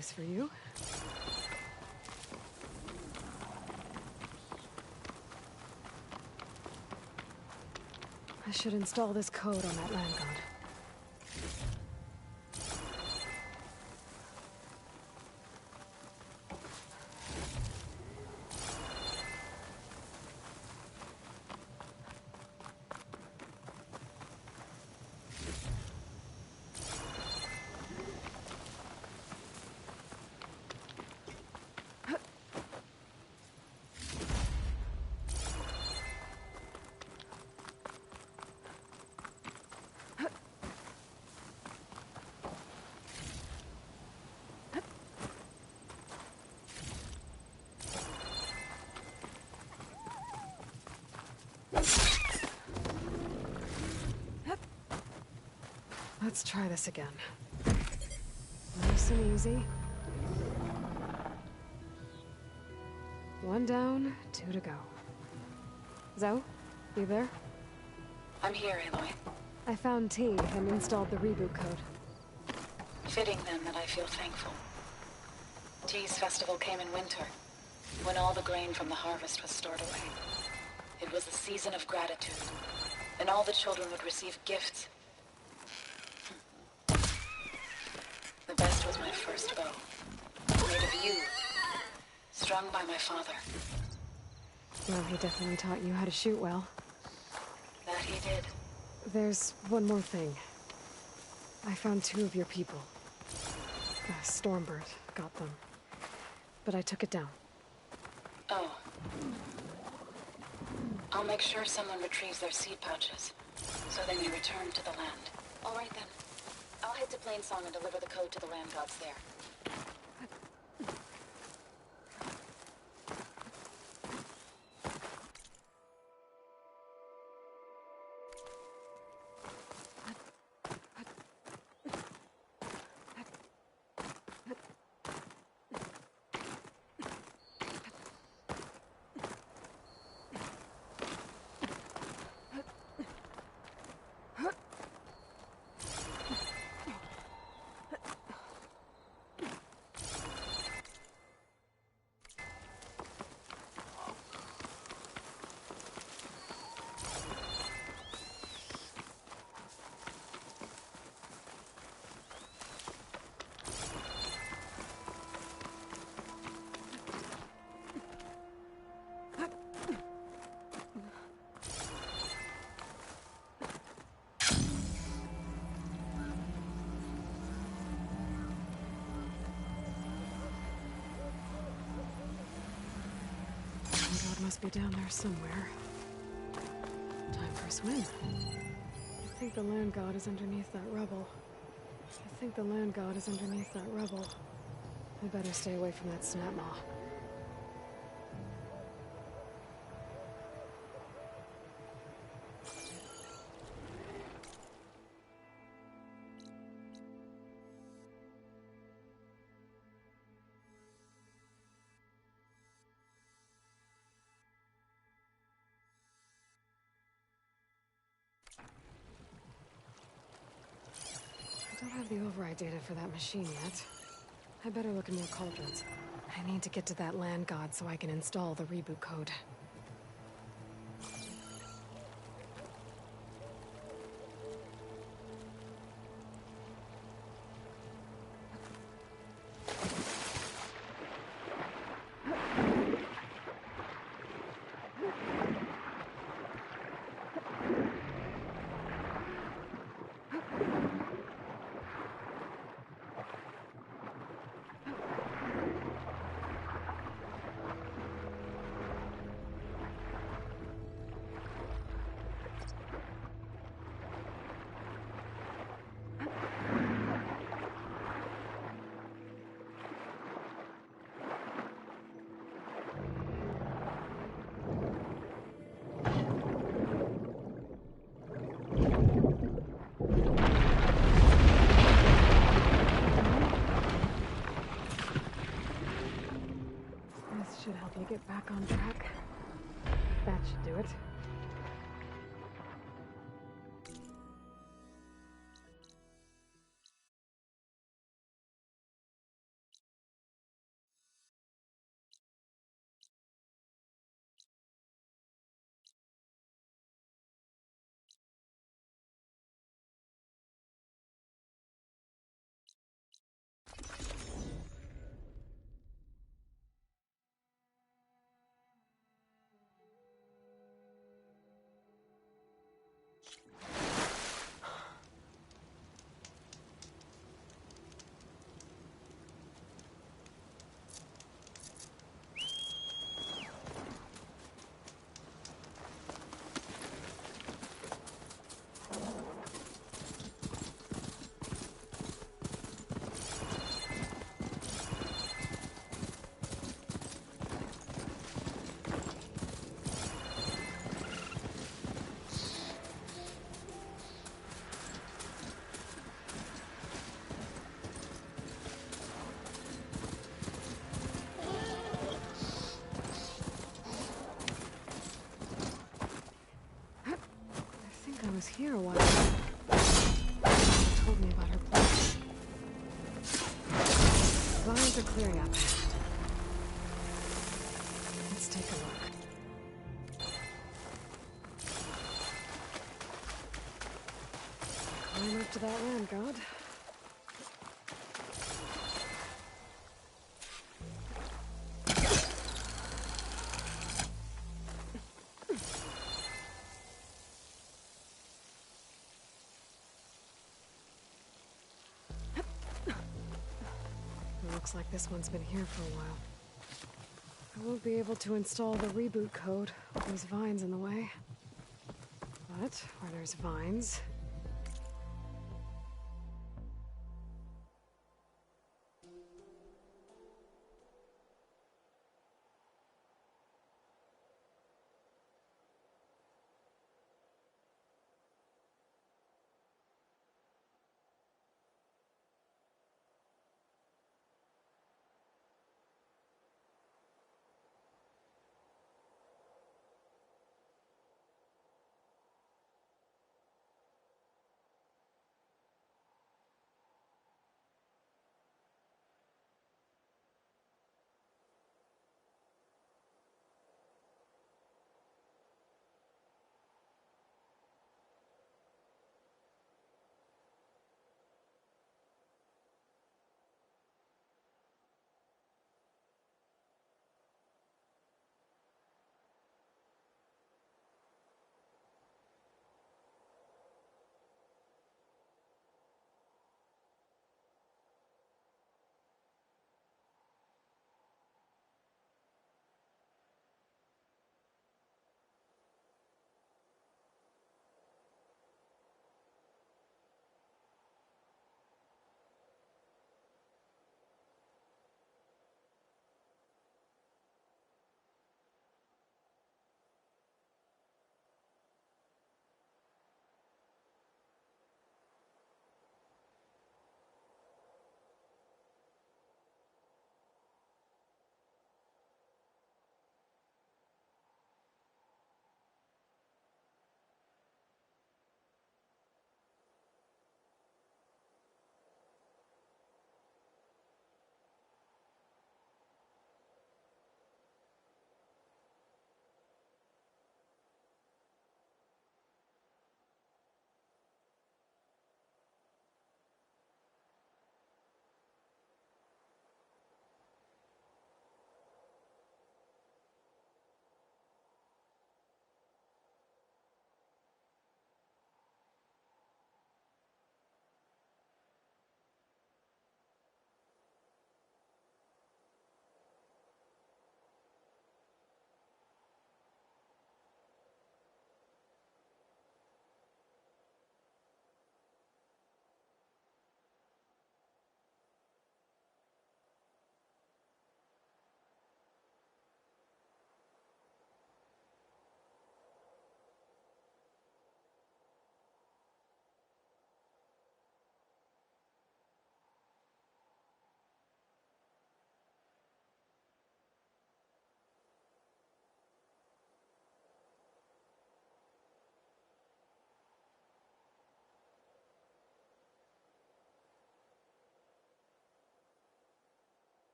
use for you. I should install this code on that land god. Let's try this again. Nice and easy. 1 down, 2 to go. Zoe, you there? I'm here, Aloy. I found T and installed the reboot code. Fitting then that I feel thankful. T's festival came in winter, when all the grain from the harvest was stored away. It was a season of gratitude, and all the children would receive gifts. The best was my first bow, made of yew, strung by my father. Well, he definitely taught you how to shoot well. That he did. There's one more thing. I found 2 of your people. Stormbird got them. But I took it down. Oh. I'll make sure someone retrieves their seed pouches, so they may return to the land. All right then. I'll head to Plainsong and deliver the code to the land gods there. Must be down there somewhere. Time for a swim. I think the land god is underneath that rubble. I better stay away from that snap maw. I don't have the override data for that machine yet. I better look in more cauldrons. I need to get to that land god so I can install the reboot code. Should help you get back on track. That should do it. here a while ago. She told me about her place. Vines are clearing up. Let's take a look. Climb up to that land god. Looks like this one's been here for a while. I won't be able to install the reboot code with those vines in the way. But where there's vines...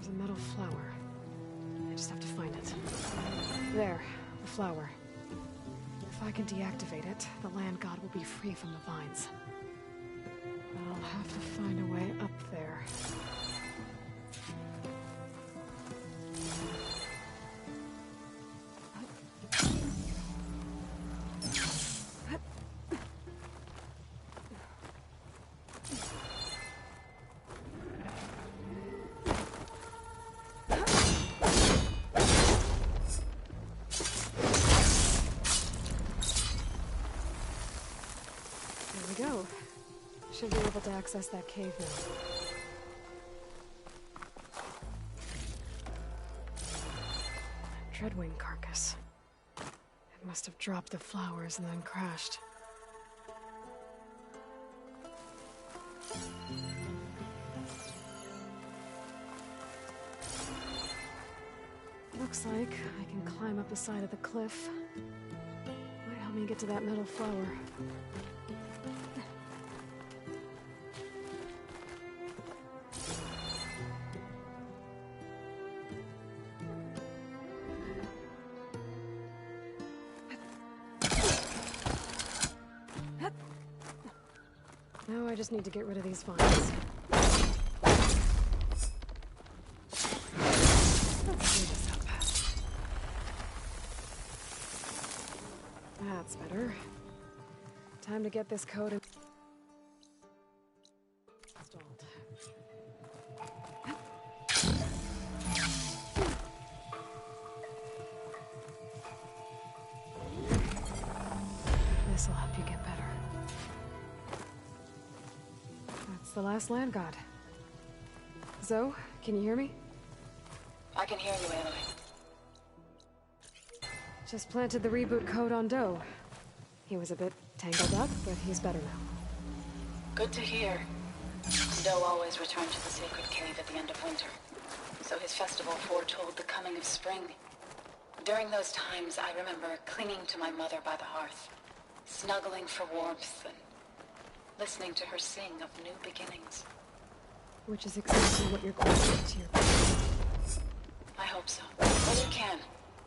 There's a metal flower. I just have to find it. There, the flower. If I can deactivate it, the land god will be free from the vines. But I'll have to find a way up there. Go. Should be able to access that cave now. Dreadwing carcass. It must have dropped the flowers and then crashed. Looks like I can climb up the side of the cliff. Might help me get to that metal flower. Now I just need to get rid of these vines. Let's clean this up. That's better. Time to get this code installed. This'll help you get better. That's the last land god. Zoe, can you hear me? I can hear you, Aloy. Just planted the reboot code on Doe. He was a bit tangled up, but he's better now. Good to hear. Doe always returned to the sacred cave at the end of winter, so his festival foretold the coming of spring. During those times, I remember clinging to my mother by the hearth, snuggling for warmth and listening to her sing of new beginnings. Which is exactly what you're going to do to your I hope so. When you can,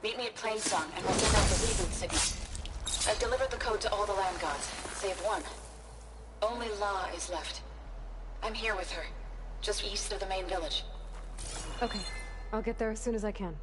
meet me at Plainsong and we'll send out the reboot signal. I've delivered the code to all the land gods, save one. Only La is left. I'm here with her, just east of the main village. Okay, I'll get there as soon as I can.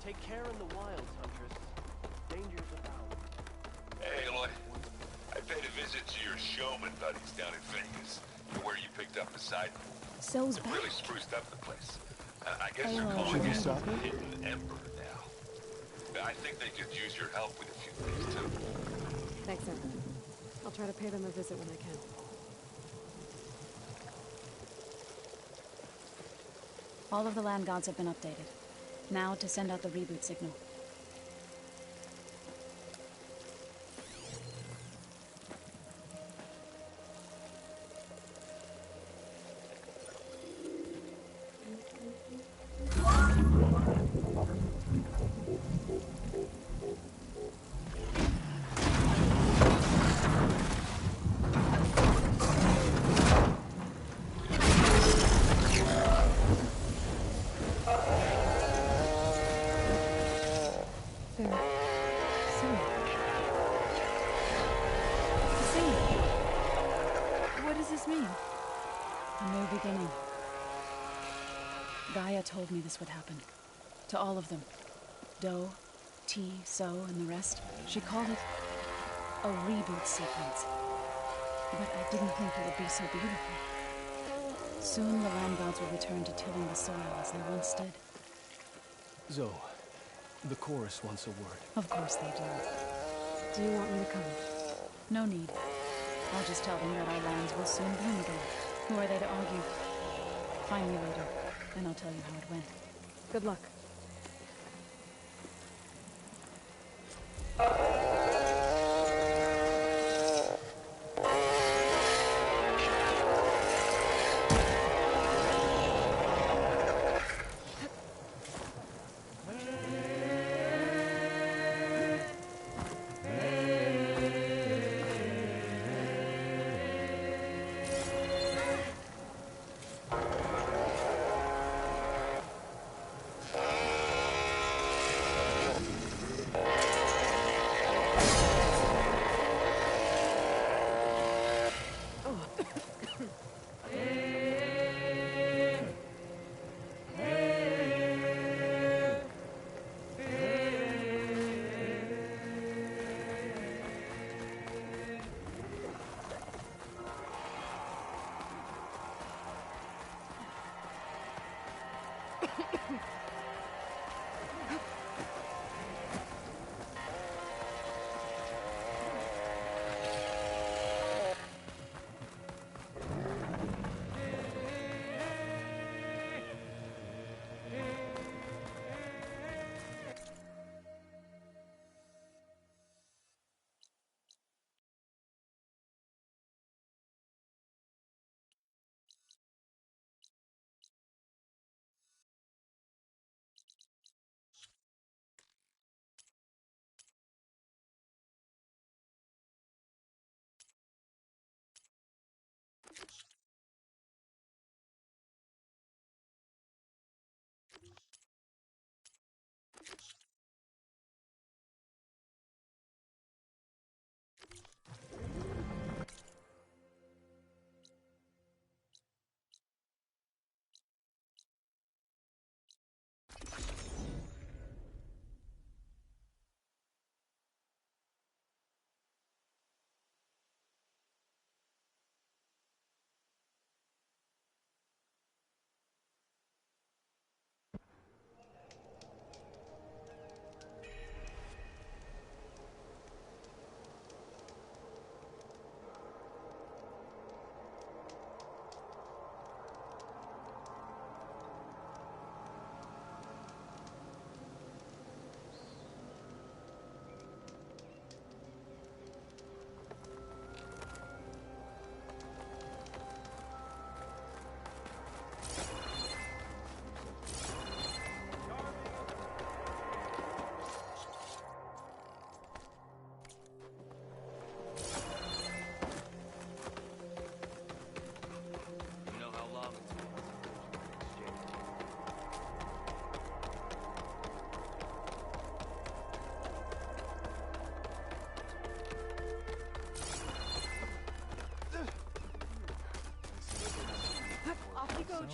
Take care in the wilds, Huntress. Dangers abound. Hey, Aloy. I paid a visit to your showman buddies down in Vegas, where you picked up Poseidon. So's They've back. really spruced up the place. I guess Hey, they're Aloy. calling Should we it stop it? Hidden Ember now. I think they could use your help with a few things, too. Thanks, Em. I'll try to pay them a visit when I can. All of the land gods have been updated. Now to send out the reboot signal. this mean? A new beginning. Gaia told me this would happen. To all of them. Do, T, So, and the rest. She called it a reboot sequence. But I didn't think it would be so beautiful. Soon the land gods will return to tilling the soil as they once did. Zoe, the chorus wants a word. Of course they do. Do you want me to come? No need. I'll just tell them that our lands will soon bloom again. Who are they to argue? Find me later, and I'll tell you how it went. Good luck.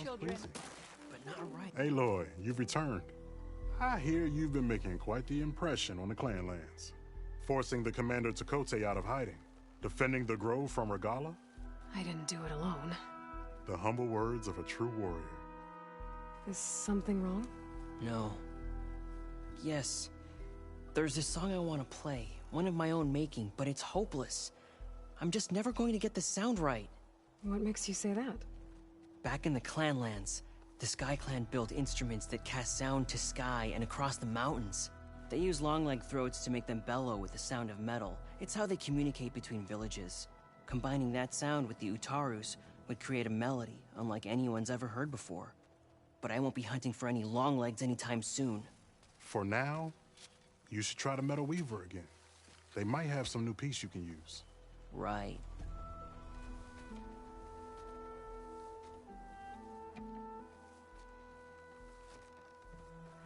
Children. But not right. Aloy, you've returned. I hear you've been making quite the impression on the clan lands. Forcing the Commander Takote out of hiding. Defending the grove from Regala. I didn't do it alone. The humble words of a true warrior. Is something wrong? No. Yes. There's this song I want to play. One of my own making, but it's hopeless. I'm just never going to get the sound right. What makes you say that? Back in the Clanlands, the Sky Clan built instruments that cast sound to sky and across the mountains. They use long-leg throats to make them bellow with the sound of metal. It's how they communicate between villages. Combining that sound with the Utarus would create a melody unlike anyone's ever heard before. But I won't be hunting for any longlegs anytime soon. For now, you should try the Metal Weaver again. They might have some new piece you can use. Right.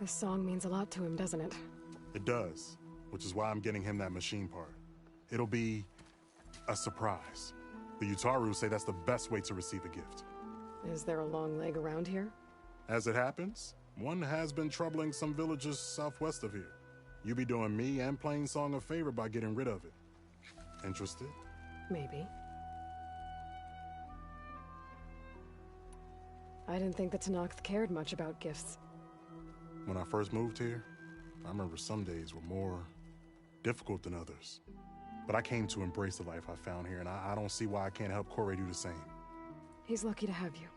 This song means a lot to him, doesn't it? It does, which is why I'm getting him that machine part. It'll be a surprise. The Utaru say that's the best way to receive a gift. Is there a long leg around here? As it happens, one has been troubling some villages southwest of here. You be doing me and Plainsong a favor by getting rid of it. Interested? Maybe. I didn't think the Tenakth cared much about gifts. When I first moved here, I remember some days were more difficult than others. But I came to embrace the life I found here, and I don't see why I can't help Corey do the same. He's lucky to have you.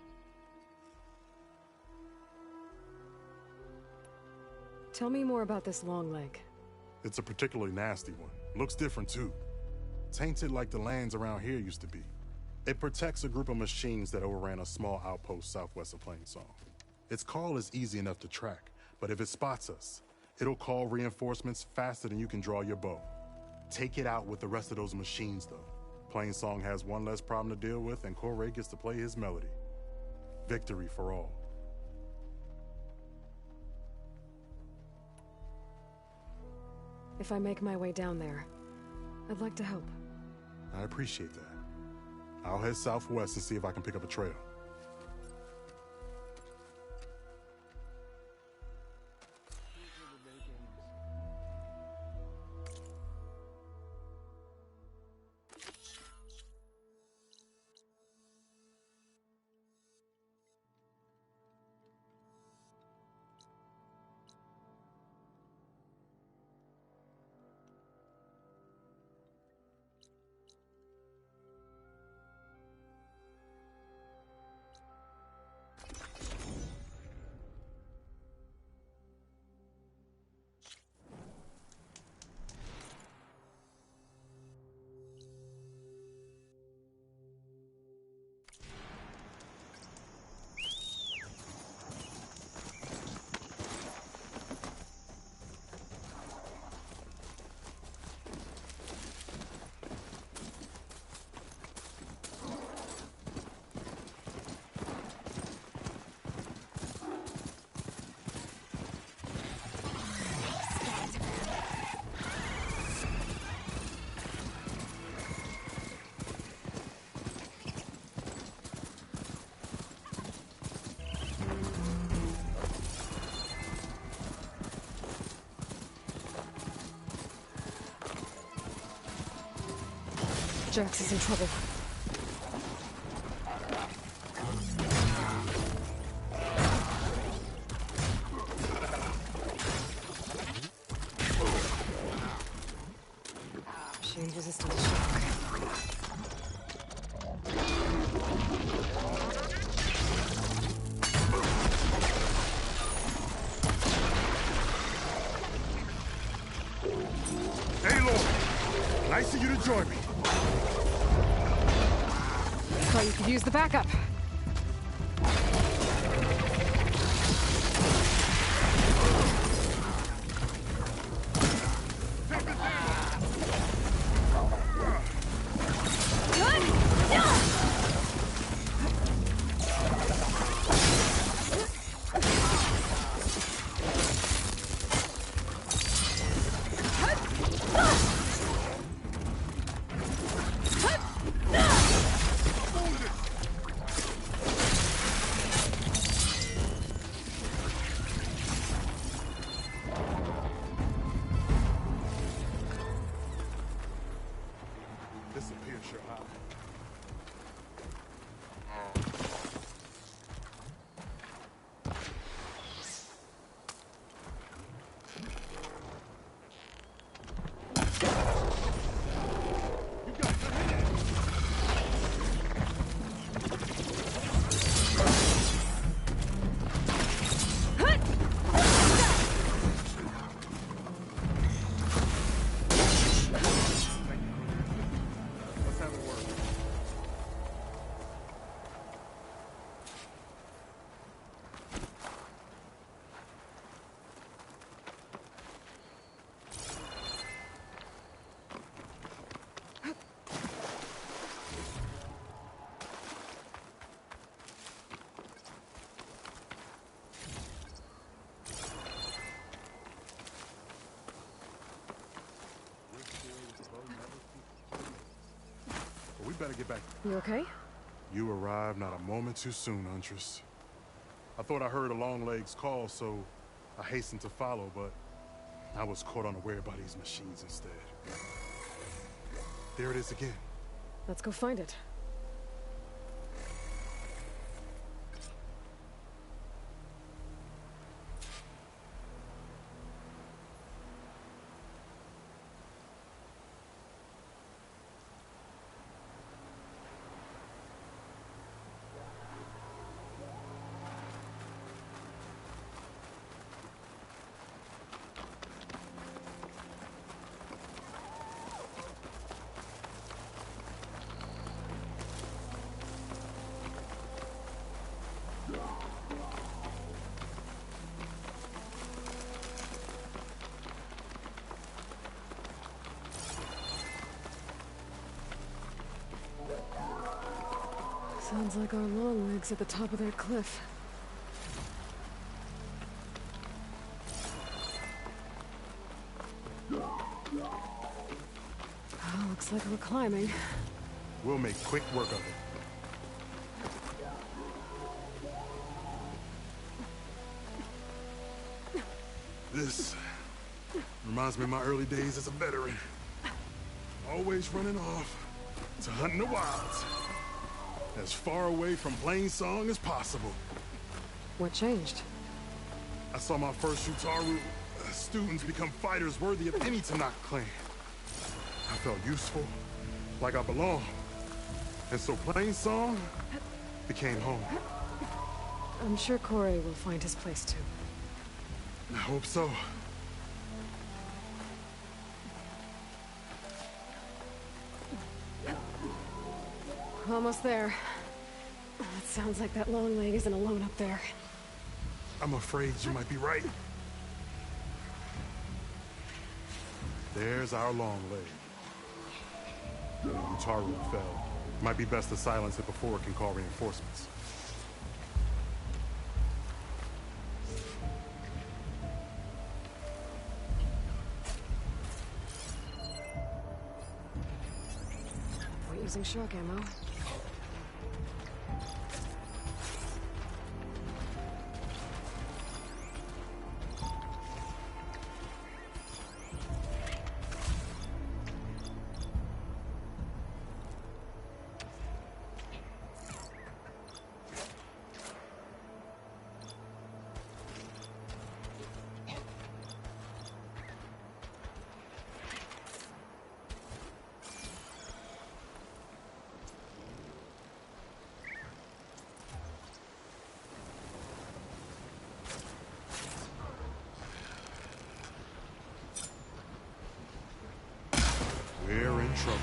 Tell me more about this long leg. It's a particularly nasty one. Looks different, too. Tainted like the lands around here used to be. It protects a group of machines that overran a small outpost southwest of Plainsong. Its call is easy enough to track, but if it spots us, it'll call reinforcements faster than you can draw your bow. Take it out with the rest of those machines, though. Plainsong has one less problem to deal with, and Corey gets to play his melody. Victory for all. If I make my way down there, I'd like to help. I appreciate that. I'll head southwest and see if I can pick up a trail. Jax is in trouble. She's resistant to shock. Hey, Lord! Nice of you to join me. Thought you could use the backup. better get back. You okay? You arrived not a moment too soon, Huntress. I thought I heard a Longleg's call, so I hastened to follow, but I was caught unaware by these machines instead. There it is again. Let's go find it. Sounds like our long legs at the top of that cliff. Oh, looks like we're climbing. We'll make quick work of it. This reminds me of my early days as a veteran. Always running off to hunt in the wilds. As far away from plain song as possible. What changed? I saw my first Utaru students become fighters worthy of any Tanakh clan. I felt useful, like I belonged. And so plain song became home. I'm sure Corey will find his place too. I hope so. Almost there. It sounds like that long leg isn't alone up there. I'm afraid you might be right. There's our long leg. Utaru fell. Might be best to silence it before it can call reinforcements. We're using shock ammo. We're in trouble.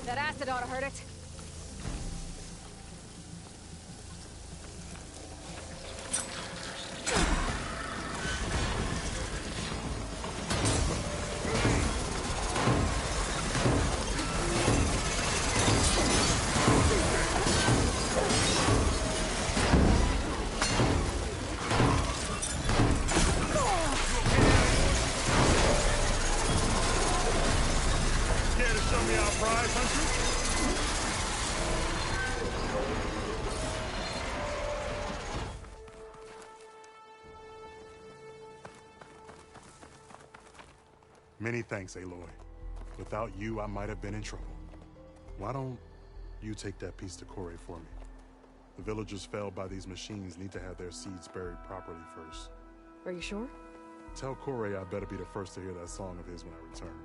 That acid ought to hurt it. Many thanks, Aloy. Without you, I might have been in trouble. Why don't you take that piece to Corey for me? The villagers felled by these machines need to have their seeds buried properly first. Are you sure? Tell Corey I better be the first to hear that song of his when I return.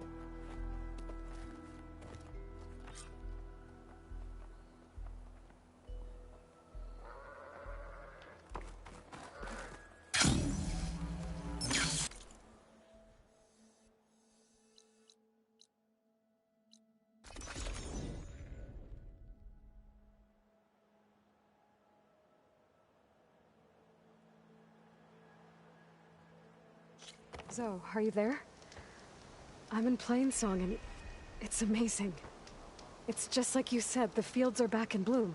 So, are you there? I'm in Plainsong and it's amazing. It's just like you said, the fields are back in bloom.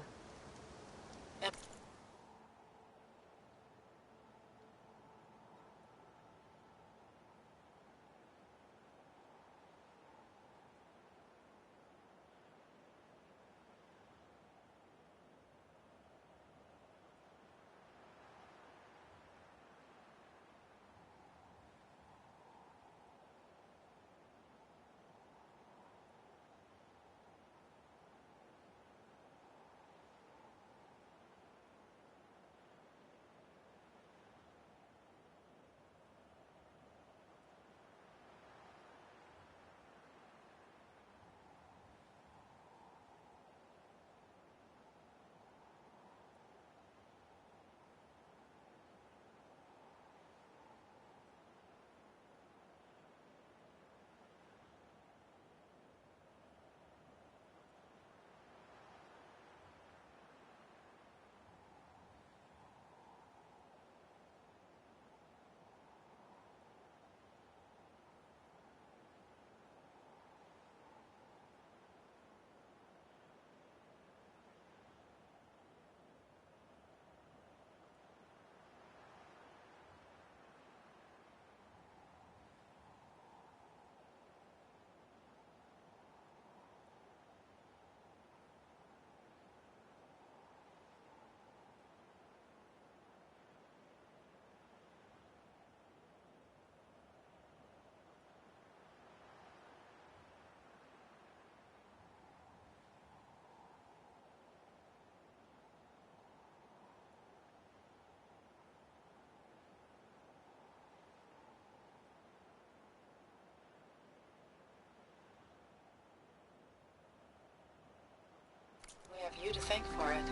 We have you to thank for it.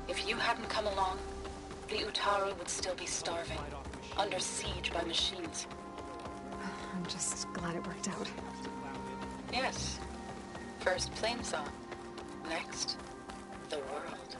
If you hadn't come along, the Utara would still be starving, under siege by machines. I'm just glad it worked out. Yes. First Plainsong. Next, the world.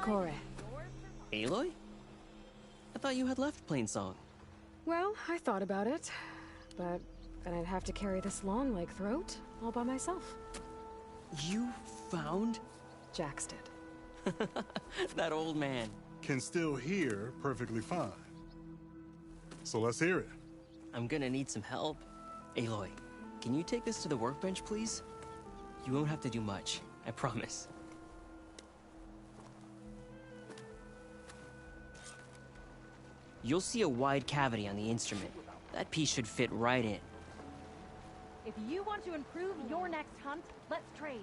Corey. Aloy? I thought you had left Plainsong. Well, I thought about it, but then I'd have to carry this long leg throat all by myself. You found? Jax did. That old man. Can still hear perfectly fine. So let's hear it. I'm gonna need some help. Aloy, can you take this to the workbench, please? You won't have to do much, I promise. You'll see a wide cavity on the instrument. That piece should fit right in. If you want to improve your next hunt, let's trade.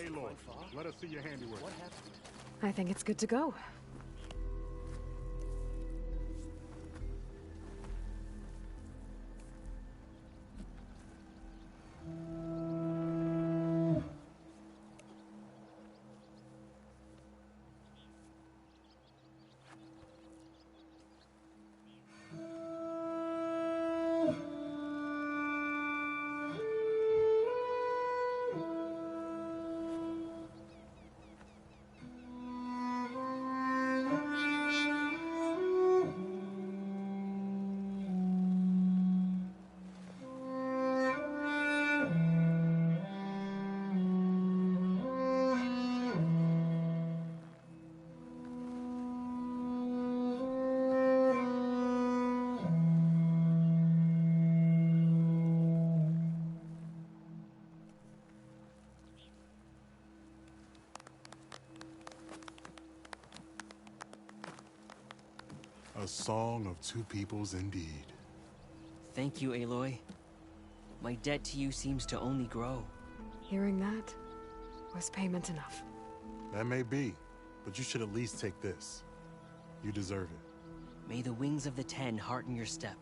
Aloy, let us see your handiwork. I think it's good to go. A song of two peoples indeed. Thank you, Aloy. My debt to you seems to only grow. Hearing that was payment enough. That may be, but you should at least take this. You deserve it. May the wings of the Ten hearten your step.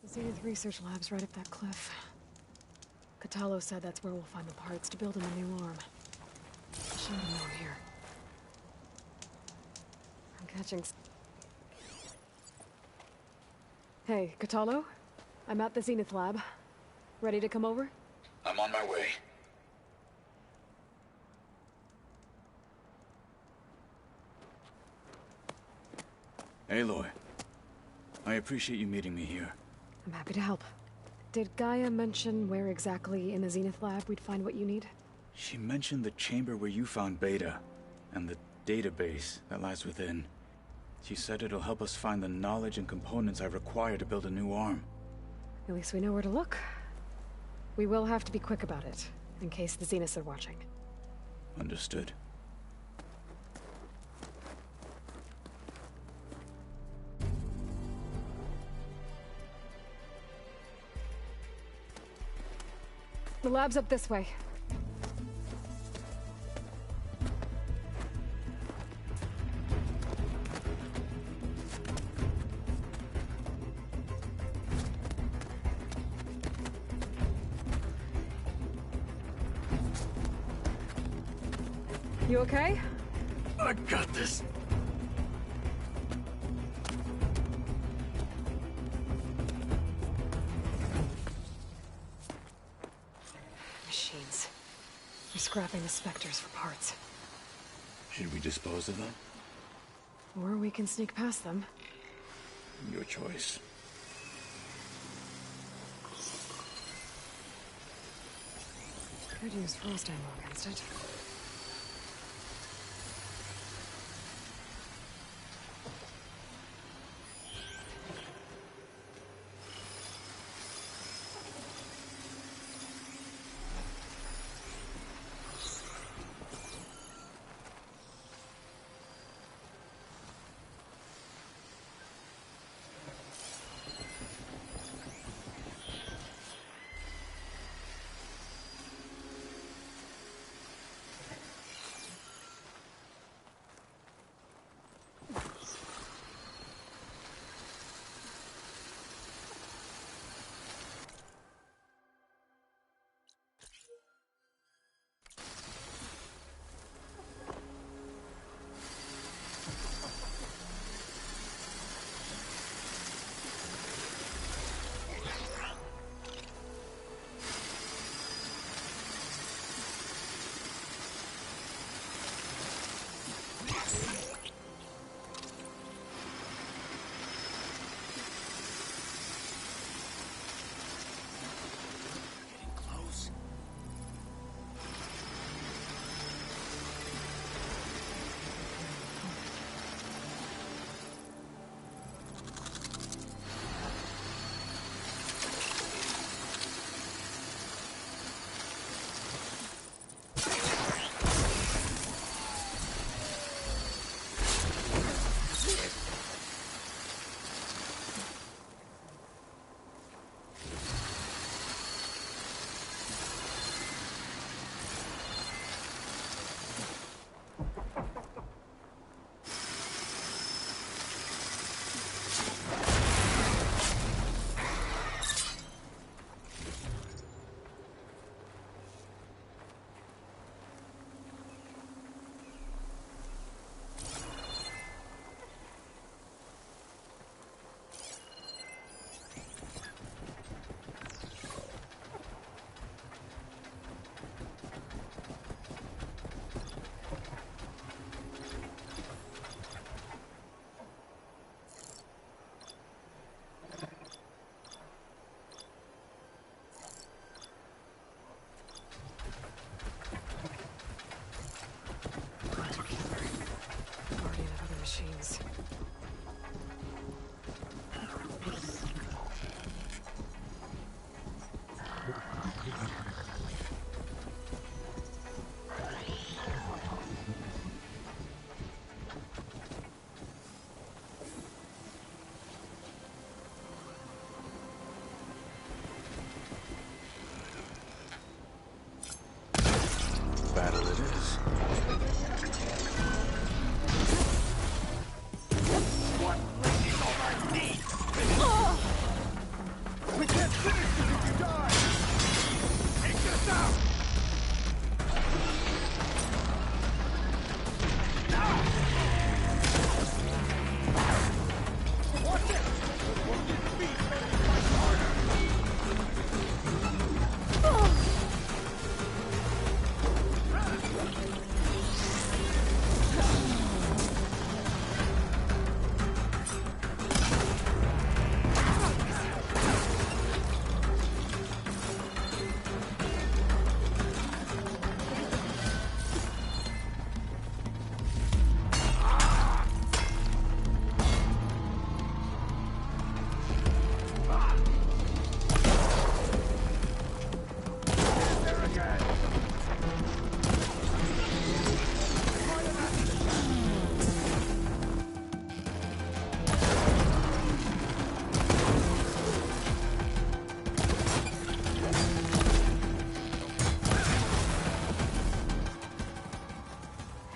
The Zenith Research Lab's right up that cliff. Catalo said that's where we'll find the parts to build him a new arm. I showed him down here. I'm catching... Hey, Catalo? I'm at the Zenith Lab. Ready to come over? I'm on my way. Aloy, I appreciate you meeting me here. I'm happy to help. Did Gaia mention where exactly in the Zenith Lab we'd find what you need? She mentioned the chamber where you found Beta, and the database that lies within. She said it'll help us find the knowledge and components I require to build a new arm. At least we know where to look. We will have to be quick about it, in case the Zeniths are watching. Understood. The lab's up this way. You okay? I got this. Machines. They're scrapping the Spectres for parts. Should we dispose of them? Or we can sneak past them. Your choice. Could use frost ammo against it.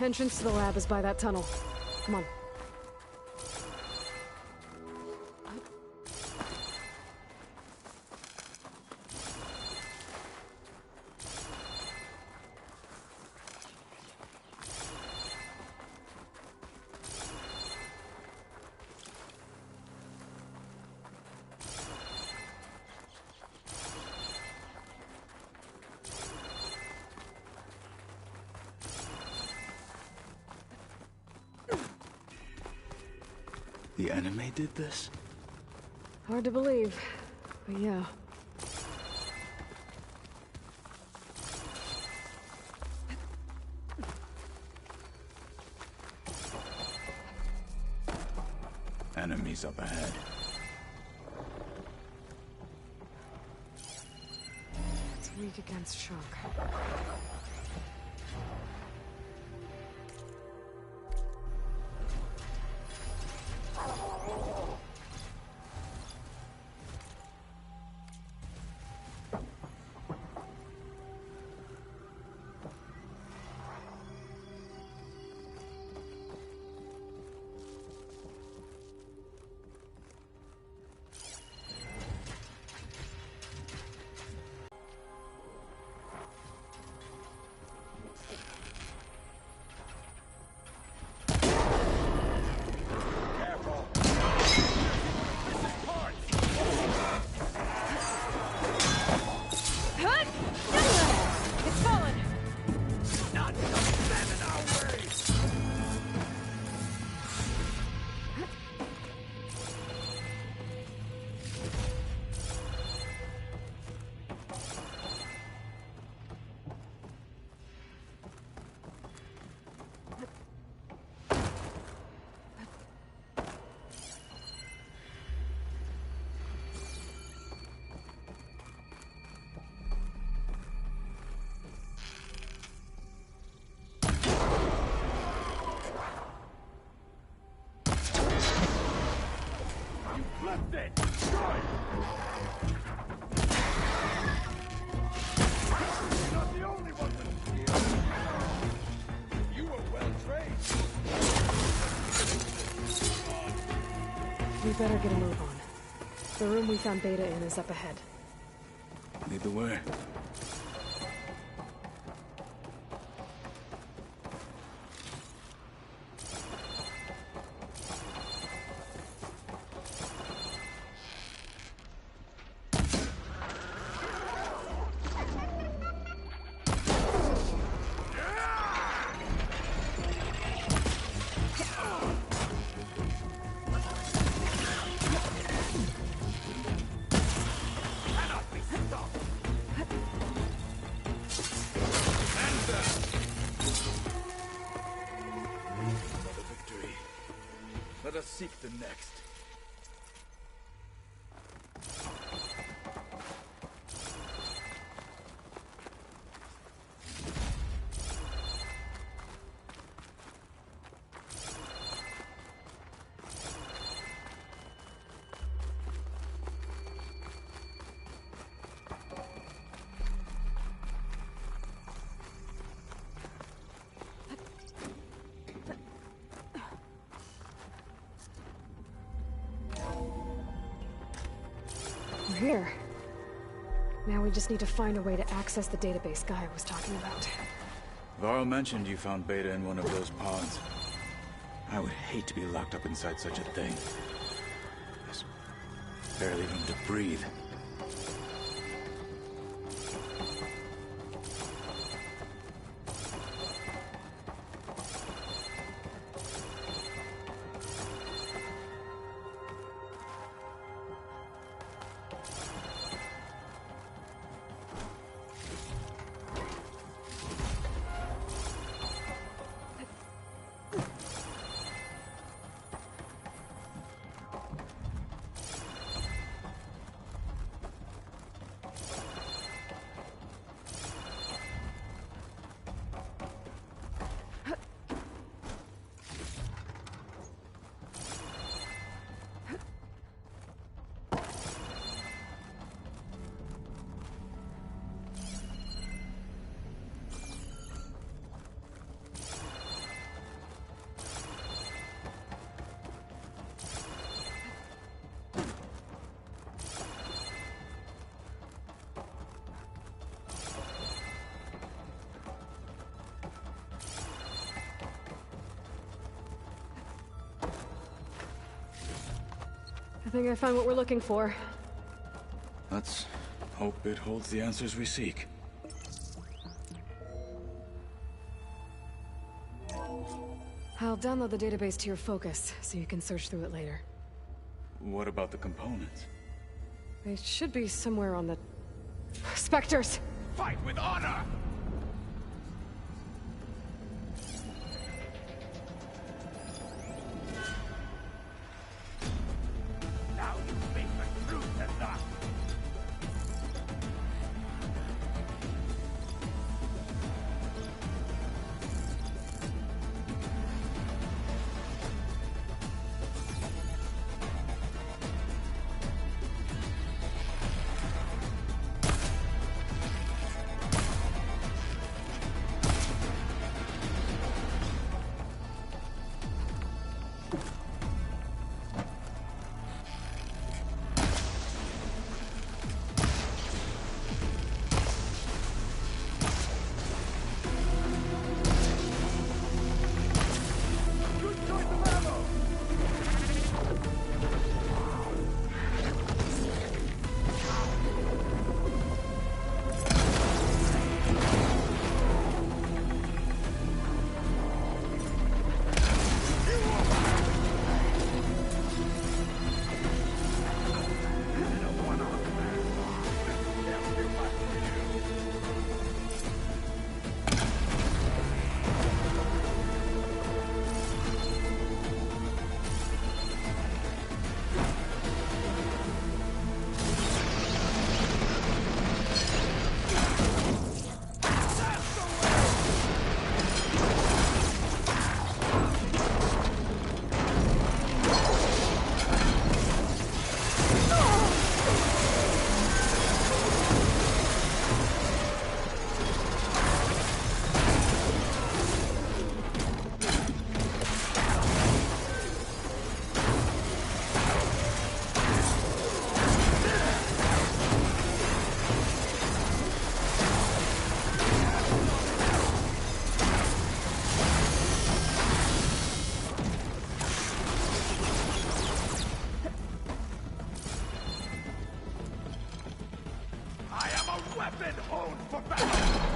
Entrance to the lab is by that tunnel. Come on. The enemy did this? Hard to believe, but yeah. Enemies up ahead. It's weak against shock. Flipped it! Good! You're not the only one with skill. You were well trained. We better get a move on. The room we found Beta in is up ahead. Lead the way. Let us seek the next. We're here. Now we just need to find a way to access the database Gaia was talking about. Varl mentioned you found Beta in one of those pods. I would hate to be locked up inside such a thing. There's barely room to breathe. I think I found what we're looking for. Let's hope it holds the answers we seek. I'll download the database to your Focus, so you can search through it later. What about the components? They should be somewhere on the... Spectres! Fight with honor! Now you face the truth and not. Weapon honed for battle!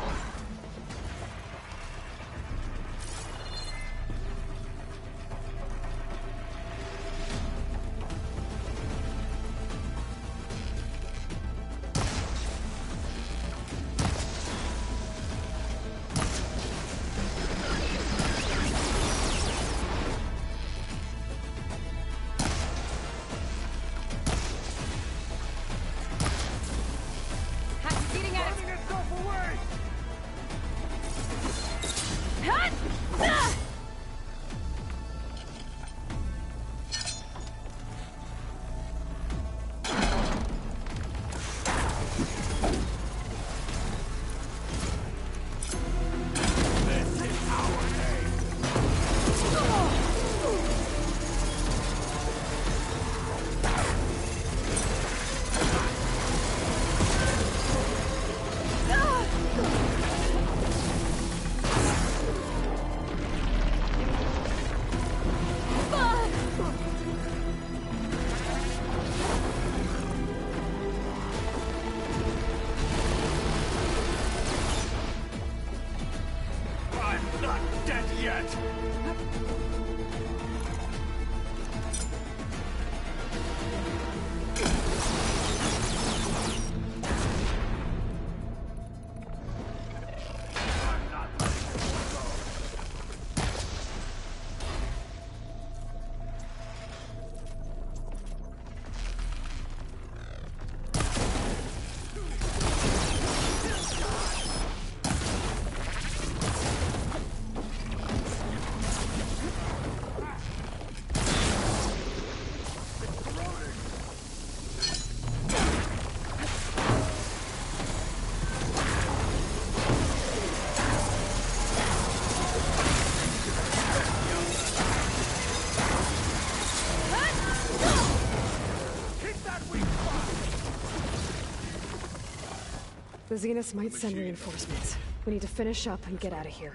The Zeniths might send reinforcements. We need to finish up and get out of here.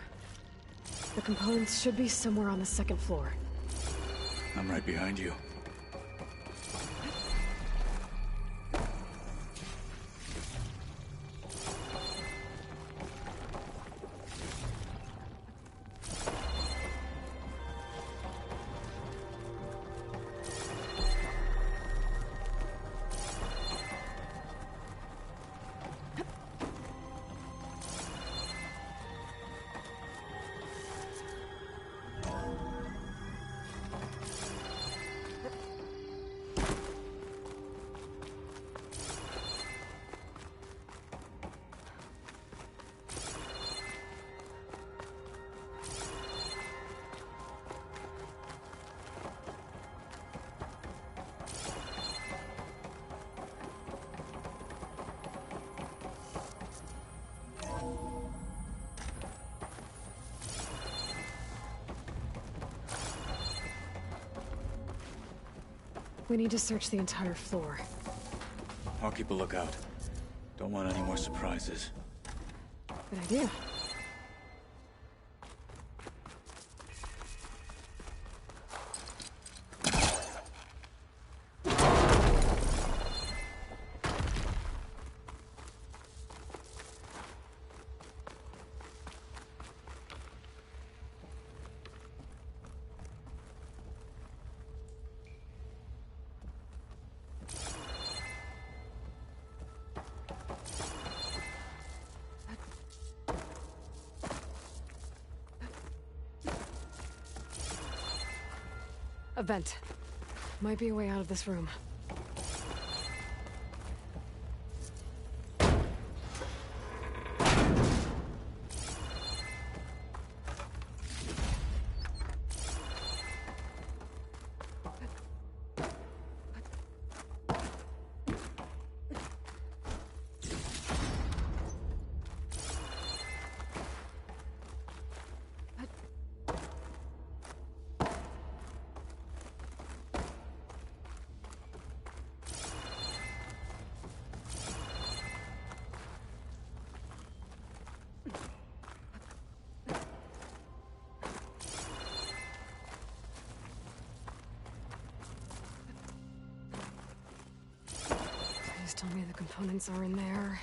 The components should be somewhere on the second floor. I'm right behind you. We need to search the entire floor. I'll keep a lookout. Don't want any more surprises. Good idea. A vent. Might be a way out of this room. Please tell me the components are in there.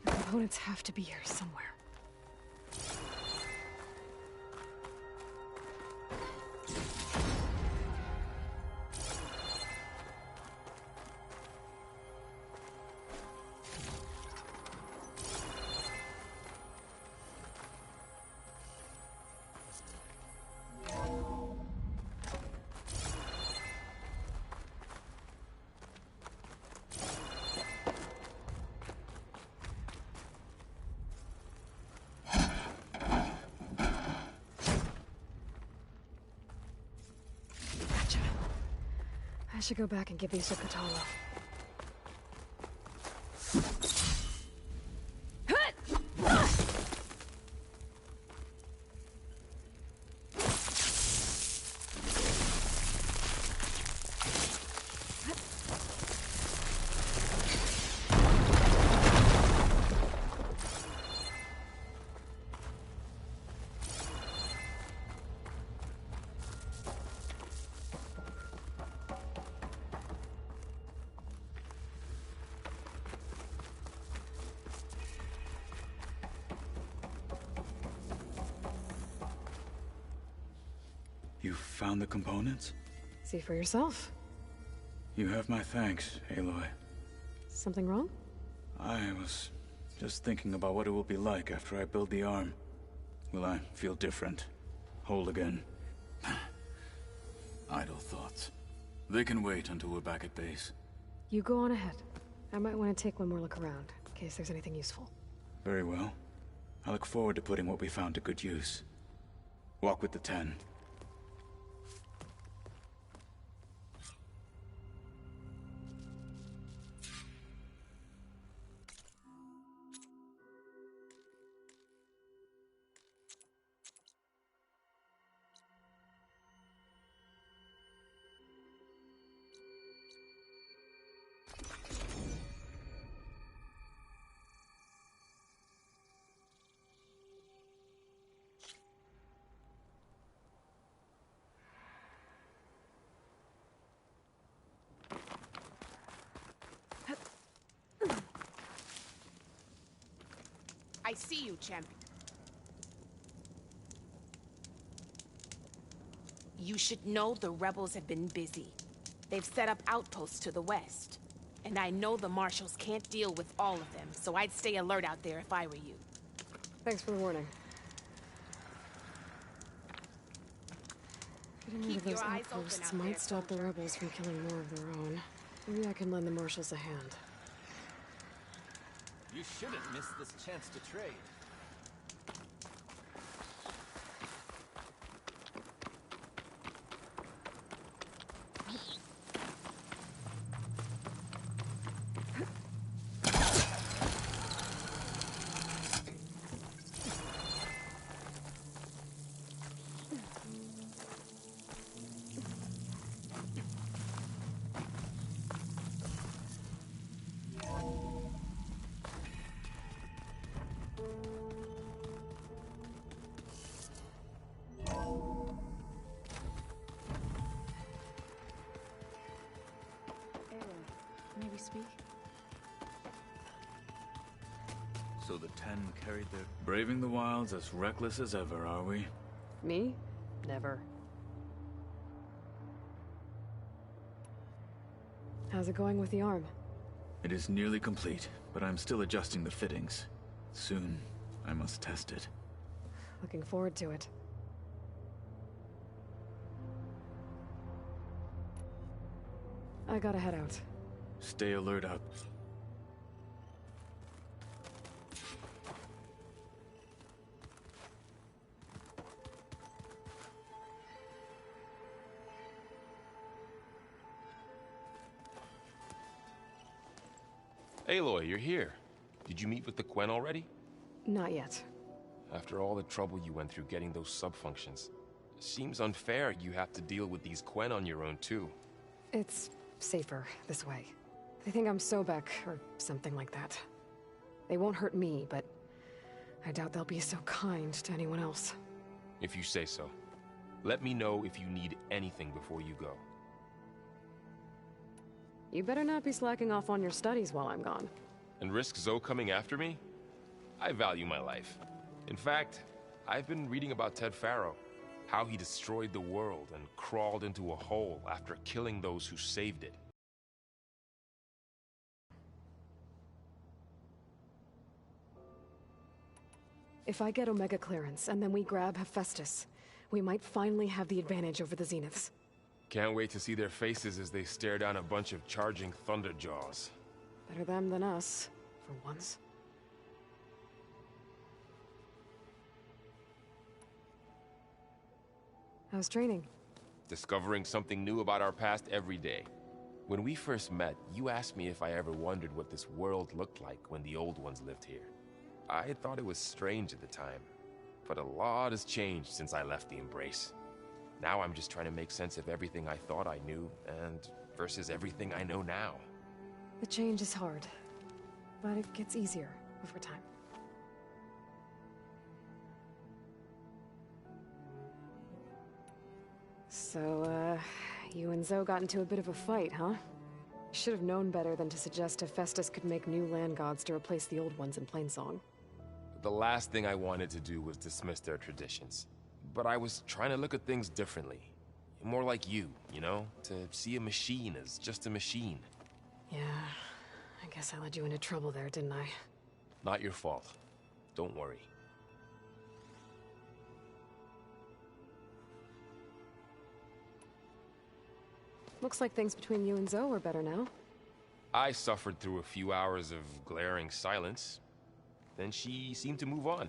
The components have to be here somewhere. I should go back and give these to Katala. You found the components? See for yourself. You have my thanks, Aloy. Something wrong? I was just thinking about what it will be like after I build the arm. Will I feel different? Whole again? Idle thoughts. They can wait until we're back at base. You go on ahead. I might want to take one more look around, in case there's anything useful. Very well. I look forward to putting what we found to good use. Walk with the 10. I see you, champion. You should know the rebels have been busy. They've set up outposts to the west. And I know the marshals can't deal with all of them, so I'd stay alert out there if I were you. Thanks for the warning. Getting rid of those outposts might stop the rebels from killing more of their own. Maybe I can lend the marshals a hand. You shouldn't miss this chance to trade. May we speak? So the 10 carried their... Braving the wilds as reckless as ever, are we? Me? Never. How's it going with the arm? It is nearly complete, but I'm still adjusting the fittings. Soon, I must test it. Looking forward to it. I gotta head out. Stay alert out. Aloy, you're here. Did you meet with the Quen already? Not yet. After all the trouble you went through getting those sub-functions, seems unfair you have to deal with these Quen on your own too. It's safer this way. They think I'm Sobek, or something like that. They won't hurt me, but I doubt they'll be so kind to anyone else. If you say so. Let me know if you need anything before you go. You better not be slacking off on your studies while I'm gone. And risk Zoe coming after me? I value my life. In fact, I've been reading about Ted Faro. How he destroyed the world and crawled into a hole after killing those who saved it. If I get Omega clearance, and then we grab Hephaestus, we might finally have the advantage over the Zeniths. Can't wait to see their faces as they stare down a bunch of charging Thunderjaws. Better them than us, for once. How's training? Discovering something new about our past every day. When we first met, you asked me if I ever wondered what this world looked like when the old ones lived here. I thought it was strange at the time, but a lot has changed since I left the Embrace. Now I'm just trying to make sense of everything I thought I knew, and versus everything I know now. The change is hard, but it gets easier over time. So, you and Zoe got into a bit of a fight, huh? Should have known better than to suggest Hephaestus could make new land gods to replace the old ones in Plainsong. The last thing I wanted to do was dismiss their traditions. But I was trying to look at things differently. More like you know? To see a machine as just a machine. Yeah, I guess I led you into trouble there, didn't I? Not your fault. Don't worry. Looks like things between you and Zoe are better now. I suffered through a few hours of glaring silence. Then she seemed to move on.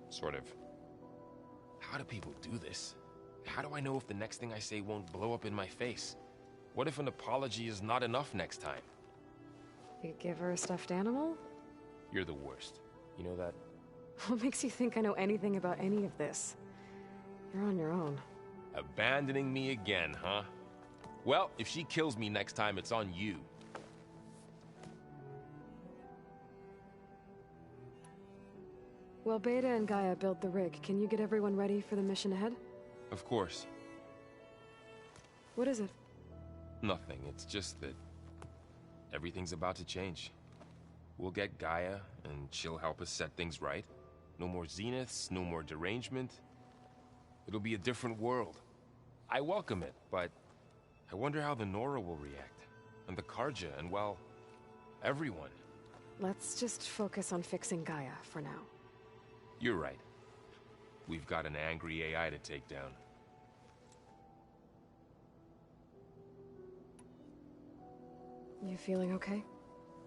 Sort of. How do people do this? How do I know if the next thing I say won't blow up in my face? What if an apology is not enough next time? You give her a stuffed animal? You're the worst. You know that? What makes you think I know anything about any of this? You're on your own. Abandoning me again, huh? Well, if she kills me next time, it's on you. While Beta and Gaia build the rig, can you get everyone ready for the mission ahead? Of course. What is it? Nothing. It's just that everything's about to change. We'll get Gaia, and she'll help us set things right. No more Zeniths, no more derangement. It'll be a different world. I welcome it, but I wonder how the Nora will react. And the Karja, and well, everyone. Let's just focus on fixing Gaia for now. You're right. We've got an angry AI to take down. You feeling okay?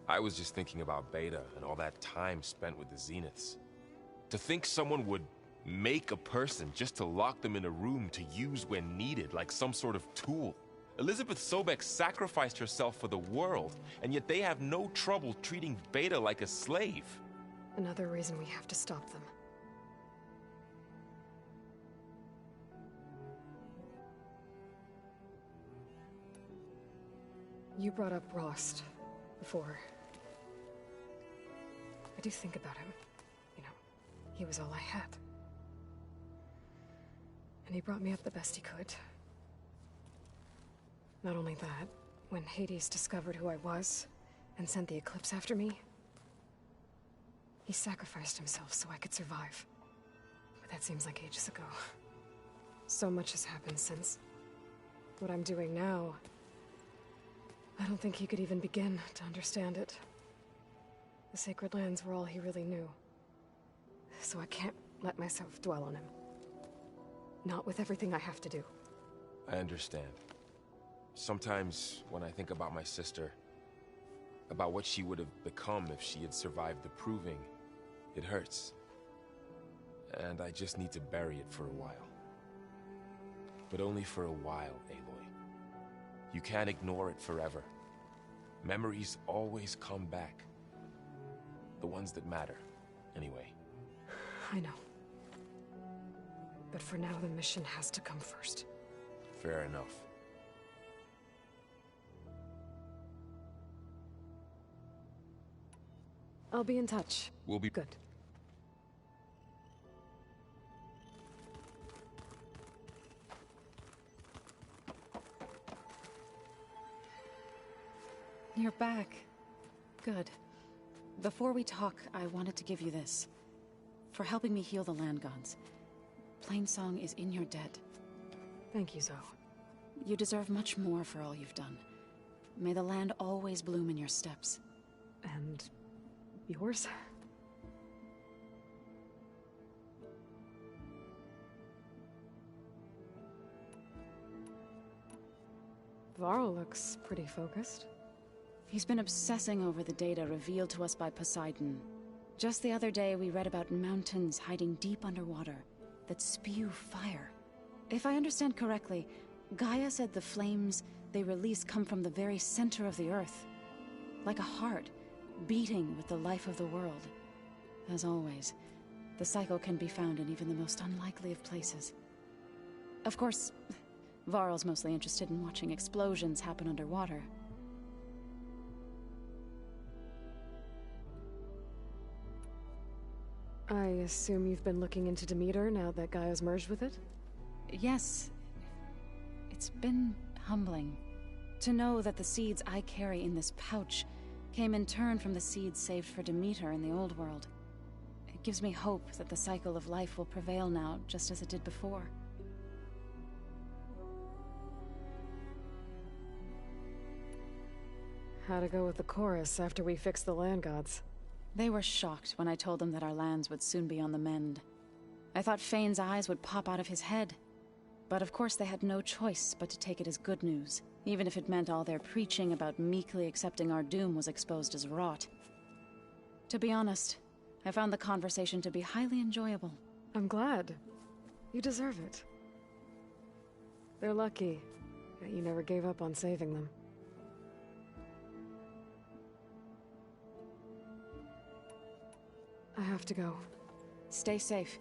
I was just thinking about Beta and all that time spent with the Zeniths. To think someone would make a person just to lock them in a room to use when needed, like some sort of tool. Elizabeth Sobek sacrificed herself for the world, and yet they have no trouble treating Beta like a slave. Another reason we have to stop them. You brought up Rost before. I do think about him. You know, he was all I had. And he brought me up the best he could. Not only that, when Hades discovered who I was and sent the Eclipse after me, he sacrificed himself so I could survive. But that seems like ages ago. So much has happened since. What I'm doing now, I don't think he could even begin to understand it. The Sacred Lands were all he really knew. So I can't let myself dwell on him. Not with everything I have to do. I understand. Sometimes, when I think about my sister, about what she would have become if she had survived the Proving, it hurts. And I just need to bury it for a while. But only for a while, Aloy. You can't ignore it forever. Memories always come back. The ones that matter, anyway. I know. But for now, the mission has to come first. Fair enough. I'll be in touch. We'll be good. You're back. Good. Before we talk, I wanted to give you this. For helping me heal the land gods. Plainsong is in your debt. Thank you, Zoe. You deserve much more for all you've done. May the land always bloom in your steps. And yours? Varl looks pretty focused. He's been obsessing over the data revealed to us by Poseidon. Just the other day, we read about mountains hiding deep underwater that spew fire. If I understand correctly, Gaia said the flames they release come from the very center of the Earth. Like a heart, beating with the life of the world. As always, the cycle can be found in even the most unlikely of places. Of course, Varl's mostly interested in watching explosions happen underwater. I assume you've been looking into Demeter now that Gaia's merged with it? Yes. It's been humbling. To know that the seeds I carry in this pouch came in turn from the seeds saved for Demeter in the old world. It gives me hope that the cycle of life will prevail now, just as it did before. How'd it go with the chorus after we fixed the land gods? They were shocked when I told them that our lands would soon be on the mend. I thought Fane's eyes would pop out of his head. But of course they had no choice but to take it as good news, even if it meant all their preaching about meekly accepting our doom was exposed as rot. To be honest, I found the conversation to be highly enjoyable. I'm glad. You deserve it. They're lucky that you never gave up on saving them. I have to go. Stay safe.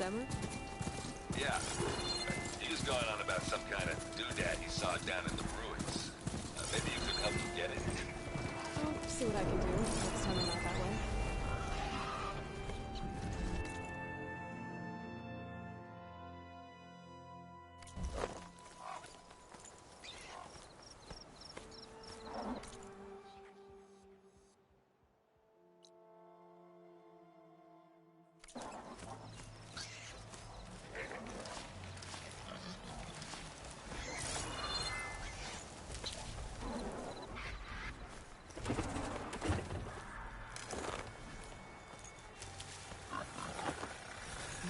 Demmer? Yeah. He was going on about some kind of doodad he saw down in the ruins. Maybe you could help him get it. I'll see what I can do next time I'm out that way.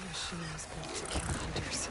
Machine was built to kill hunters.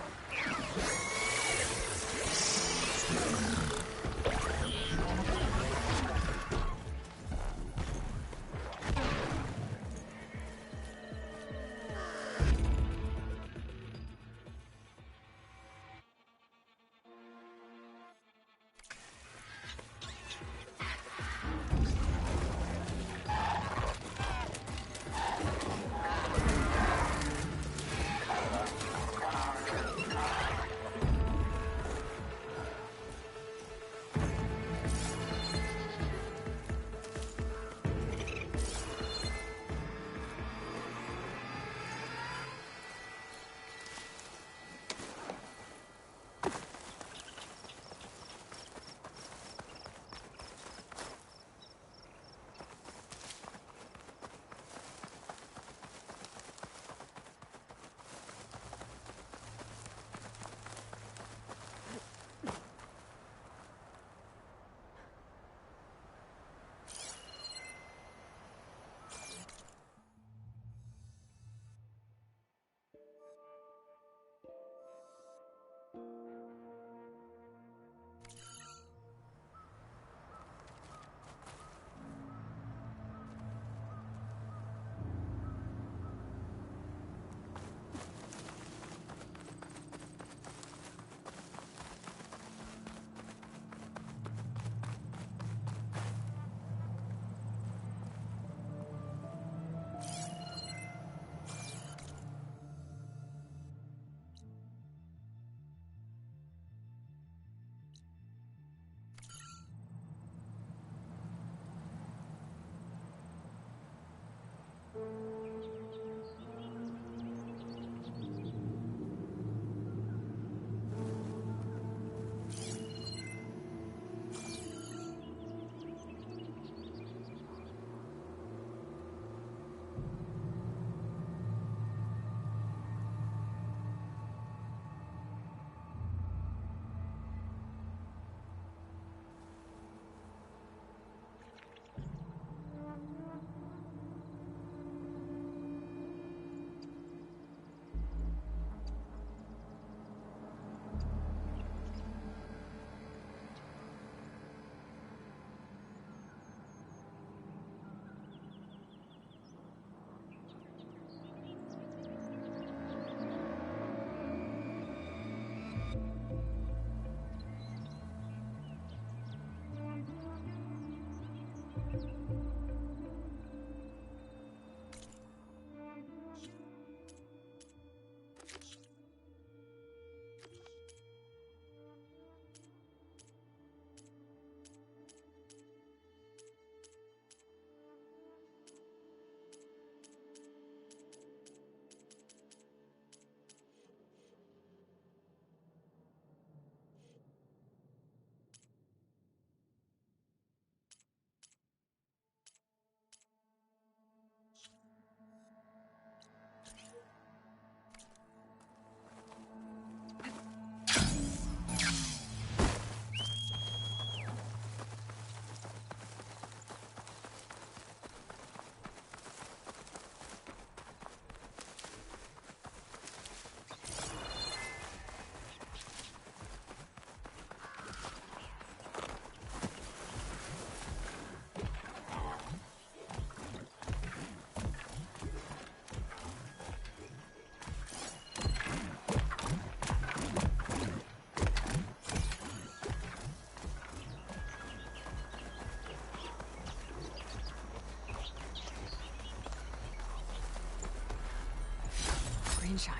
Green shine.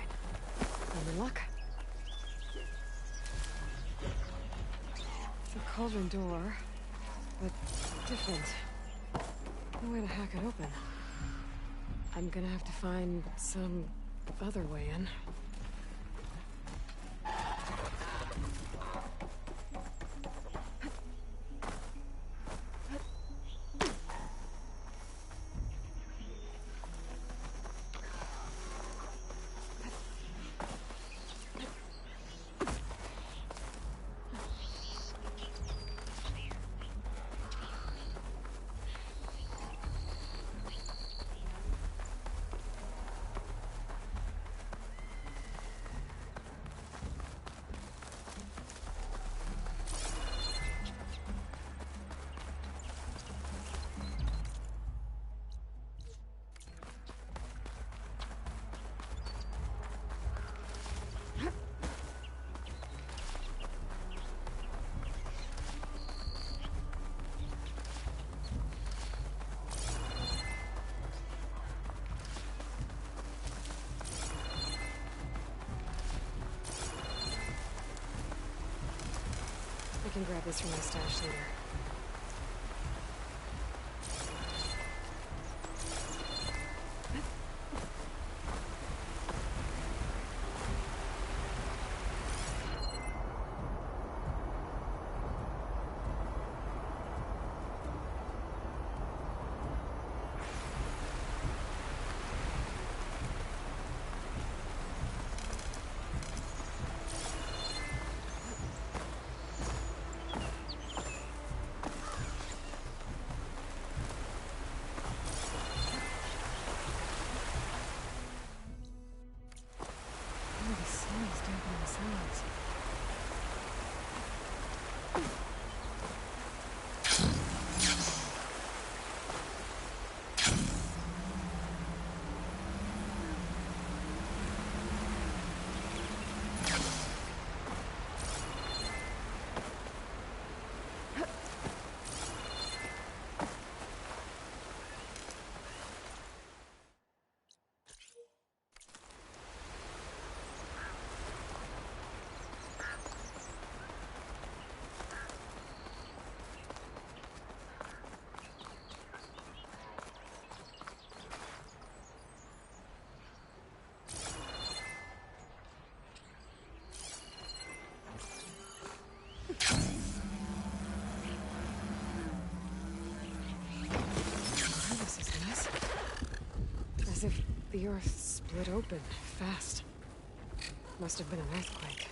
I'm in luck. It's a cauldron door, but different. No way to hack it open. I'm gonna have to find some other way in. I can grab this from my stash later. As if the earth split open fast. Must have been an earthquake.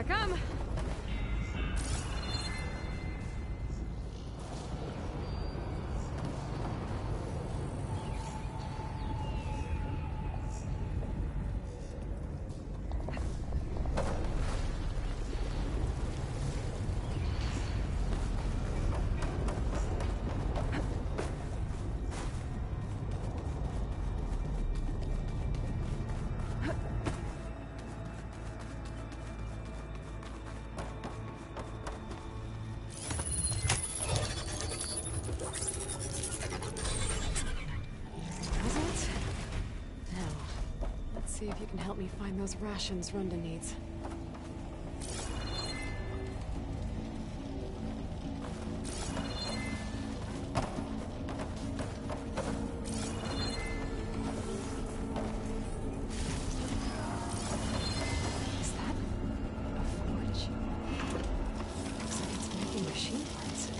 come. See if you can help me find those rations Runda needs. Is that a forge? Looks like it's making machine parts.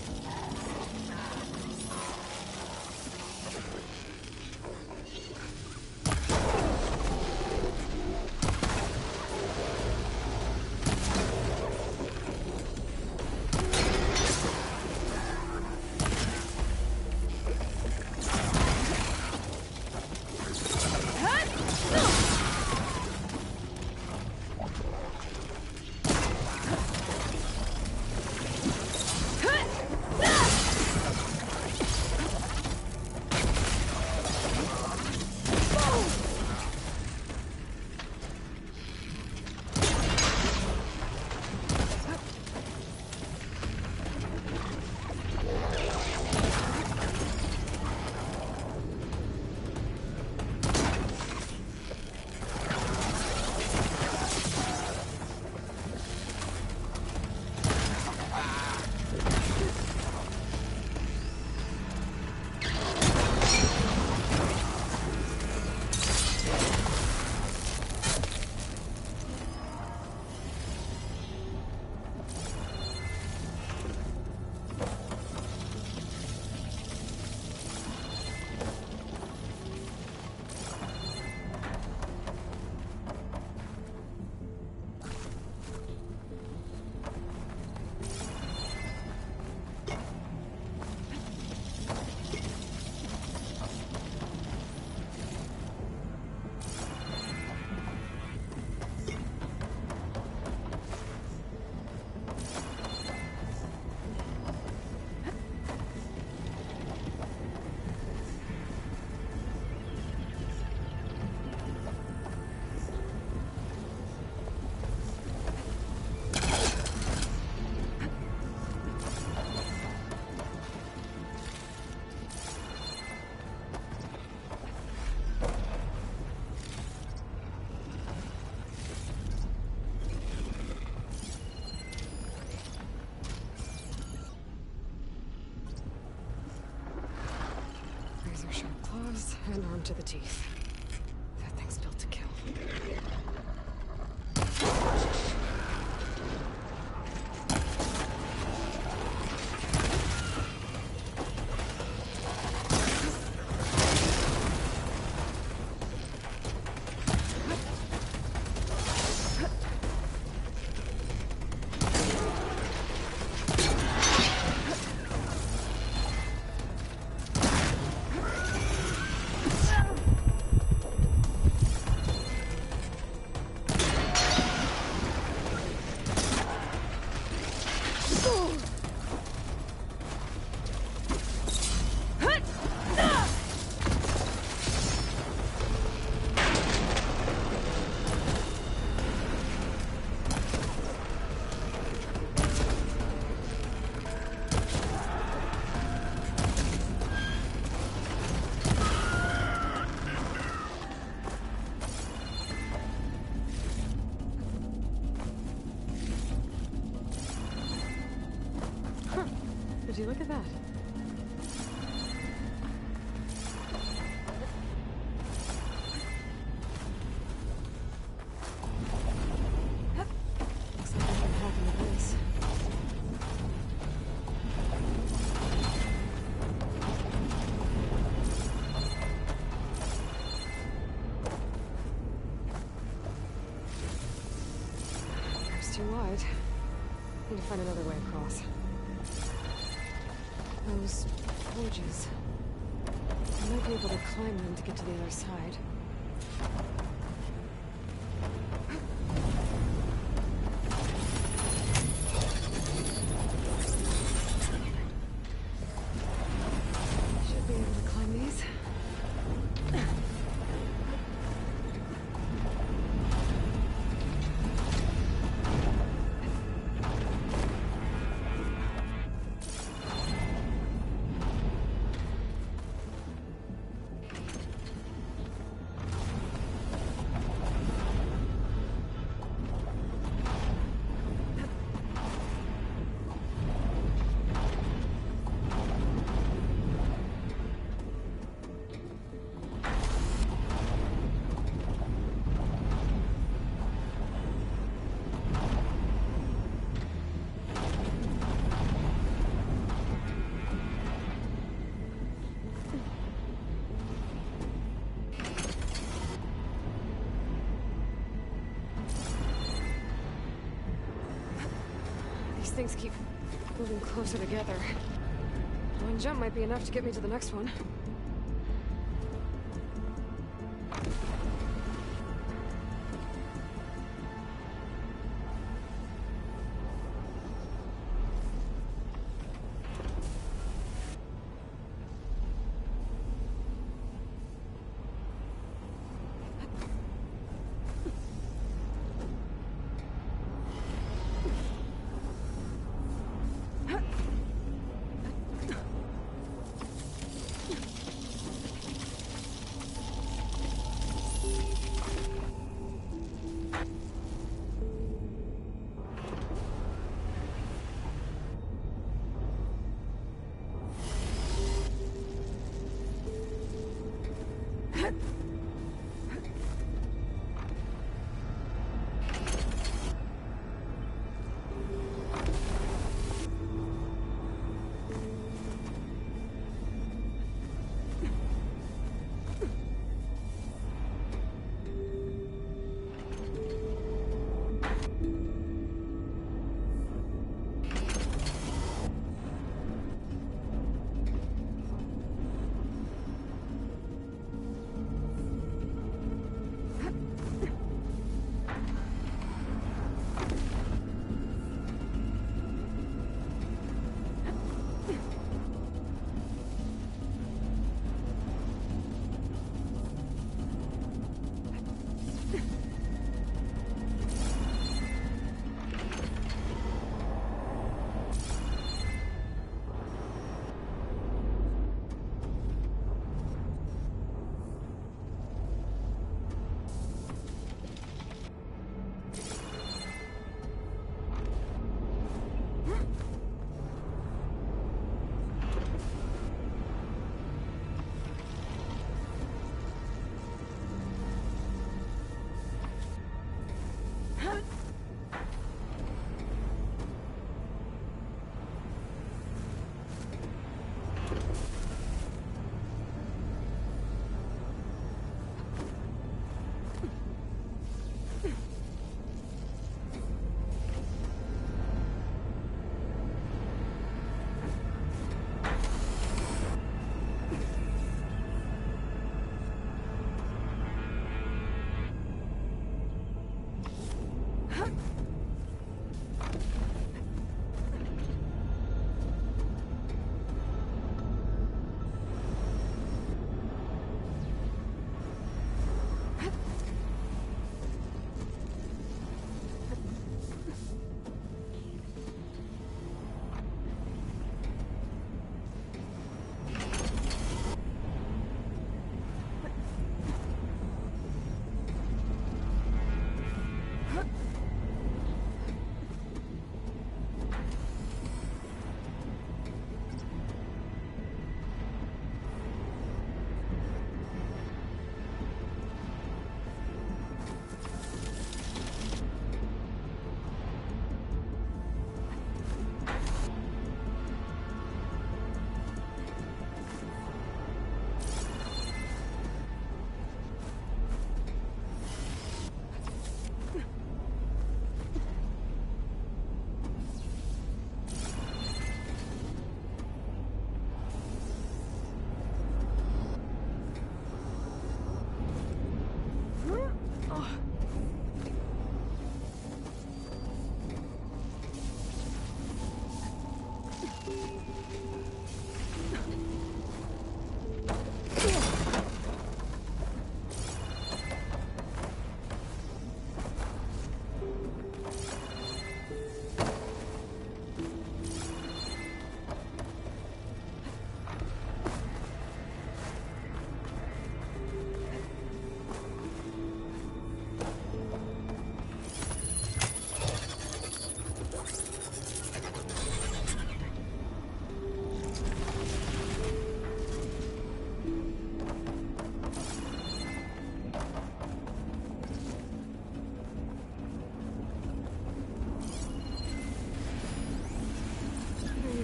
Razor-sharp claws and armed to the teeth. That thing's built to kill. Did you look at that? Looks like I've been hacking the base. There's too wide. Need to find another way across. Those forges. I might be able to climb them to get to the other side. Should be able to climb these. These things keep moving closer together. One jump might be enough to get me to the next one.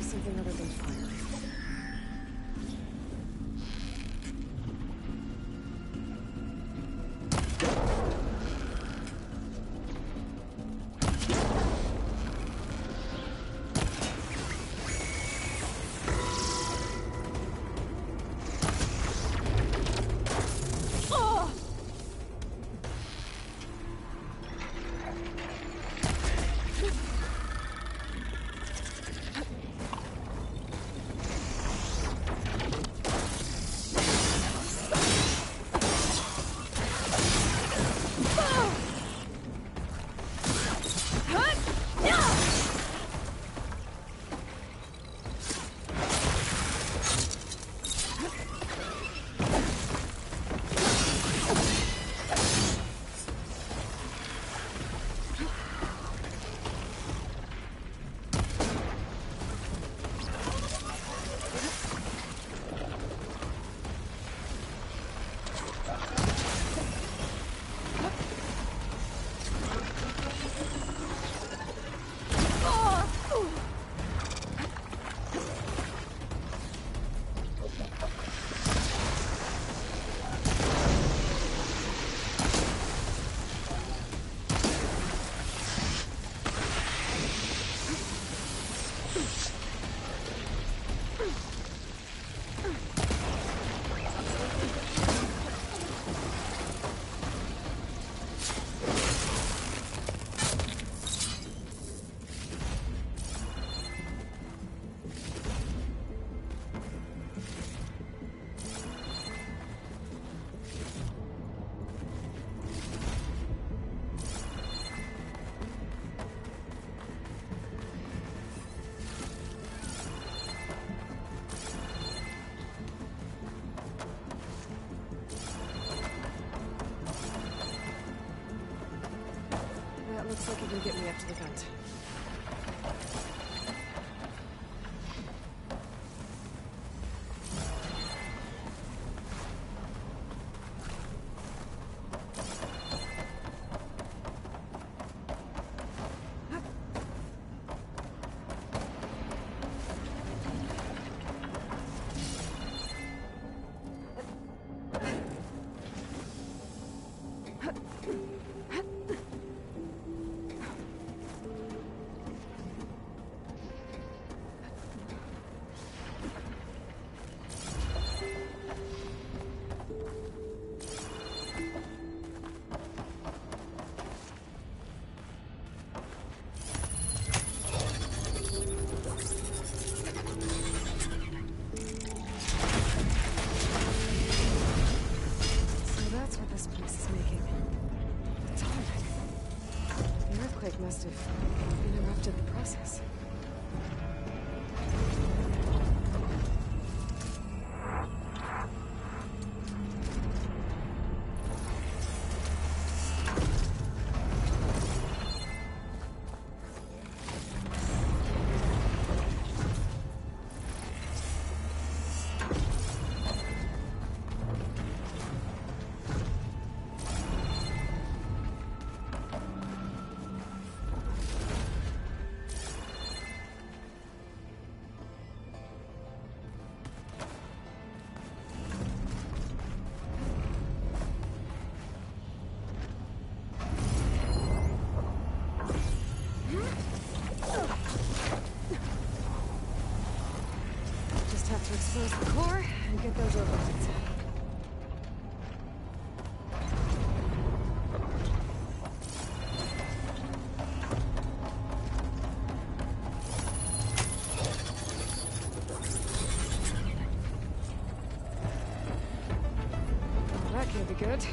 something other than fire. Looks like it will get me up to the vent. Must have interrupted the process. To expose the core and get those overrides. That can't be good.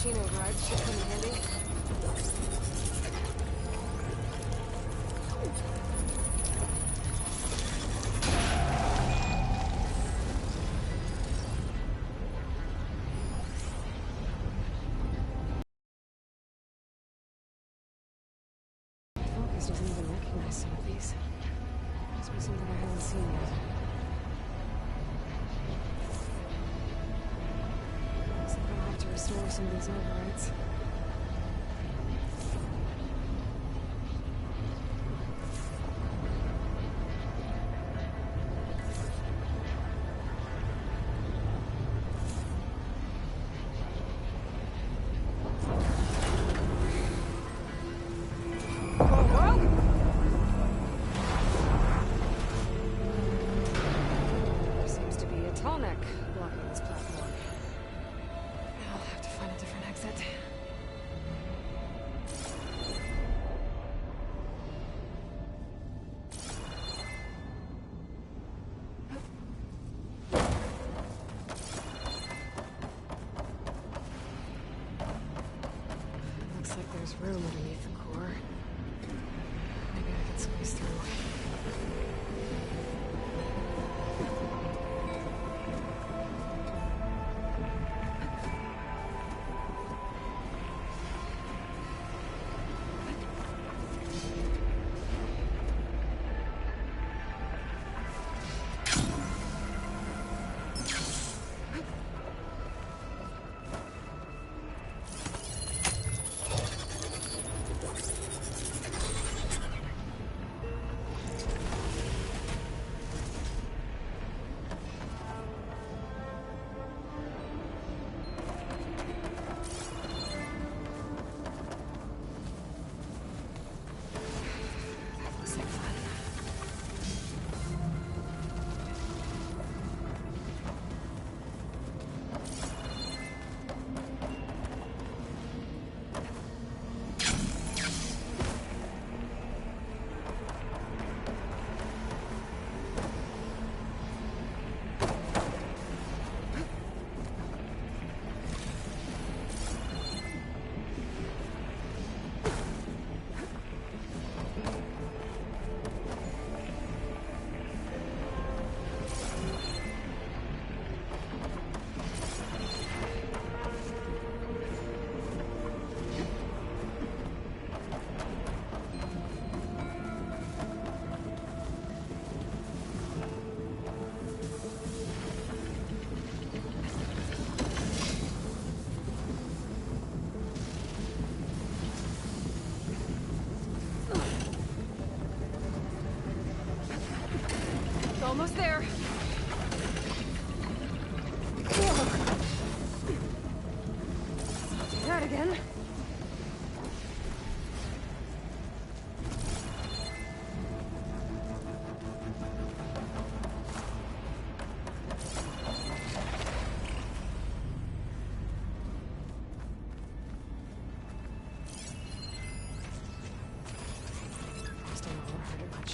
machine override should come in handy. Focus doesn't even recognize some of these. Must be something I haven't seen yet. Looks like I'll have to restore some of these overrides. Blocking this platform. I'll have to find a different exit. Looks like there's room underneath the core. Maybe I can squeeze through. Almost there. Do that again. Still not overheard much.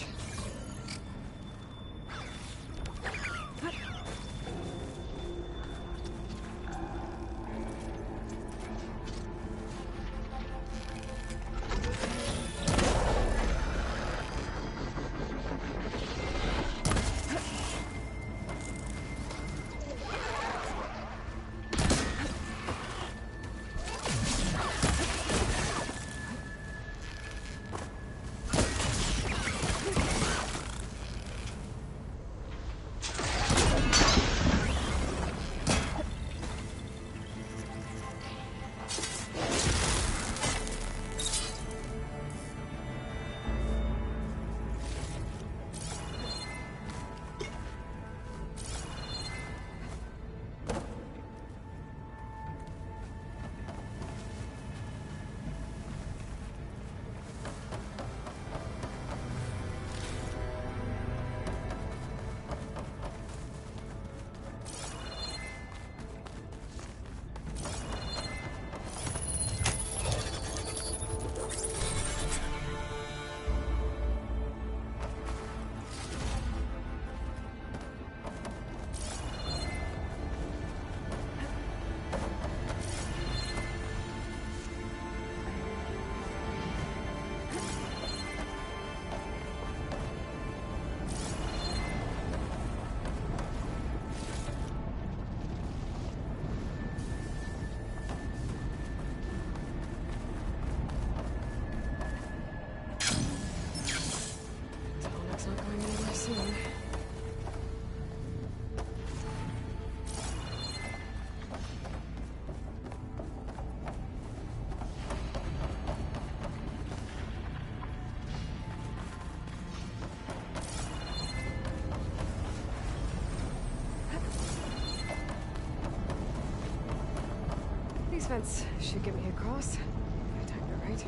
These vents should get me across. I timed it right.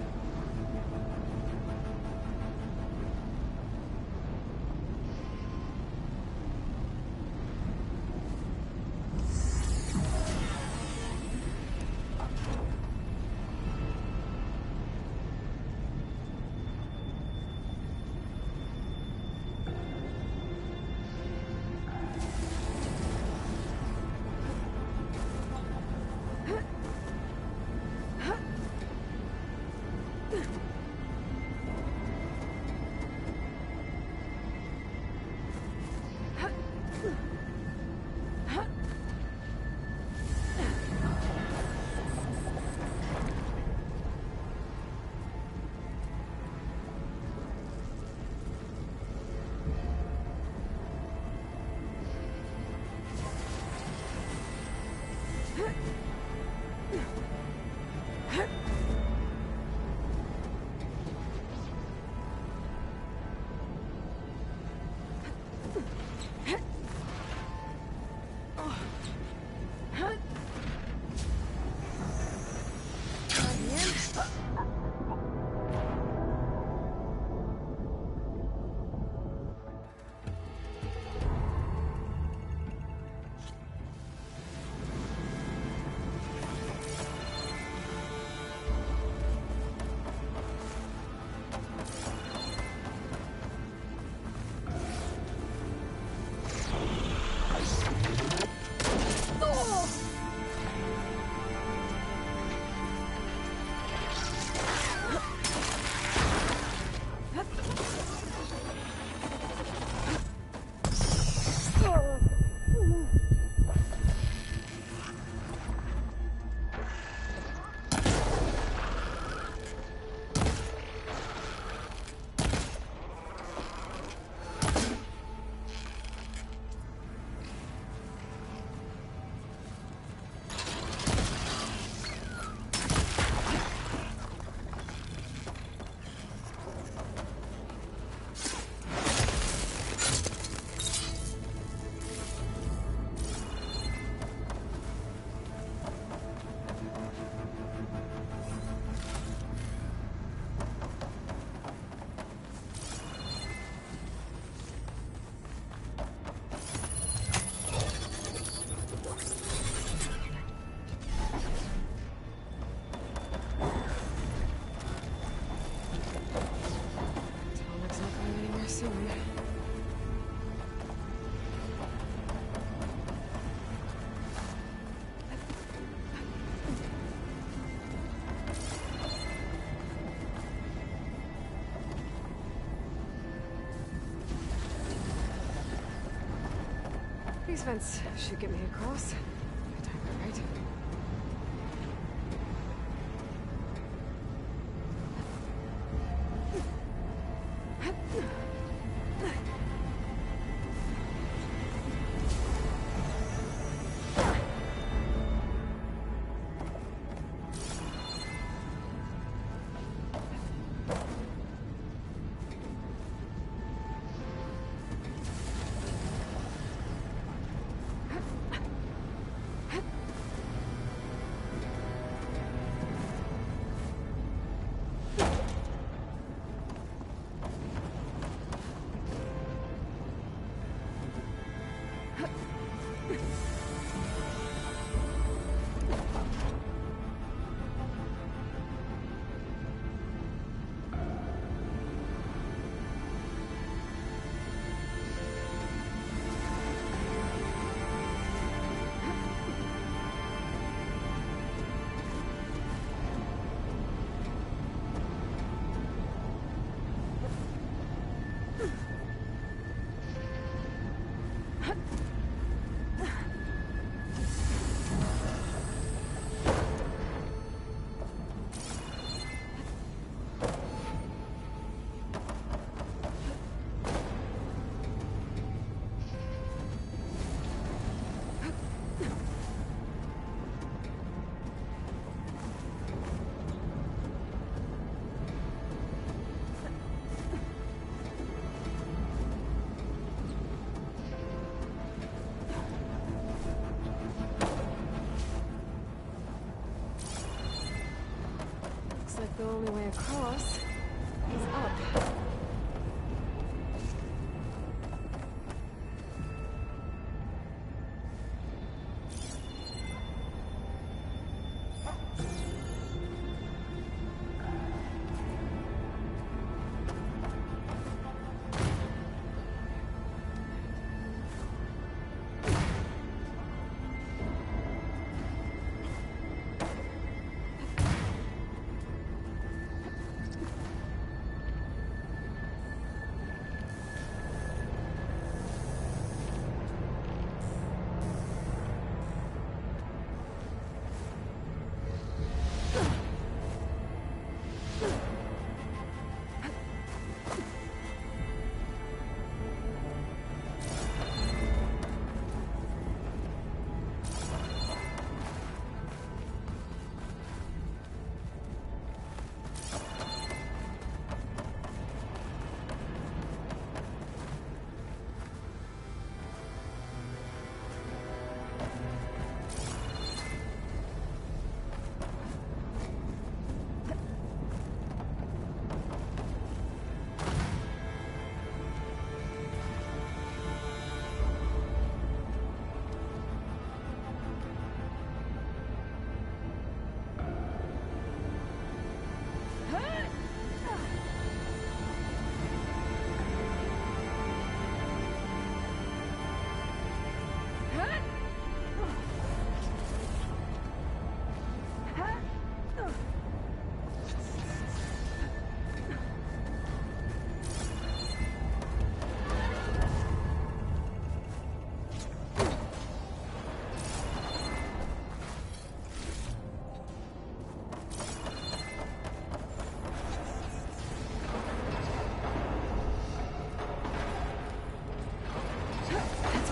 These vents should get me across. I timed it right. like the only way across is up.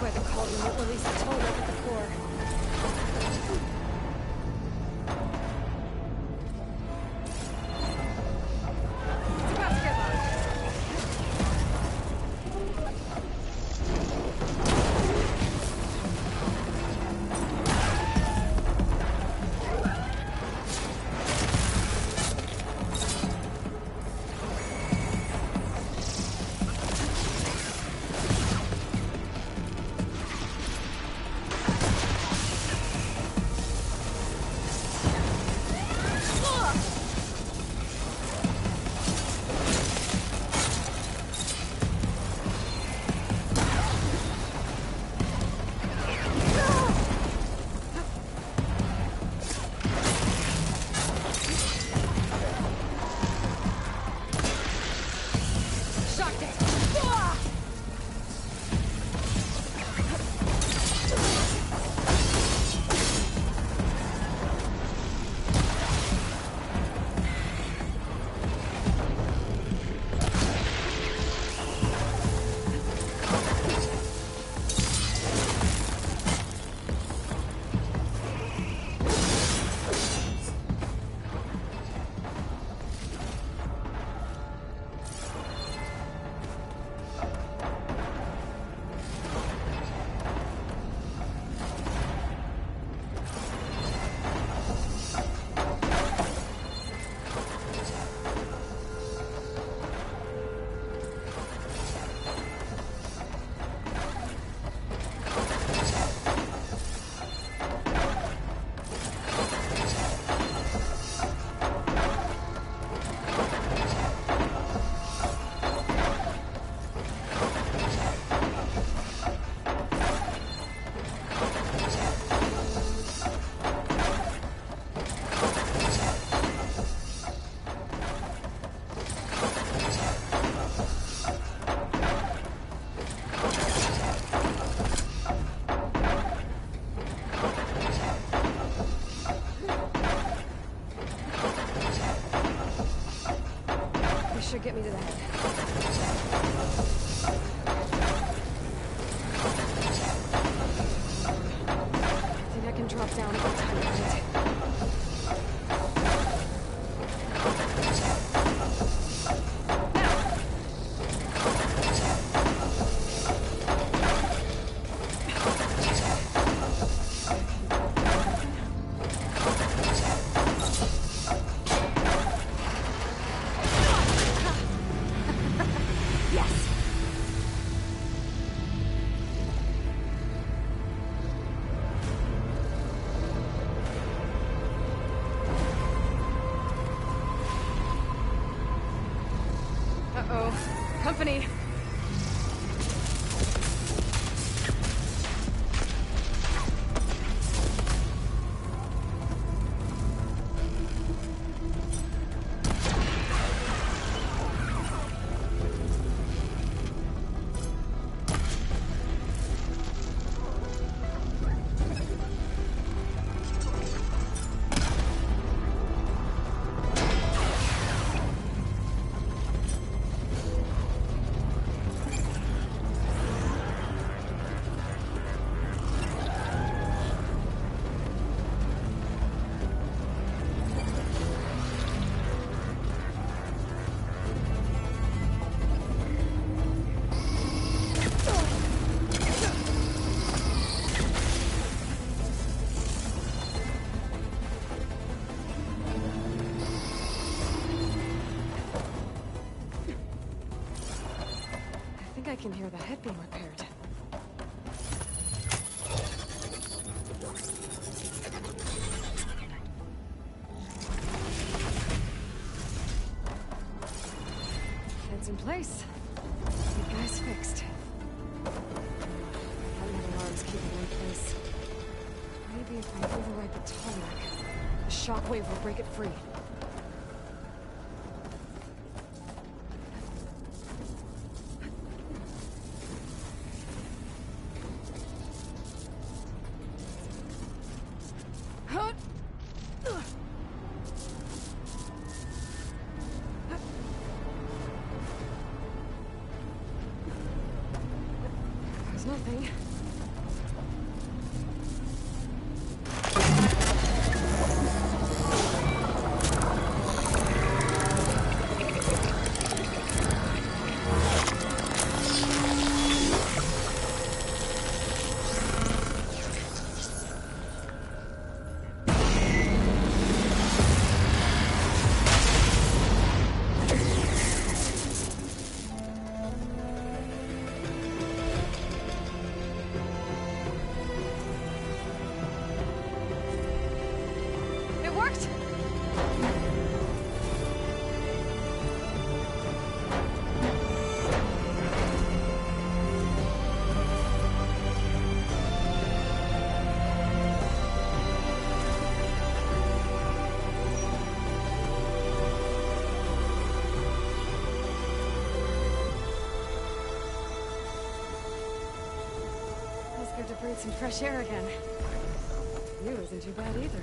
Where the cauldron won't release the toll rope at the core. It's about to get loud. Should get me to the head. I think I can drop down if I time it right. company. I can hear the head being repaired. Head's in place. The guy's fixed. That metal arm's keeping it in place. Maybe if I override the tarmac, the shockwave will break it free. Nothing. Good to breathe some fresh air again. You isn't too bad either.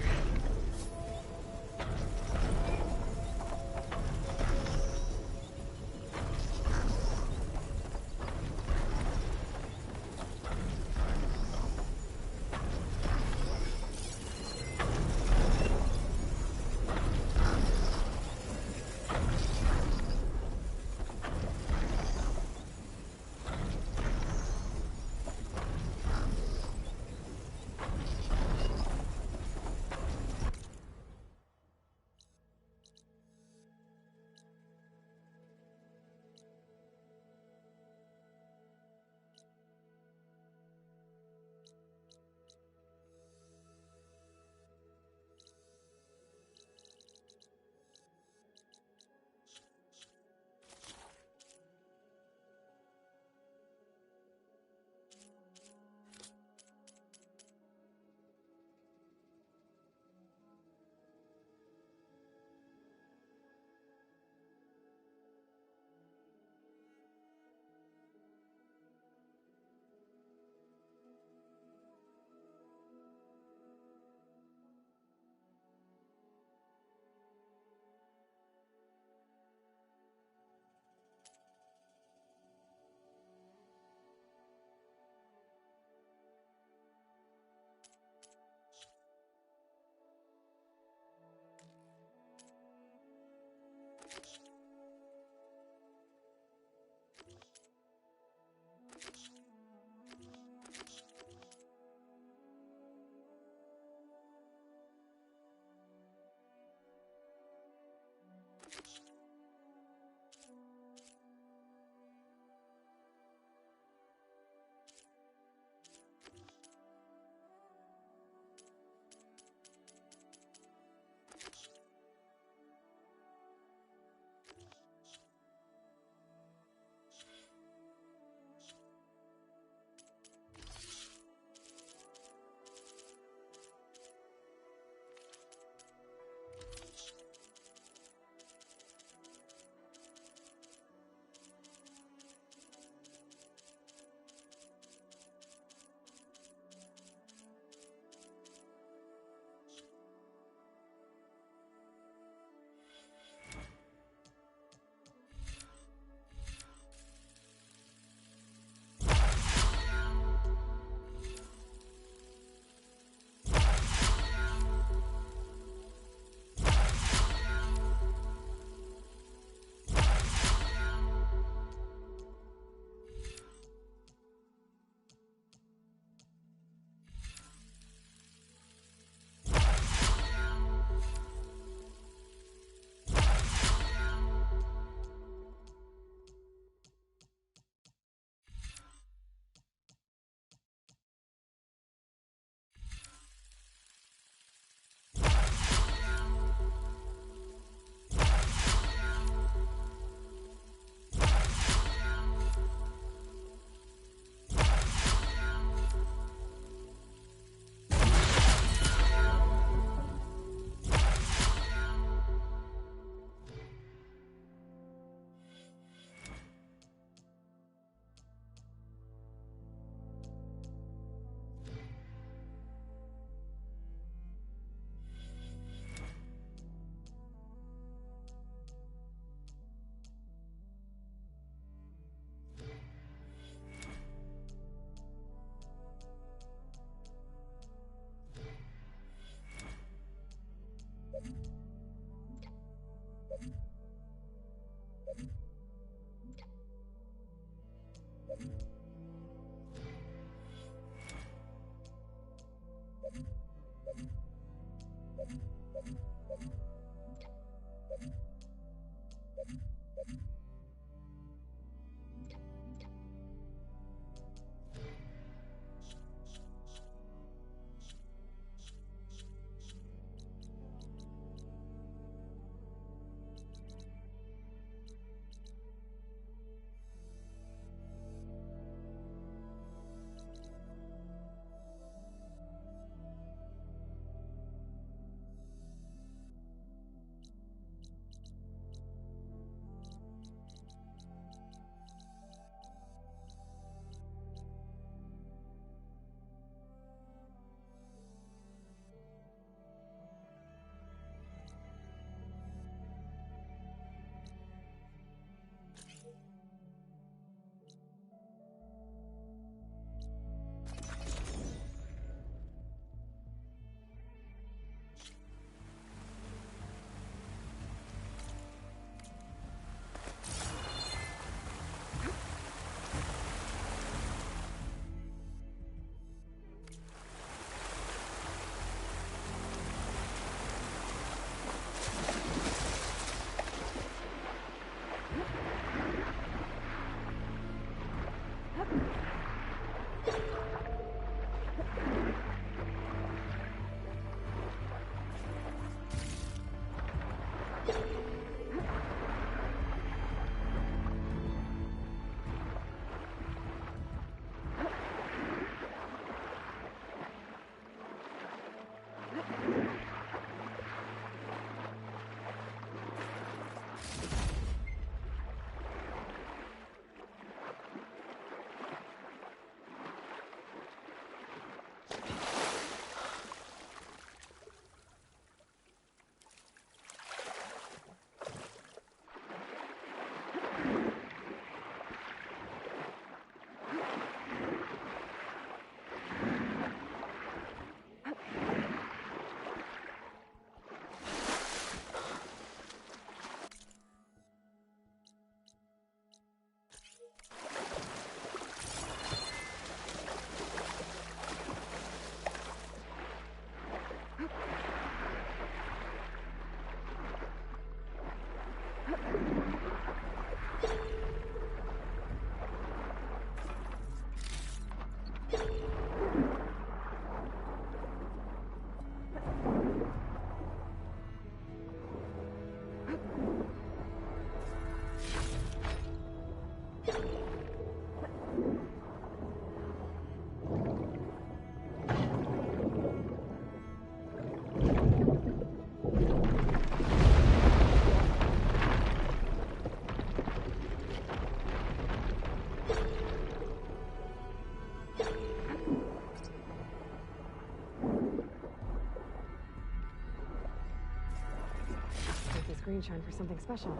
Green shine for something special.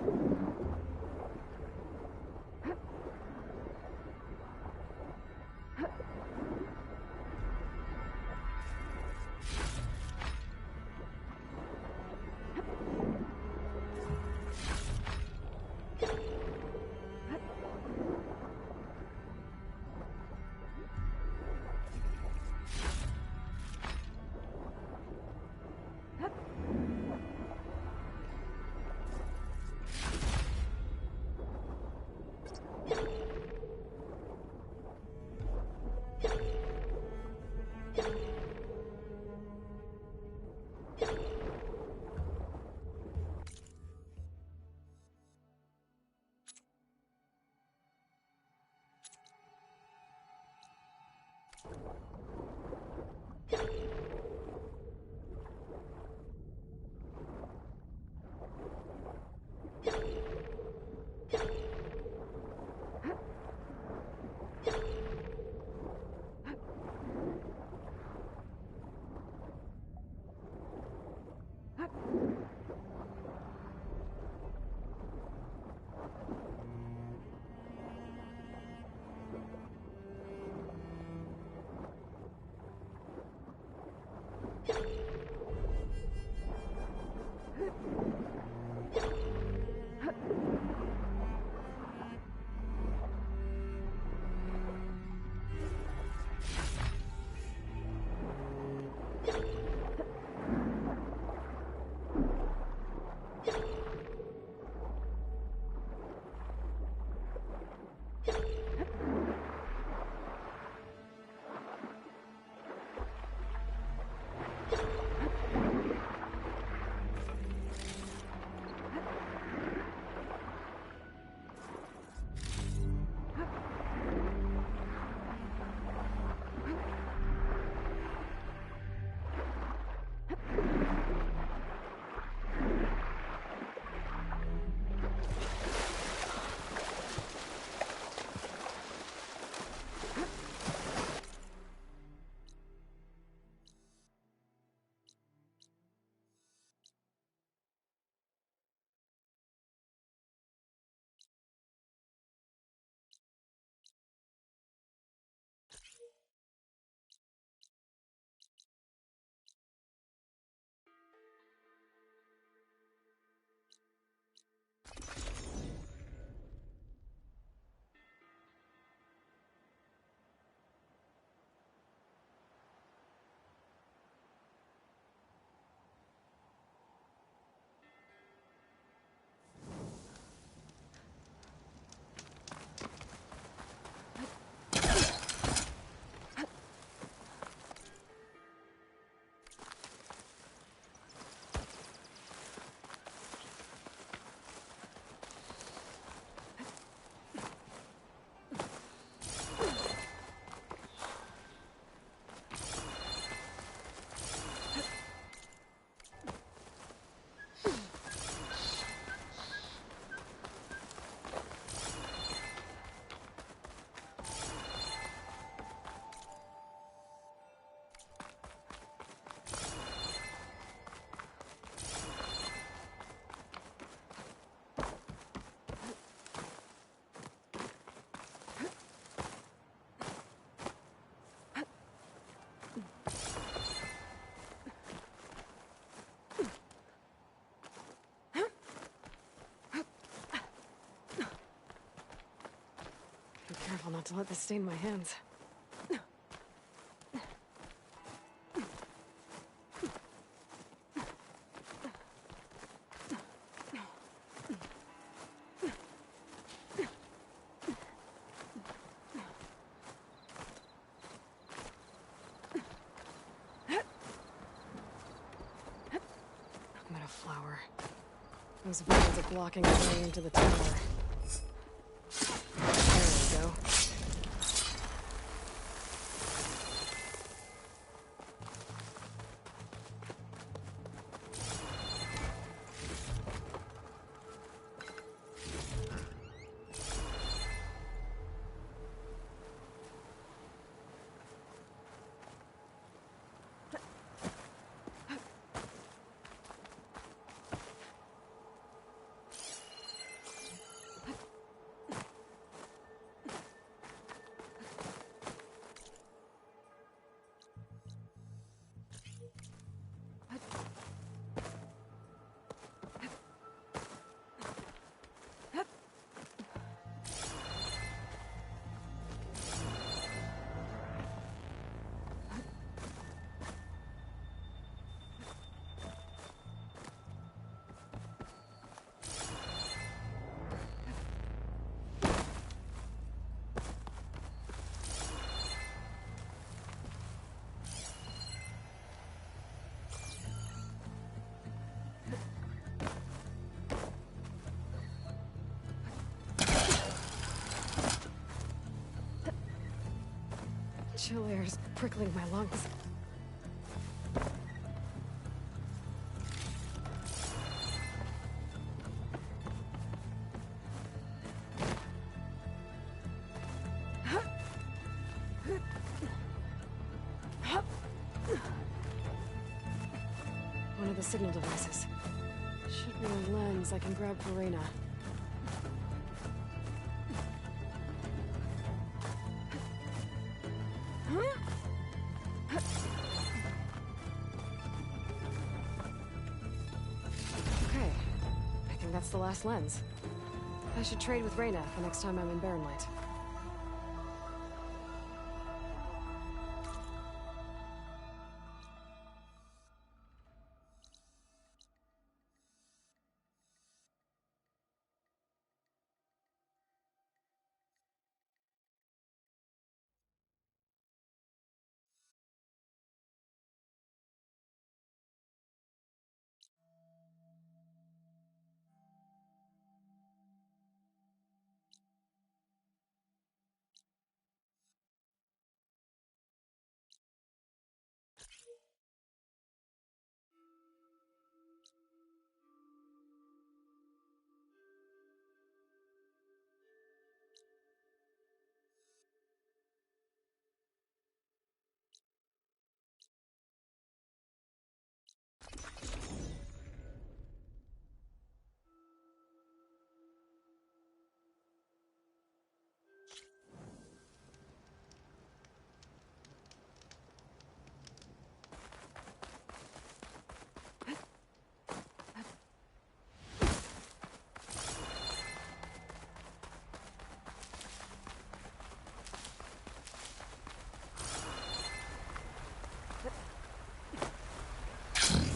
not to let this stain my hands. I'm at a flower. Those vines are blocking the way into the tower. There we go. Chill air's prickling my lungs. One of the signal devices. Should be a lens I can grab for Reyna. Okay, I think that's the last lens. I should trade with Reyna the next time I'm in Barrenlight.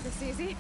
This easy?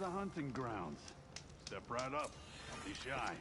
the hunting grounds. Step right up. Don't be shy.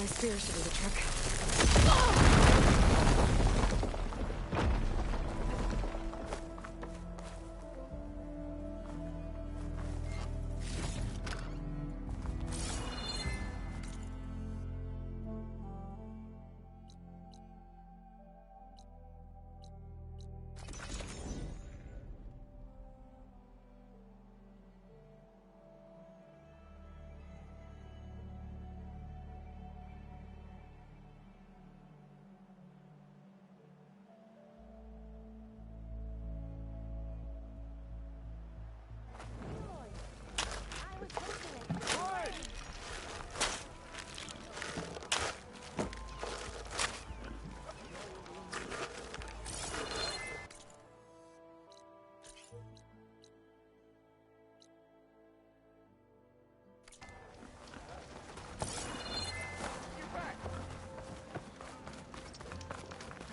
my spear should do the trick.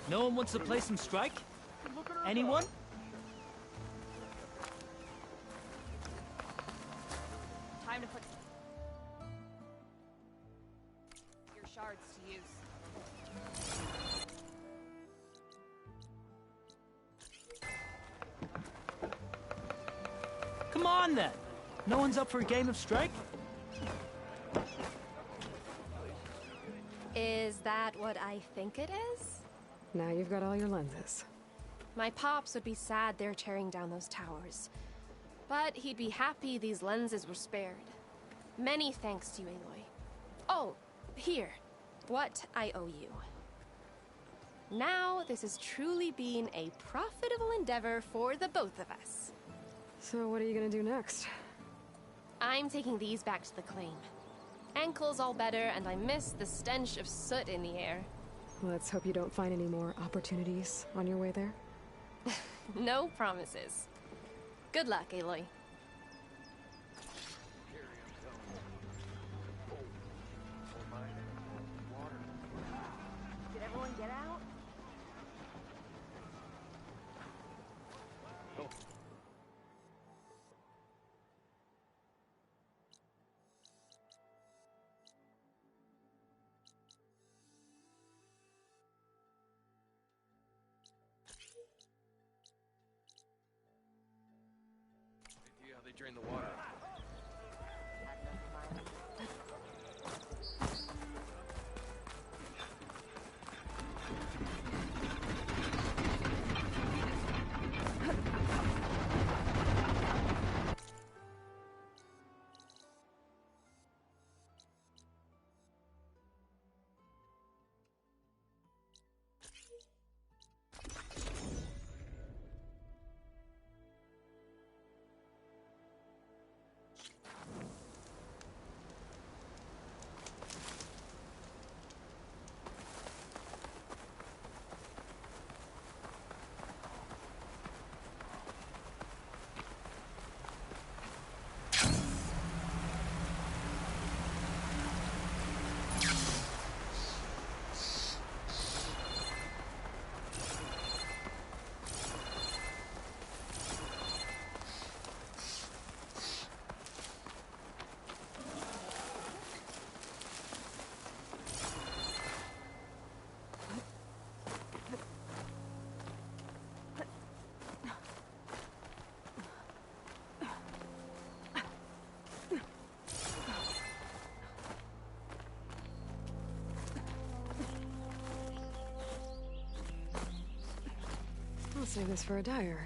No one wants to play some strike? Anyone? Time to put your shards to use. Come on then! No one's up for a game of strike? Is that what I think it is? Now you've got all your lenses. My pops would be sad they're tearing down those towers. But he'd be happy these lenses were spared. Many thanks to you, Aloy. Oh, here. What I owe you. Now, this has truly been a profitable endeavor for the both of us. So what are you gonna do next? I'm taking these back to the claim. Ankle's all better, and I miss the stench of soot in the air. Let's hope you don't find any more opportunities on your way there. No promises. Good luck, Aloy. Did everyone get out? See how they drain the water. I'll save this for a dyer.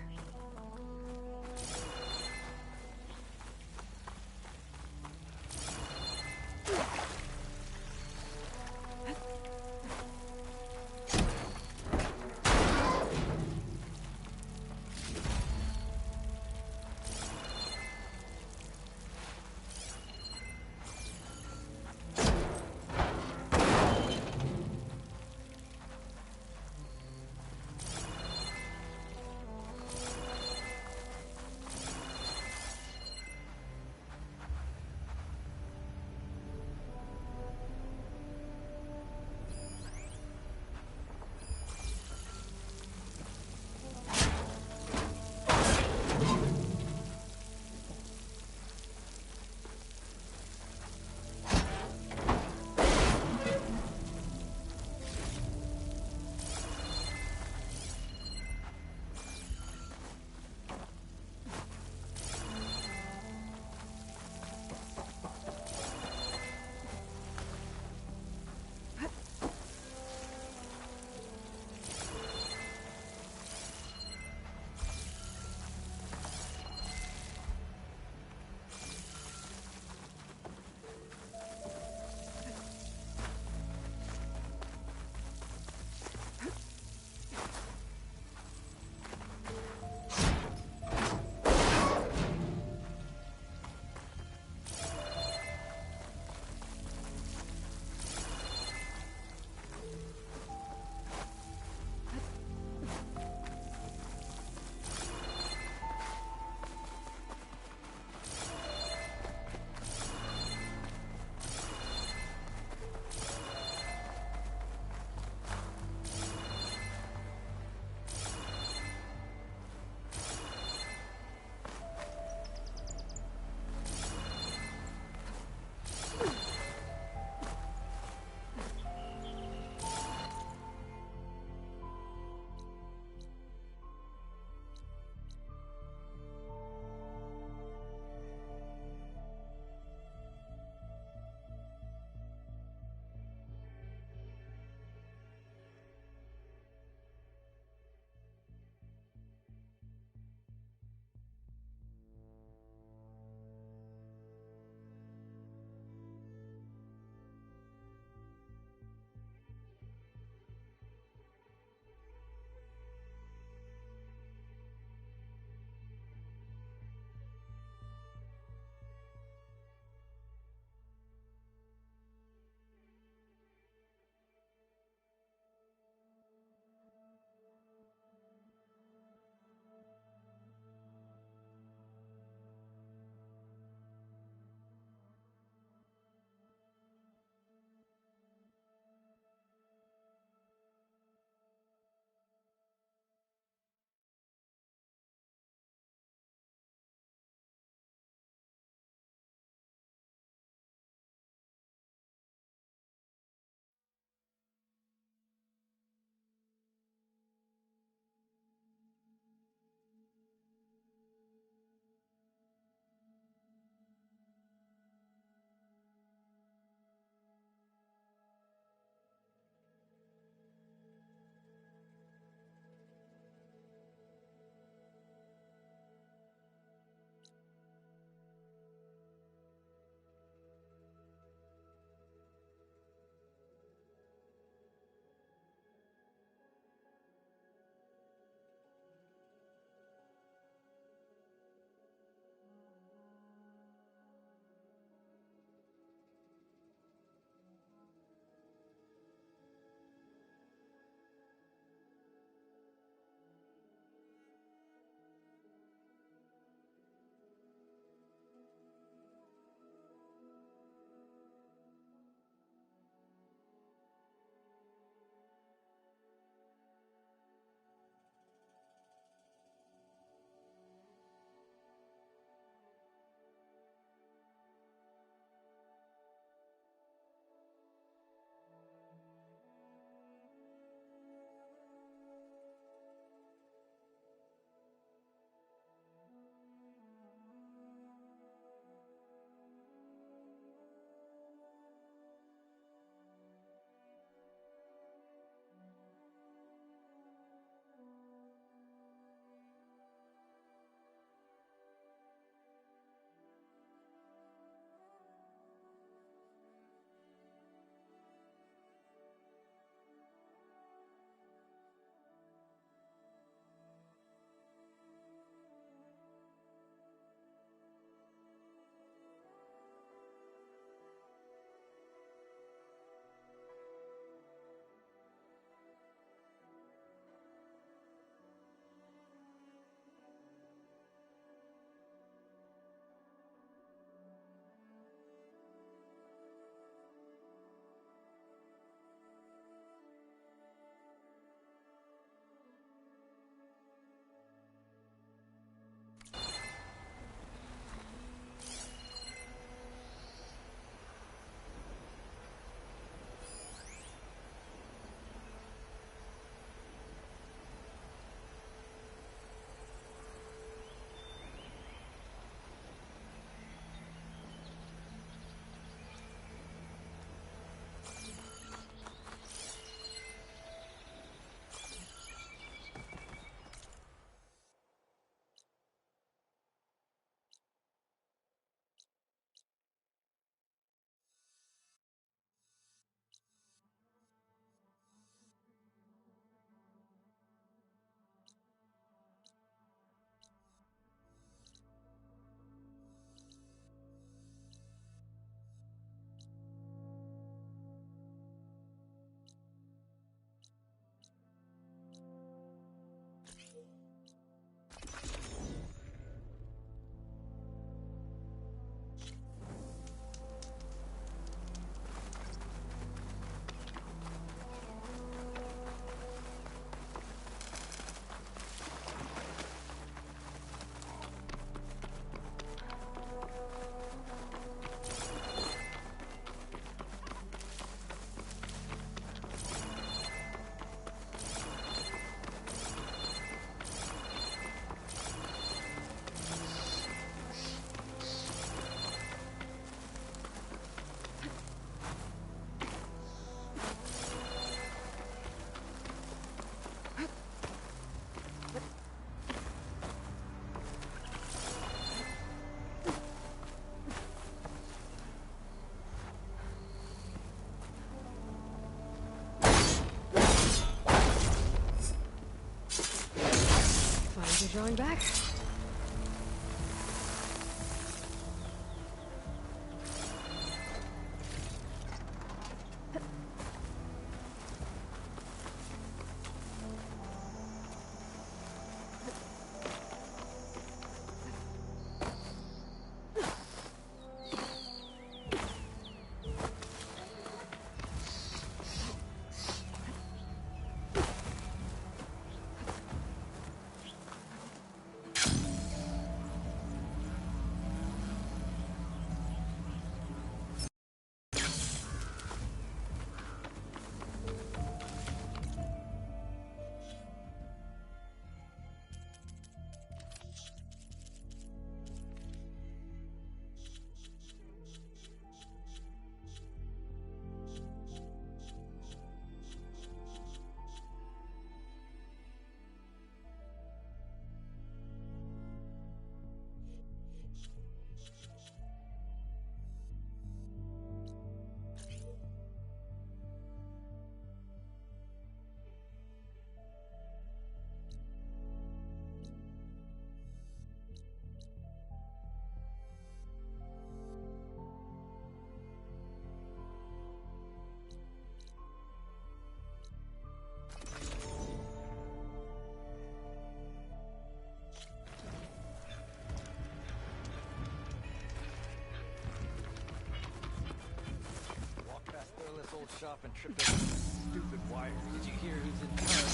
going back? Old shop and trip over this stupid wire. Did you hear who's in charge?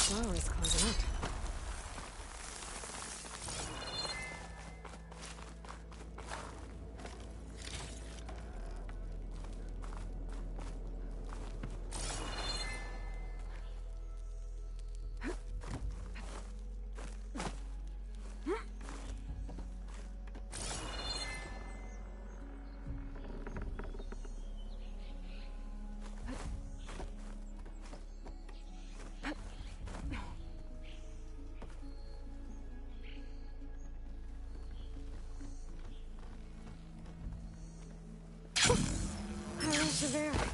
Flowers closing up. Severe.